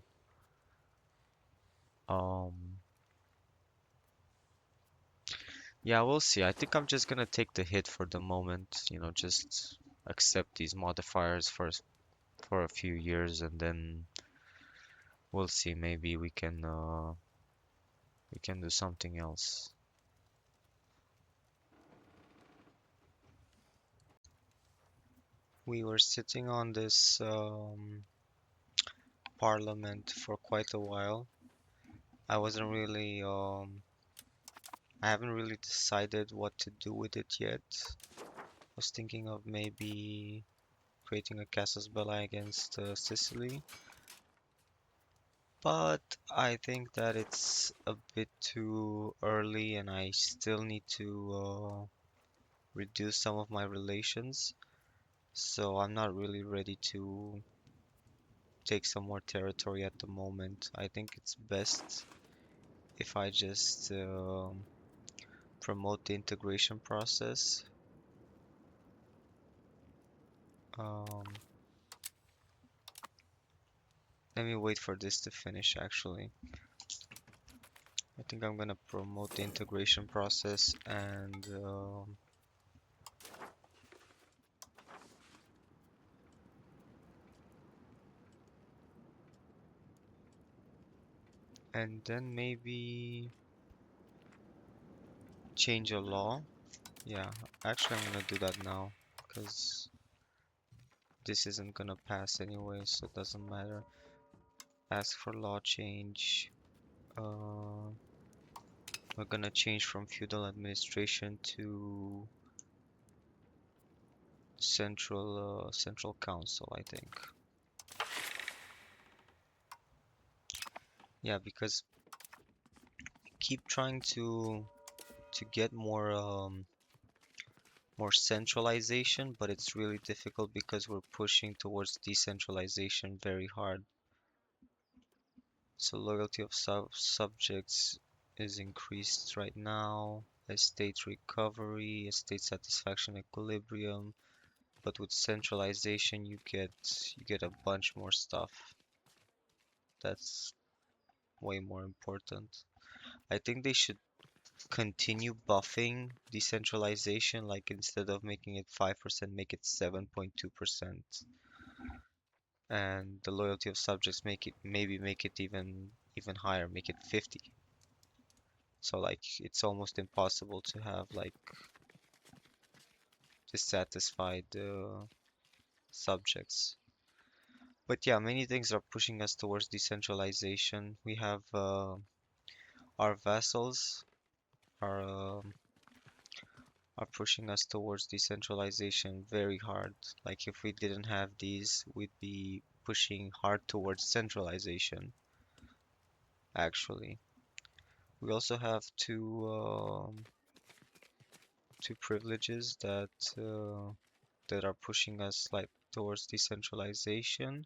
um yeah, we'll see. I think I'm just gonna take the hit for the moment, just accept these modifiers for a few years and then we'll see. Maybe we can do something else. We were sitting on this parliament for quite a while. I wasn't really I haven't really decided what to do with it yet. I was thinking of maybe creating a casus belli against Sicily, but I think that it's a bit too early and I still need to reduce some of my relations. So I'm not really ready to take some more territory at the moment. I think it's best if I just promote the integration process. Um, Let me wait for this to finish actually. I think I'm gonna promote the integration process and then maybe change a law. Yeah, actually I'm gonna do that now because this isn't gonna pass anyway, so it doesn't matter. Ask for law change. Uh, we're gonna change from feudal administration to central council, I think. Yeah, because keep trying to get more centralization, but it's really difficult because we're pushing towards decentralization very hard. So loyalty of subjects is increased right now. Estate recovery, estate satisfaction equilibrium, but with centralization you get a bunch more stuff. That's way more important. I think they should continue buffing decentralization, like instead of making it 5%, make it 7.2%. And the loyalty of subjects make it even higher, make it 50. So like it's almost impossible to have like dissatisfied subjects. But yeah, many things are pushing us towards decentralization. We have our vassals are um are pushing us towards decentralization very hard. Like if we didn't have these, we'd be pushing hard towards centralization, actually. We also have two privileges that are pushing us like towards decentralization.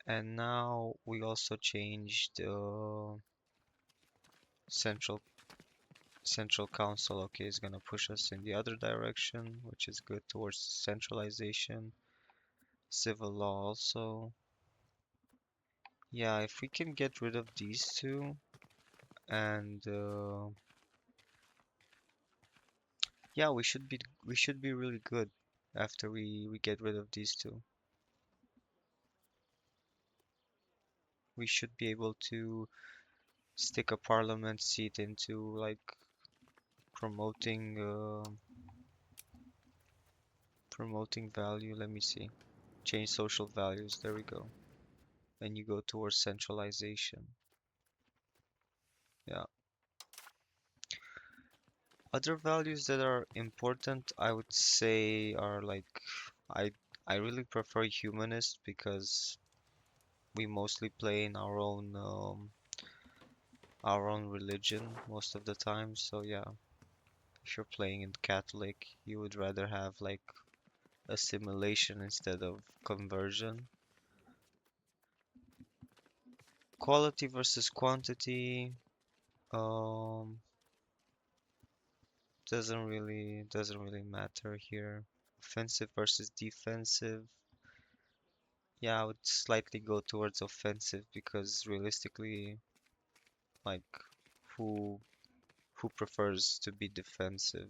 And now we also changed central Central Council, okay, is gonna push us in the other direction, which is good towards centralization. Civil law also. Yeah, if we can get rid of these two, and yeah, we should be really good after we get rid of these two. We should be able to stick a parliament seat into like promoting promoting value. Let me see. Change social values. There we go. And you go towards centralization. Yeah. Other values that are important, I would say, are like I I really prefer humanist because we mostly play in our own religion most of the time. So yeah, if you're playing in Catholic, you would rather have like assimilation instead of conversion. Quality versus quantity, um, doesn't really matter here. Offensive versus defensive. Yeah, I would slightly go towards offensive because realistically, like who who prefers to be defensive?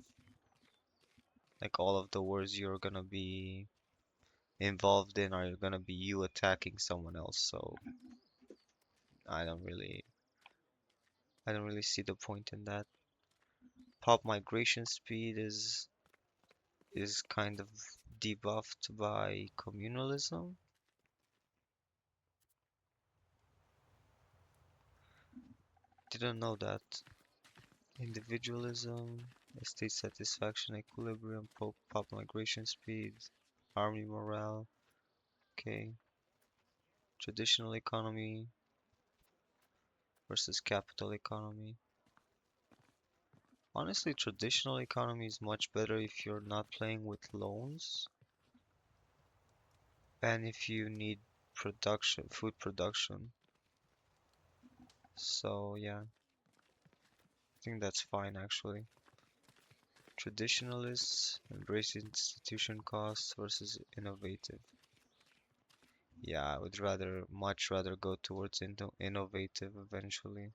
Like all of the wars you're gonna be involved in are gonna be you attacking someone else. So I don't really I don't really see the point in that. Pop migration speed is kind of debuffed by communalism. Didn't know that. Individualism, state satisfaction, equilibrium, pop migration speed, army morale. Okay. Traditional economy versus capital economy. Honestly, traditional economy is much better if you're not playing with loans and if you need production, food production. So yeah, I think that's fine actually. Traditionalists embrace institution costs versus innovative. Yeah, I would much rather go towards innovative eventually.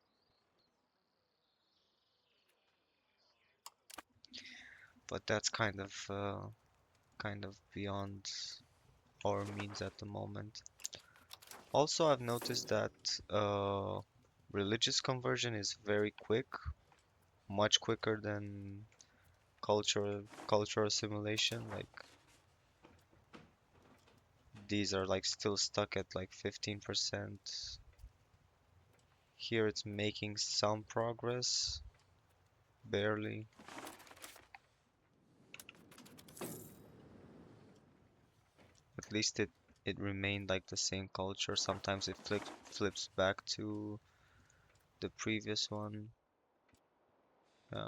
But that's kind of beyond our means at the moment. Also, I've noticed that religious conversion is very quick, much quicker than cultural assimilation. Like these are like still stuck at like 15%. Here it's making some progress, barely. At least it remained like the same culture. Sometimes it flips back to the previous one. Yeah.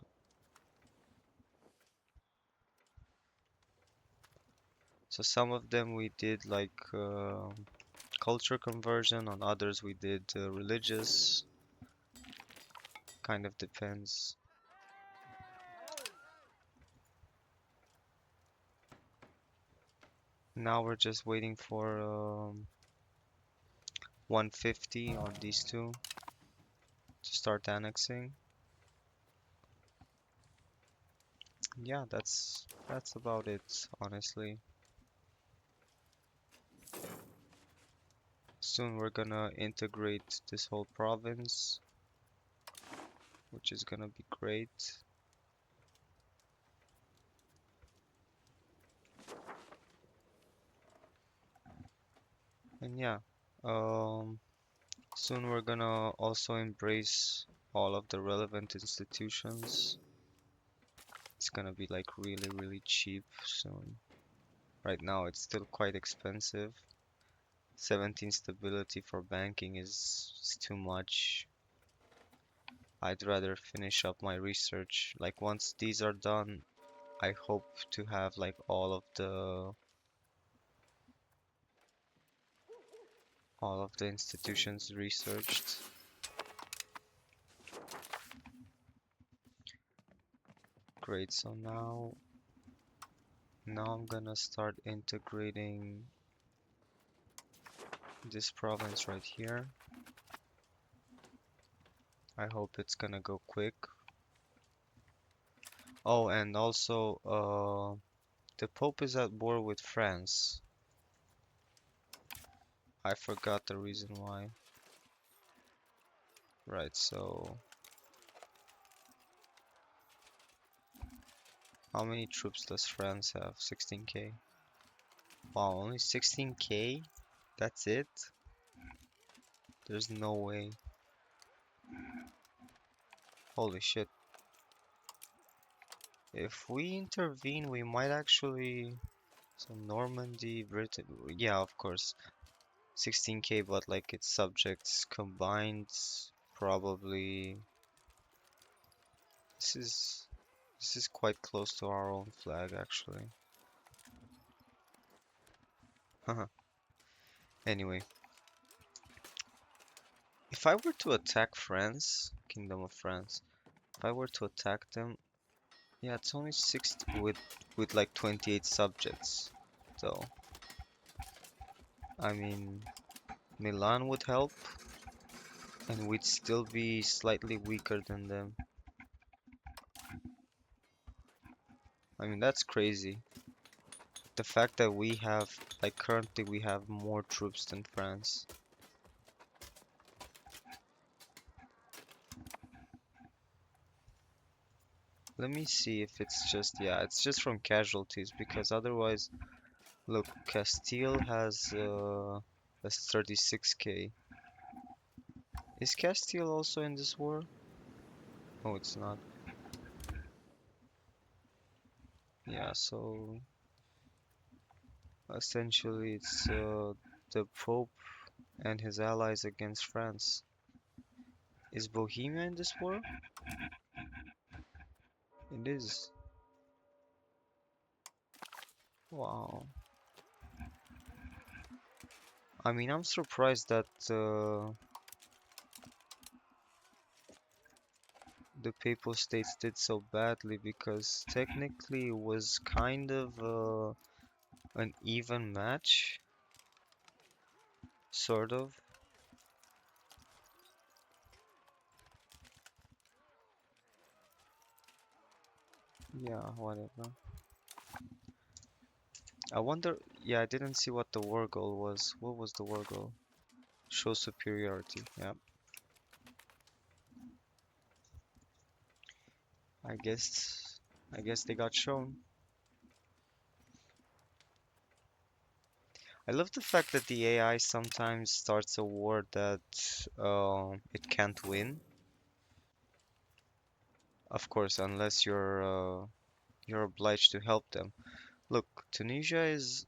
So some of them we did like culture conversion, on others we did religious. Kind of depends. Now we're just waiting for 150 on these two to start annexing. Yeah, that's about it, honestly. Soon we're gonna integrate this whole province, which is gonna be great. And yeah, um, soon we're gonna also embrace all of the relevant institutions. It's gonna be like really, really cheap soon. Right now it's still quite expensive. 17 stability for banking is too much. I'd rather finish up my research. Like once these are done, I hope to have like all of the institutions researched. Great, so now I'm gonna start integrating this province right here. I hope it's gonna go quick. Oh, and also, the Pope is at war with France. I forgot the reason why. Right, so how many troops does France have? 16k. Wow, only 16k? That's it? There's no way. Holy shit. If we intervene, we might actually... So Normandy, Britain... Yeah, of course. 16k, but like its subjects combined, probably... This is... This is quite close to our own flag, actually. Anyway, if I were to attack France, Kingdom of France, if I were to attack them, yeah, it's only 60 with like 28 subjects. So, I mean, Milan would help, and we'd still be slightly weaker than them. I mean, that's crazy. The fact that we have, like currently we have more troops than France. Let me see if it's just, yeah, it's just from casualties, because otherwise, look, Castile has 36k. Is Castile also in this war? Oh, it's not. Yeah, so essentially it's the Pope and his allies against France. Is Bohemia in this war? It is. Wow. I mean, I'm surprised that the Papal States did so badly, because technically it was kind of an even match, sort of. Yeah, whatever. I wonder, yeah, I didn't see what the war goal was. What was the war goal? Show superiority. Yeah, I guess, I guess they got shown. I love the fact that the AI sometimes starts a war that it can't win. Of course, unless you're obliged to help them. Look, Tunisia is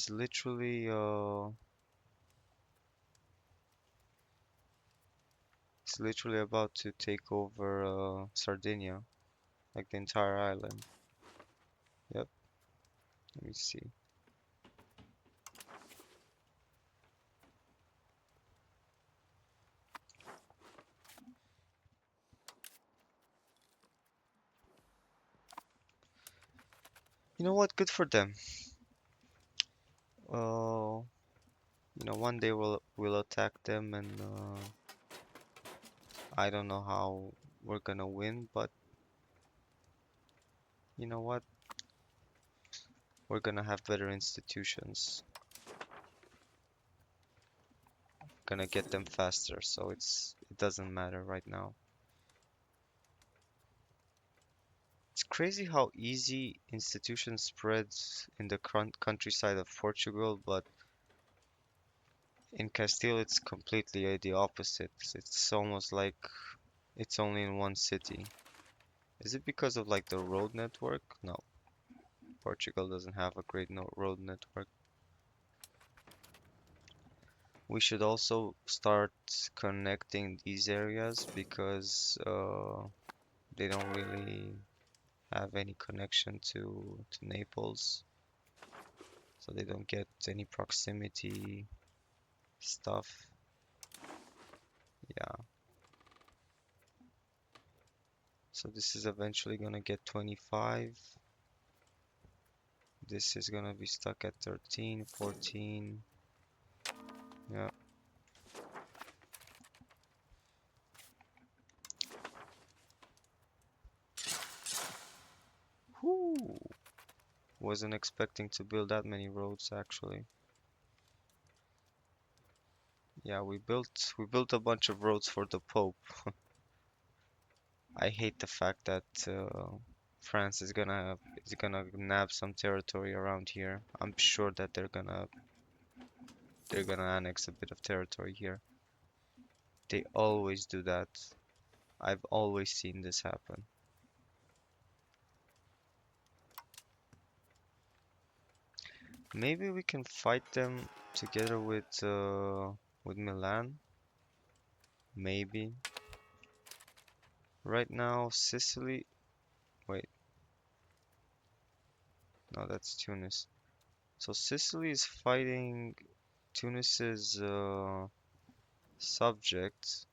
literally it's literally about to take over Sardinia, like the entire island. Yep, let me see. You know what? Good for them. Uh, one day we'll attack them, and I don't know how we're gonna win, but you know what? We're gonna have better institutions. Gonna get them faster, so it doesn't matter right now. It's crazy how easy institutions spreads in the countryside of Portugal, but in Castile it's completely the opposite. It's almost like it's only in one city. Is it because of like the road network? No, Portugal doesn't have a great no road network. We should also start connecting these areas, because they don't really have any connection to Naples, so they don't get any proximity stuff. Yeah. So this is eventually gonna get 25. This is gonna be stuck at 13, 14. Yeah. Whoo! Wasn't expecting to build that many roads actually. Yeah, we built a bunch of roads for the Pope. I hate the fact that France is gonna nab some territory around here. I'm sure that they're gonna annex a bit of territory here. They always do that. I've always seen this happen. Maybe we can fight them together with Milan. Maybe. Right now, Sicily. Wait, no, that's Tunis. So Sicily is fighting Tunis's subject.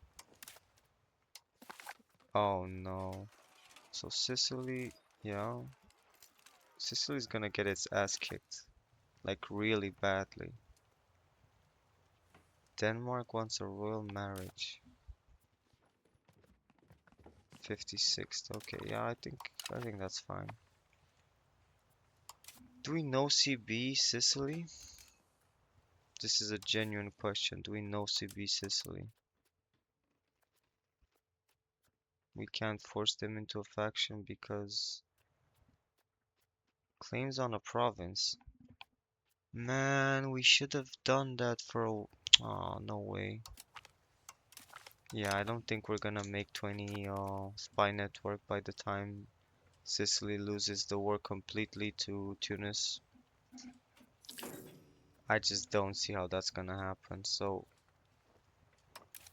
Oh no. So Sicily, yeah, Sicily's gonna get its ass kicked, like really badly. Denmark wants a royal marriage. 56th. Okay, yeah, I think that's fine. Do we know CB Sicily? This is a genuine question. Do we know CB Sicily? We can't force them into a faction because claims on a province. Man, we should have done that for a... Oh, no way. Yeah, I don't think we're gonna make 20 spy network by the time Sicily loses the war completely to Tunis. I just don't see how that's gonna happen. So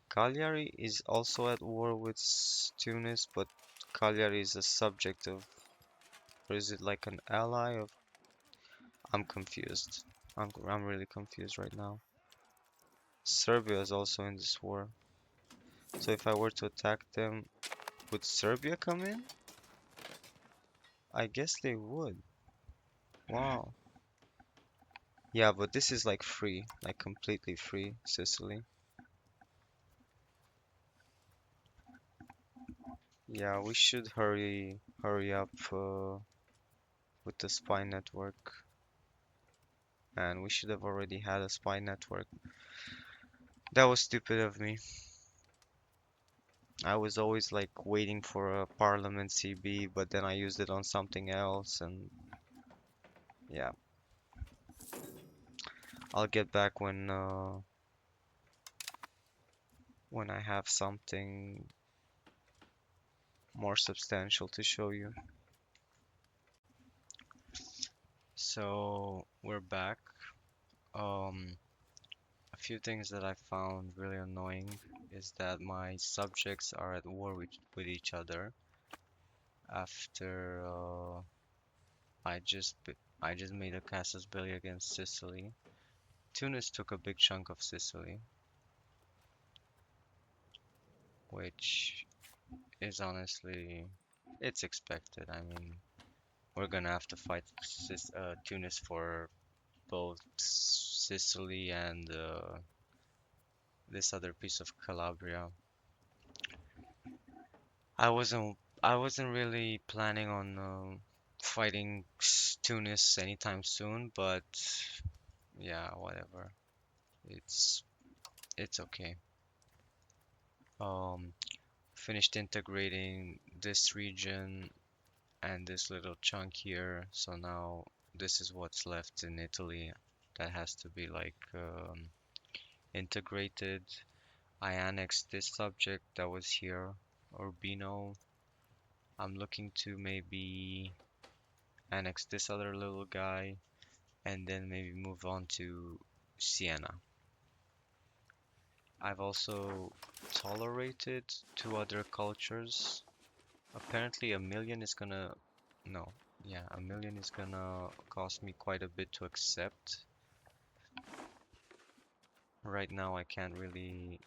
Cagliari is also at war with Tunis, but Cagliari is a subject of, or is it like an ally of? I'm confused. I'm really confused right now. Serbia is also in this war. So if I were to attack them, would Serbia come in? I guess they would. Wow. Yeah, but this is like free, like completely free, Sicily. Yeah, we should hurry up with the spy network. And we should have already had a spy network. That was stupid of me. I was always like waiting for a Parliament CB, but then I used it on something else, and yeah, I'll get back when I have something more substantial to show you. So we're back. Um, a few things that I found really annoying is that my subjects are at war with each other after I just made a casus belli against Sicily. Tunis took a big chunk of Sicily, which is honestly it's expected. I mean, we're gonna have to fight Tunis for both Sicily and this other piece of Calabria. I wasn't really planning on fighting Tunis anytime soon, but yeah, whatever. It's it's okay. Um, Finished integrating this region and this little chunk here, so now this is what's left in Italy that has to be like integrated. I annexed this subject that was here, Urbino. I'm looking to maybe annex this other little guy and then maybe move on to Siena. I've also tolerated two other cultures. Apparently a million is gonna, no, yeah, a million is gonna cost me quite a bit to accept. Right now I can't really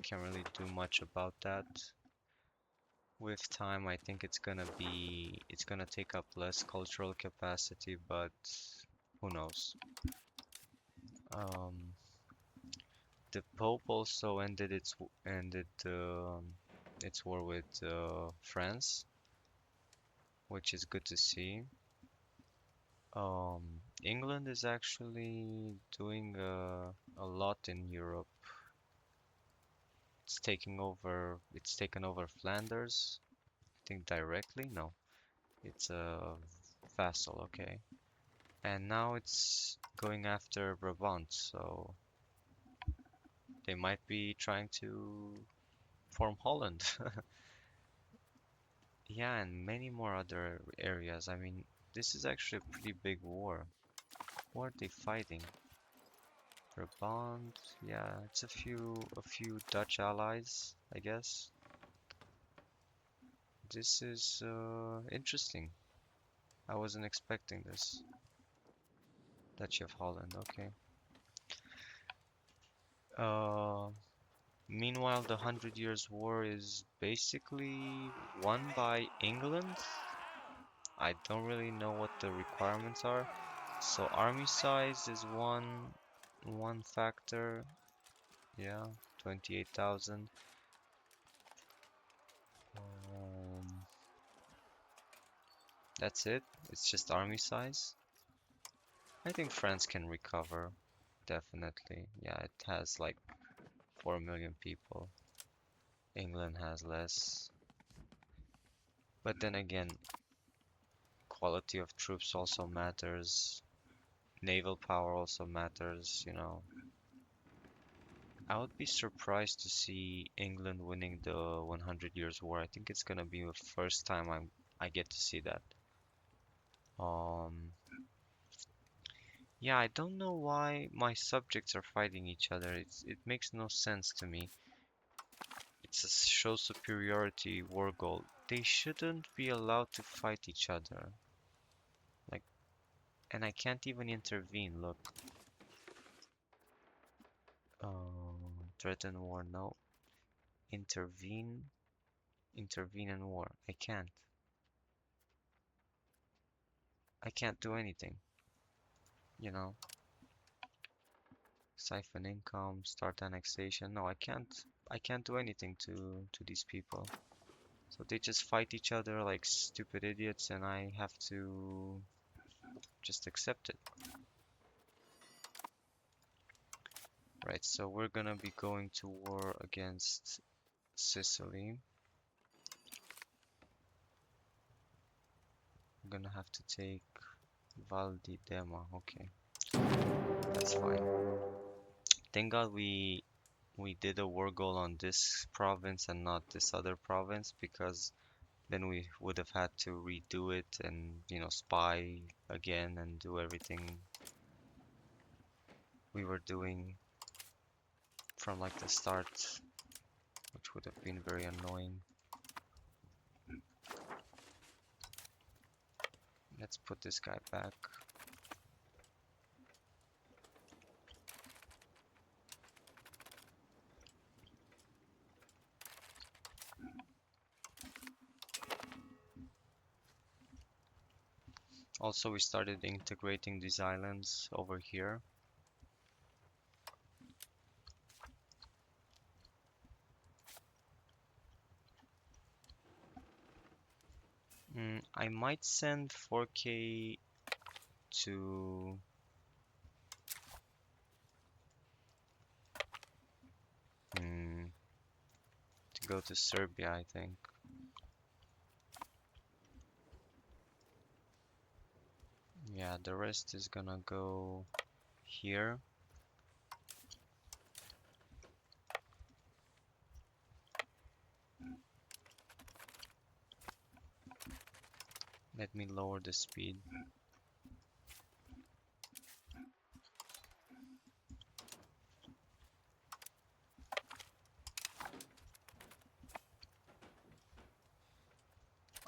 do much about that. With time, I think it's gonna take up less cultural capacity, but who knows? Um, the Pope also ended its war with France, which is good to see. England is actually doing a lot in Europe. It's taken over Flanders, I think directly. No, it's a vassal, okay. And now it's going after Brabant, so they might be trying to form Holland. Yeah, and many more other areas. I mean, this is actually a pretty big war. Who are they fighting? Brabant, yeah, it's a few Dutch allies, I guess. This is interesting. I wasn't expecting this. Duchy of Holland, okay. Uh, Meanwhile, the Hundred Years' War is basically won by England. I don't really know what the requirements are. So army size is one factor. Yeah, 28,000. Um, that's it. It's just army size. I think France can recover, definitely. Yeah, it has like 4 million people. England has less. But then again, quality of troops also matters. Naval power also matters. I would be surprised to see England winning the 100 Years' War. I think it's gonna be the first time I get to see that. Um, yeah, I don't know why my subjects are fighting each other. It makes no sense to me. It's a show superiority war goal. They shouldn't be allowed to fight each other. Like, and I can't even intervene. Look, threaten war. No, intervene. Intervene in war. I can't. I can't do anything. You know, siphon income, start annexation. No, I can't. I can't do anything to these people. So they just fight each other like stupid idiots, and I have to just accept it. Right, so we're gonna be going to war against Sicily. I'm gonna have to take Val di Dema. Okay, that's fine. Thank God we did a war goal on this province and not this other province, because then we would have had to redo it and, spy again and do everything we were doing from like the start, which would have been very annoying. Let's put this guy back. Also, we started integrating these islands over here. I might send 4K to mm, to go to Serbia, I think. Yeah, the rest is gonna go here. Let me lower the speed.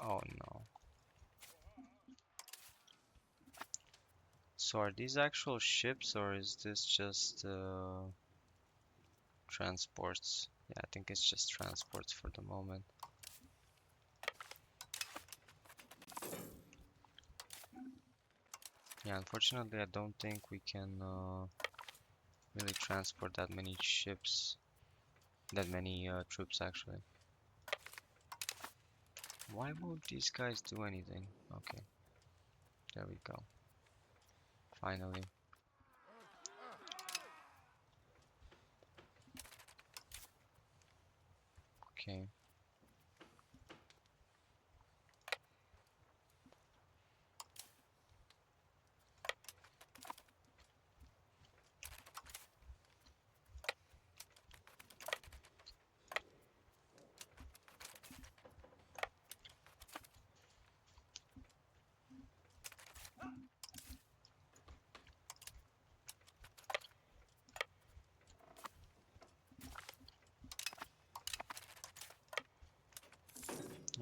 Oh no. So are these actual ships, or is this just transports? Yeah, I think it's just transports for the moment. Yeah, unfortunately, I don't think we can really transport that many ships, that many troops actually. Why won't these guys do anything? Okay, there we go. Finally. Okay.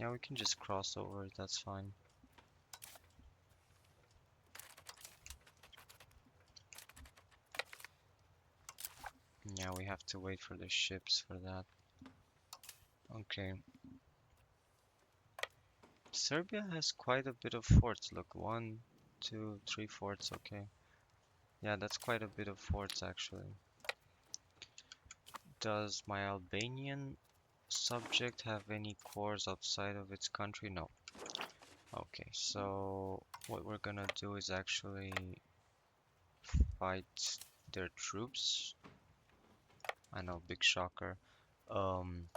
Yeah, we can just cross over, that's fine. Yeah, we have to wait for the ships for that. Okay. Serbia has quite a bit of forts. Look, one, two, three forts. Okay. Yeah, that's quite a bit of forts actually. Does my Albanian subject have any cores outside of its country? No. Okay, so what we're gonna do is actually fight their troops. I know, big shocker. Um,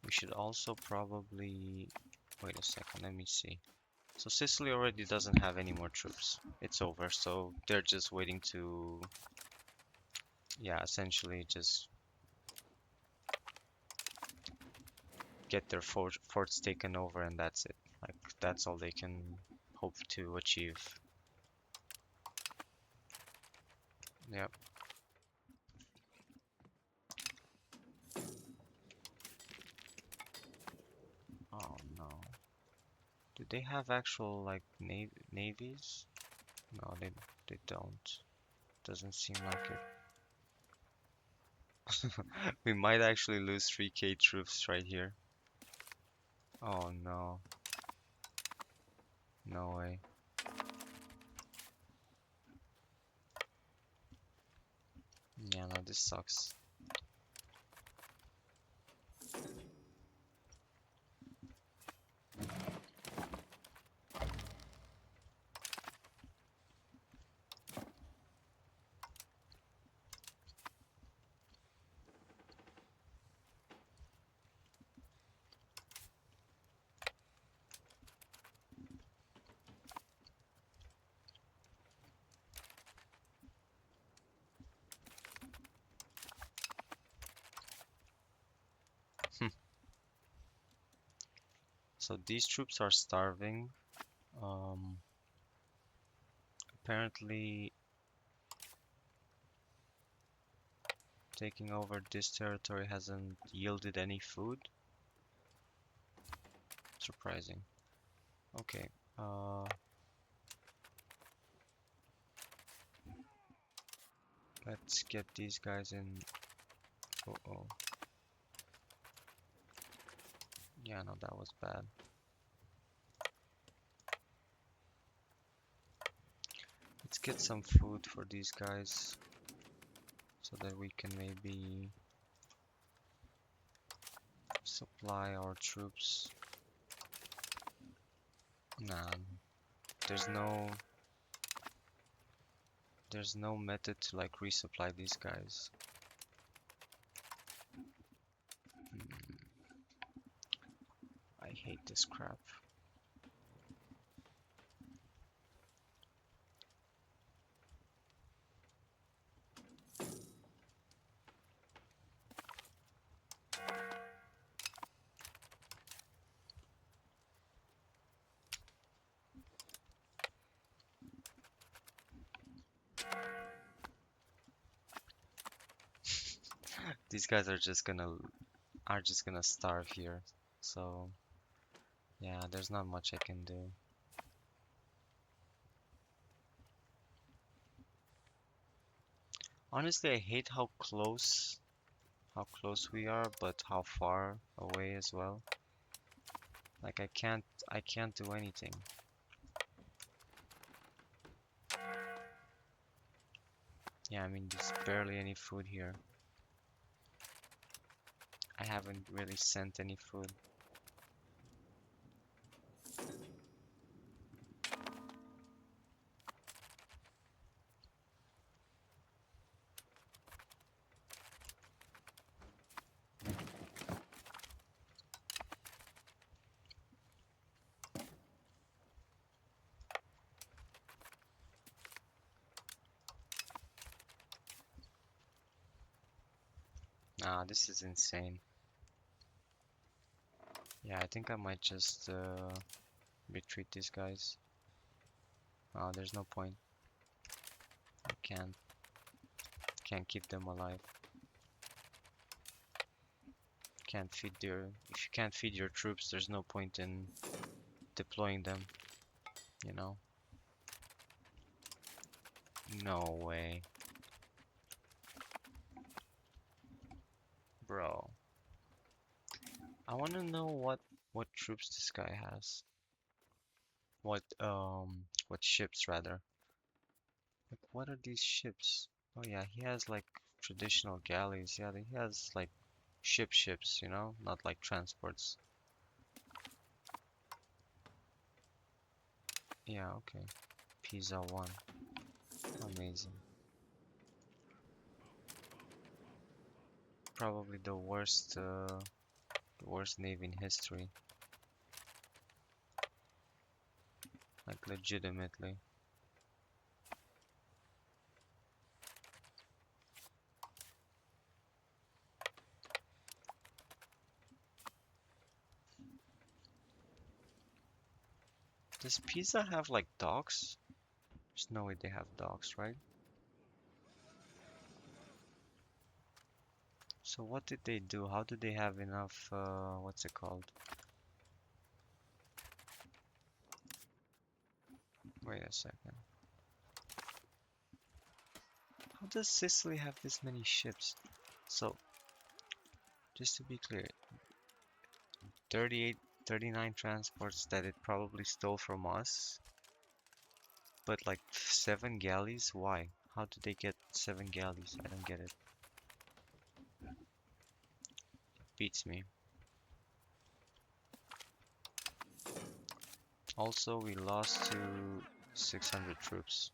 we should also probably wait a second. Let me see. So Sicily already doesn't have any more troops. It's over. So they're just waiting to, yeah, essentially just get their forts taken over, and that's it. Like that's all they can hope to achieve. Yep. Oh no. Do they have actual like navies? No, they don't. Doesn't seem like it. We might actually lose 3k troops right here. Oh no. No way. Yeah, no, this sucks. So these troops are starving. Um, apparently taking over this territory hasn't yielded any food. Surprising. Okay. Uh, let's get these guys in. Oh. Yeah, no, that was bad. Let's get some food for these guys so that we can maybe supply our troops. Nah, there's no there's no method to like resupply these guys. Hmm, I hate this crap. These guys are just gonna starve here. So yeah, there's not much I can do. Honestly, I hate how close we are, but how far away as well. Like I can't do anything. Yeah, I mean, there's barely any food here. I haven't really sent any food. Ah, this is insane. Yeah, I think I might just retreat these guys. Ah, there's no point. I can't keep them alive. Can't feed their If you can't feed your troops, there's no point in deploying them, you know? No way. Bro. I wanna know what troops this guy has. What ships rather. Like what are these ships? Oh yeah, he has like traditional galleys. Yeah, he has like ships, you know? Not like transports. Yeah, okay. Pisa 1. Amazing. Probably the worst navy in history. Like legitimately. Does Pisa have like docks? There's no way they have docks, right? So what did they do? How did they have enough, what's it called? Wait a second. How does Sicily have this many ships? So, just to be clear, 38, 39 transports that it probably stole from us, but like 7 galleys? Why? How did they get 7 galleys? I don't get it. Beats me. Also, we lost to 600 troops.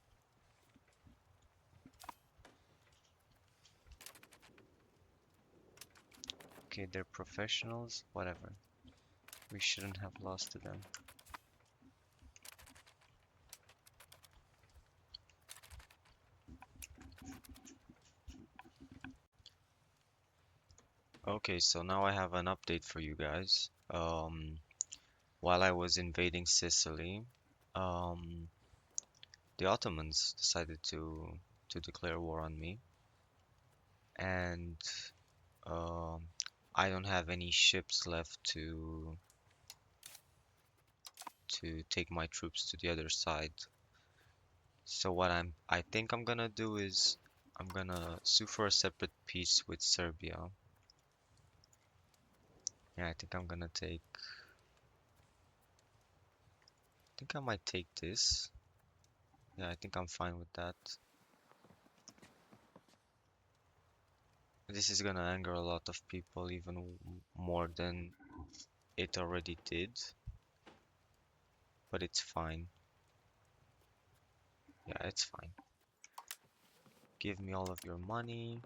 Okay, they're professionals, whatever. We shouldn't have lost to them. Okay, so now I have an update for you guys. While I was invading Sicily, um, the Ottomans decided to declare war on me, and um, I don't have any ships left to take my troops to the other side. So what I think I'm gonna do is I'm gonna sue for a separate peace with Serbia. Yeah, I think I might take this. Yeah, I think I'm fine with that. This is gonna anger a lot of people, even more than it already did, but it's fine. Yeah, it's fine. Give me all of your money.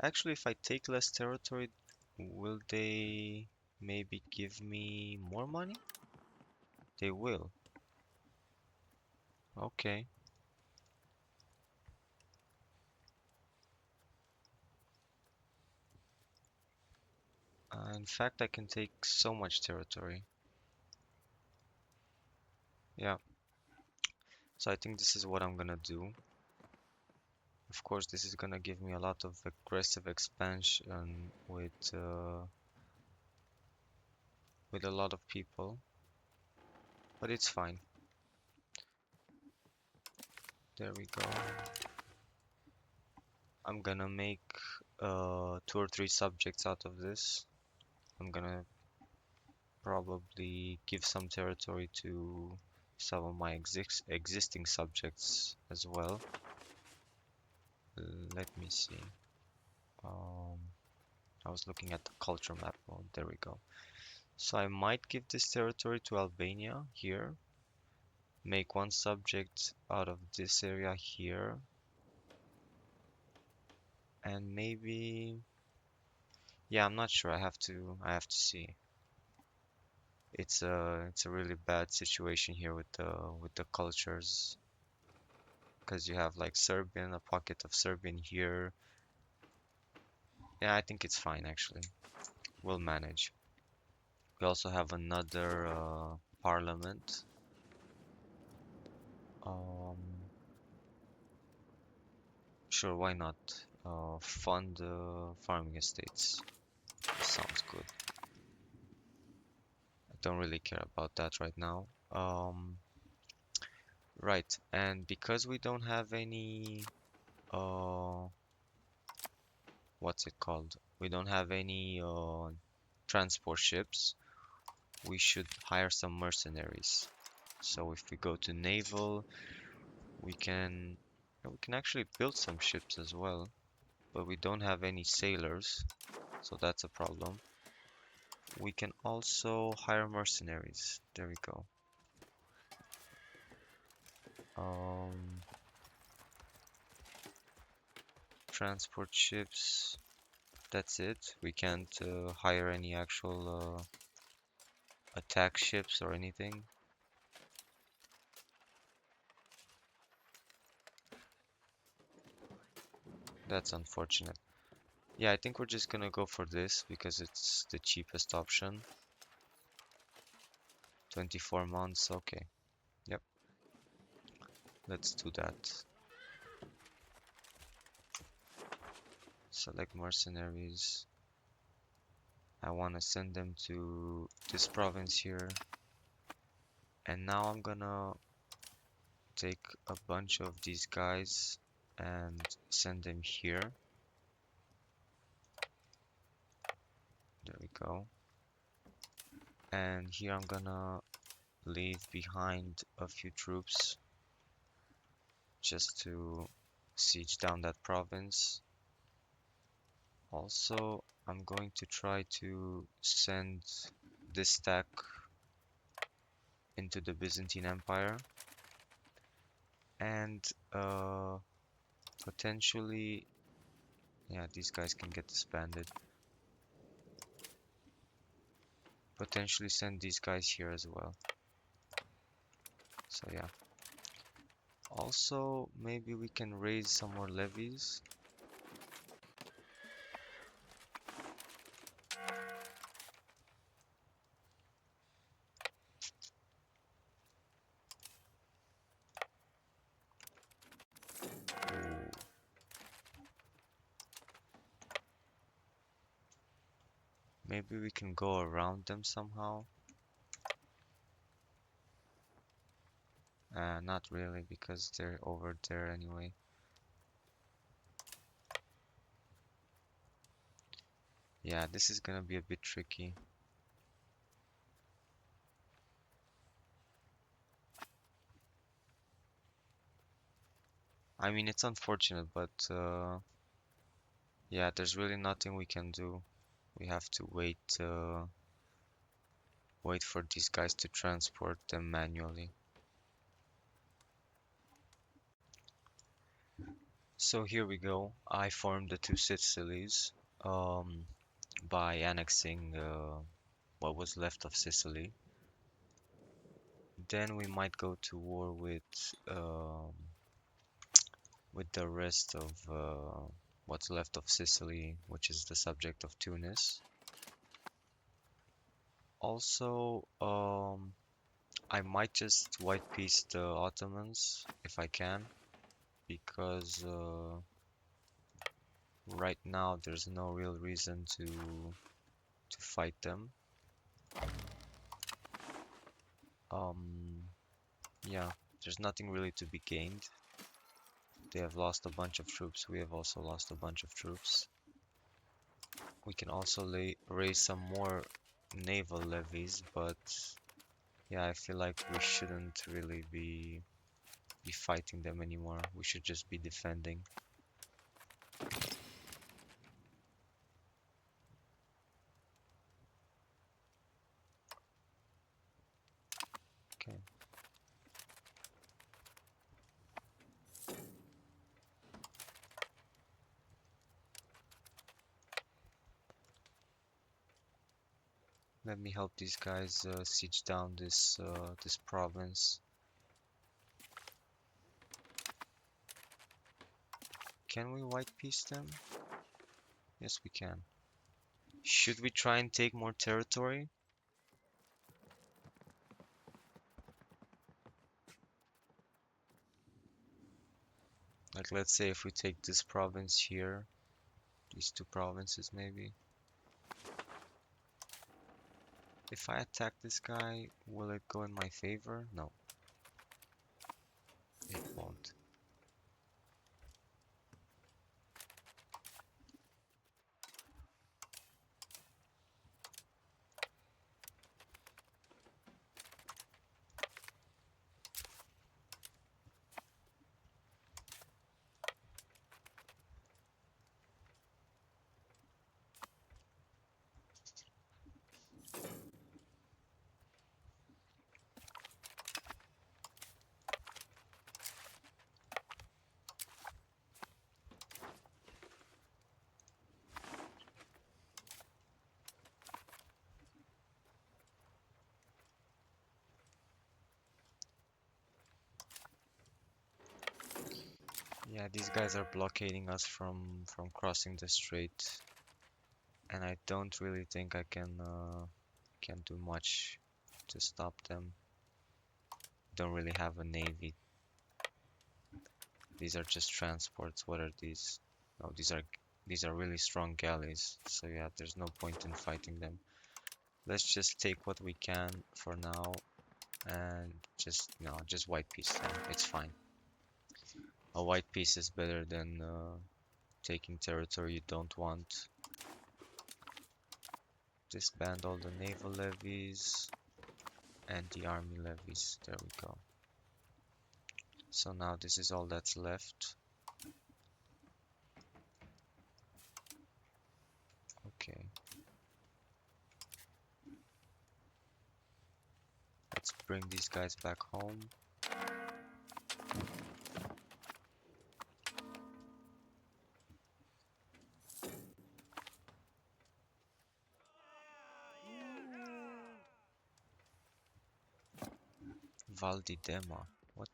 Actually, if I take less territory, will they maybe give me more money? They will. Okay. In fact, I can take so much territory. Yeah. So I think this is what I'm gonna do. Of course, this is gonna give me a lot of aggressive expansion with a lot of people, but it's fine. There we go. I'm gonna make 2 or 3 subjects out of this. I'm gonna probably give some territory to some of my existing subjects as well. Let me see. Um, I was looking at the culture map. Oh, there we go. So I might give this territory to Albania here. Make one subject out of this area here. And maybe, yeah, I'm not sure. I have to see. It's a really bad situation here with the cultures because you have like Serbian, a pocket of Serbian here. Yeah, I think it's fine actually. We'll manage. We also have another parliament. Um, sure, why not? Fund farming estates. Sounds good. I don't really care about that right now. Right, and because we don't have any, uh, what's it called? We don't have any transport ships. We should hire some mercenaries. So if we go to naval, we can we can actually build some ships as well, but we don't have any sailors, so that's a problem. We can also hire mercenaries. There we go. Um, Transport ships. That's it. We can't hire any actual attack ships or anything. That's unfortunate. Yeah, I think we're just gonna go for this because it's the cheapest option. 24 months, okay. Yep, let's do that. Select mercenaries. I want to send them to this province here. And now I'm gonna take a bunch of these guys and send them here. There we go. And here I'm gonna leave behind a few troops just to siege down that province. Also, I'm going to try to send this stack into the Byzantine Empire and potentially, yeah, these guys can get disbanded. Potentially send these guys here as well. So yeah. Also, maybe we can raise some more levies. Ooh. Maybe we can go around them somehow. Not really, because they're over there anyway. Yeah, this is gonna be a bit tricky. I mean, it's unfortunate, but yeah, there's really nothing we can do. We have to wait for these guys to transport them manually. So here we go. I formed the Two Sicilies um, by annexing what was left of Sicily. Then we might go to war with the rest of what's left of Sicily, which is the subject of Tunis. Also, I might just white piece the Ottomans if I can, because right now there's no real reason to fight them. Um, yeah, there's nothing really to be gained. They have lost a bunch of troops. We have also lost a bunch of troops. We can also raise some more naval levies, but yeah, I feel like we shouldn't really be fighting them anymore. We should just be defending. Okay. Let me help these guys siege down this province. Can we white piece them? Yes, we can. Should we try and take more territory? Like, let's say if we take this province here, these two provinces maybe. If I attack this guy, will it go in my favor? No, it won't. Yeah, these guys are blockading us from crossing the strait, and I don't really think I can do much to stop them. Don't really have a navy. These are just transports. What are these? Oh, these are really strong galleys. So yeah, there's no point in fighting them. Let's just take what we can for now and just white piece them. It's fine. A white piece is better than taking territory you don't want. Disband all the naval levies and the army levies. There we go. So now this is all that's left. Okay. Let's bring these guys back home. Val di Dema. What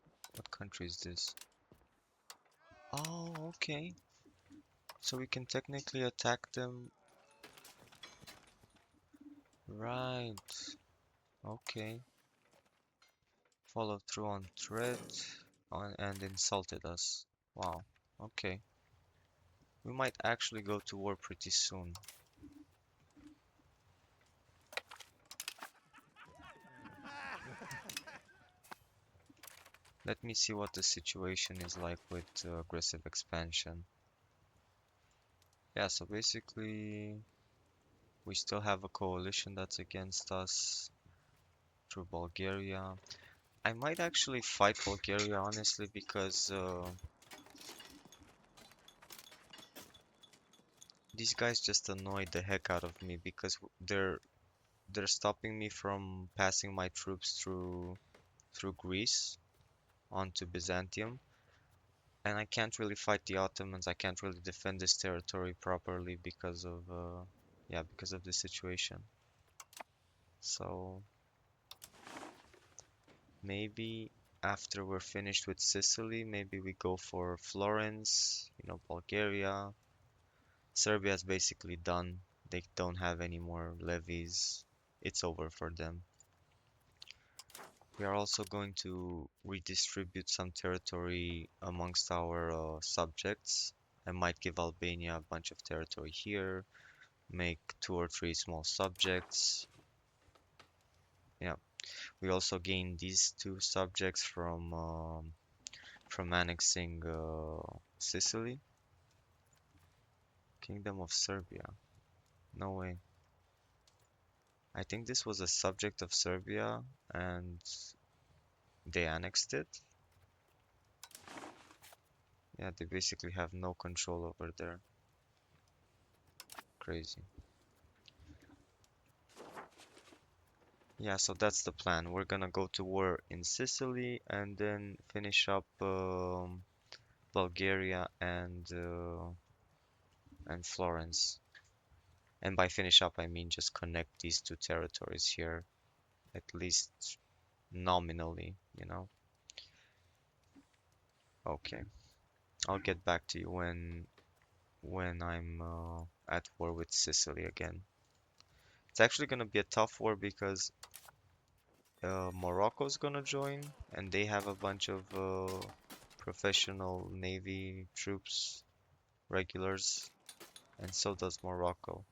country is this? Oh, okay. So we can technically attack them. Right. Okay. Followed through on threat and insulted us. Wow. Okay. We might actually go to war pretty soon. Let me see what the situation is like with aggressive expansion. Yeah, so basically we still have a coalition that's against us through Bulgaria. I might actually fight Bulgaria honestly because these guys just annoyed the heck out of me because they're stopping me from passing my troops through Greece onto Byzantium, and I can't really fight the Ottomans. I can't really defend this territory properly because of yeah, because of the situation. So maybe after we're finished with Sicily, maybe we go for Florence, Bulgaria. Serbia's basically done. They don't have any more levies. It's over for them. We are also going to redistribute some territory amongst our subjects. I might give Albania a bunch of territory here, make 2 or 3 small subjects. Yeah, we also gain these 2 subjects from annexing Sicily. Kingdom of Serbia. No way. I think this was a subject of Serbia and they annexed it. Yeah, they basically have no control over there. Crazy. Yeah, so that's the plan. We're gonna go to war in Sicily and then finish up Bulgaria and Florence. And by finish up, I mean just connect these two territories here, at least nominally, you know? Okay. I'll get back to you when I'm at war with Sicily again. It's actually gonna be a tough war because Morocco's gonna join, and they have a bunch of professional navy troops, regulars, and so does Morocco.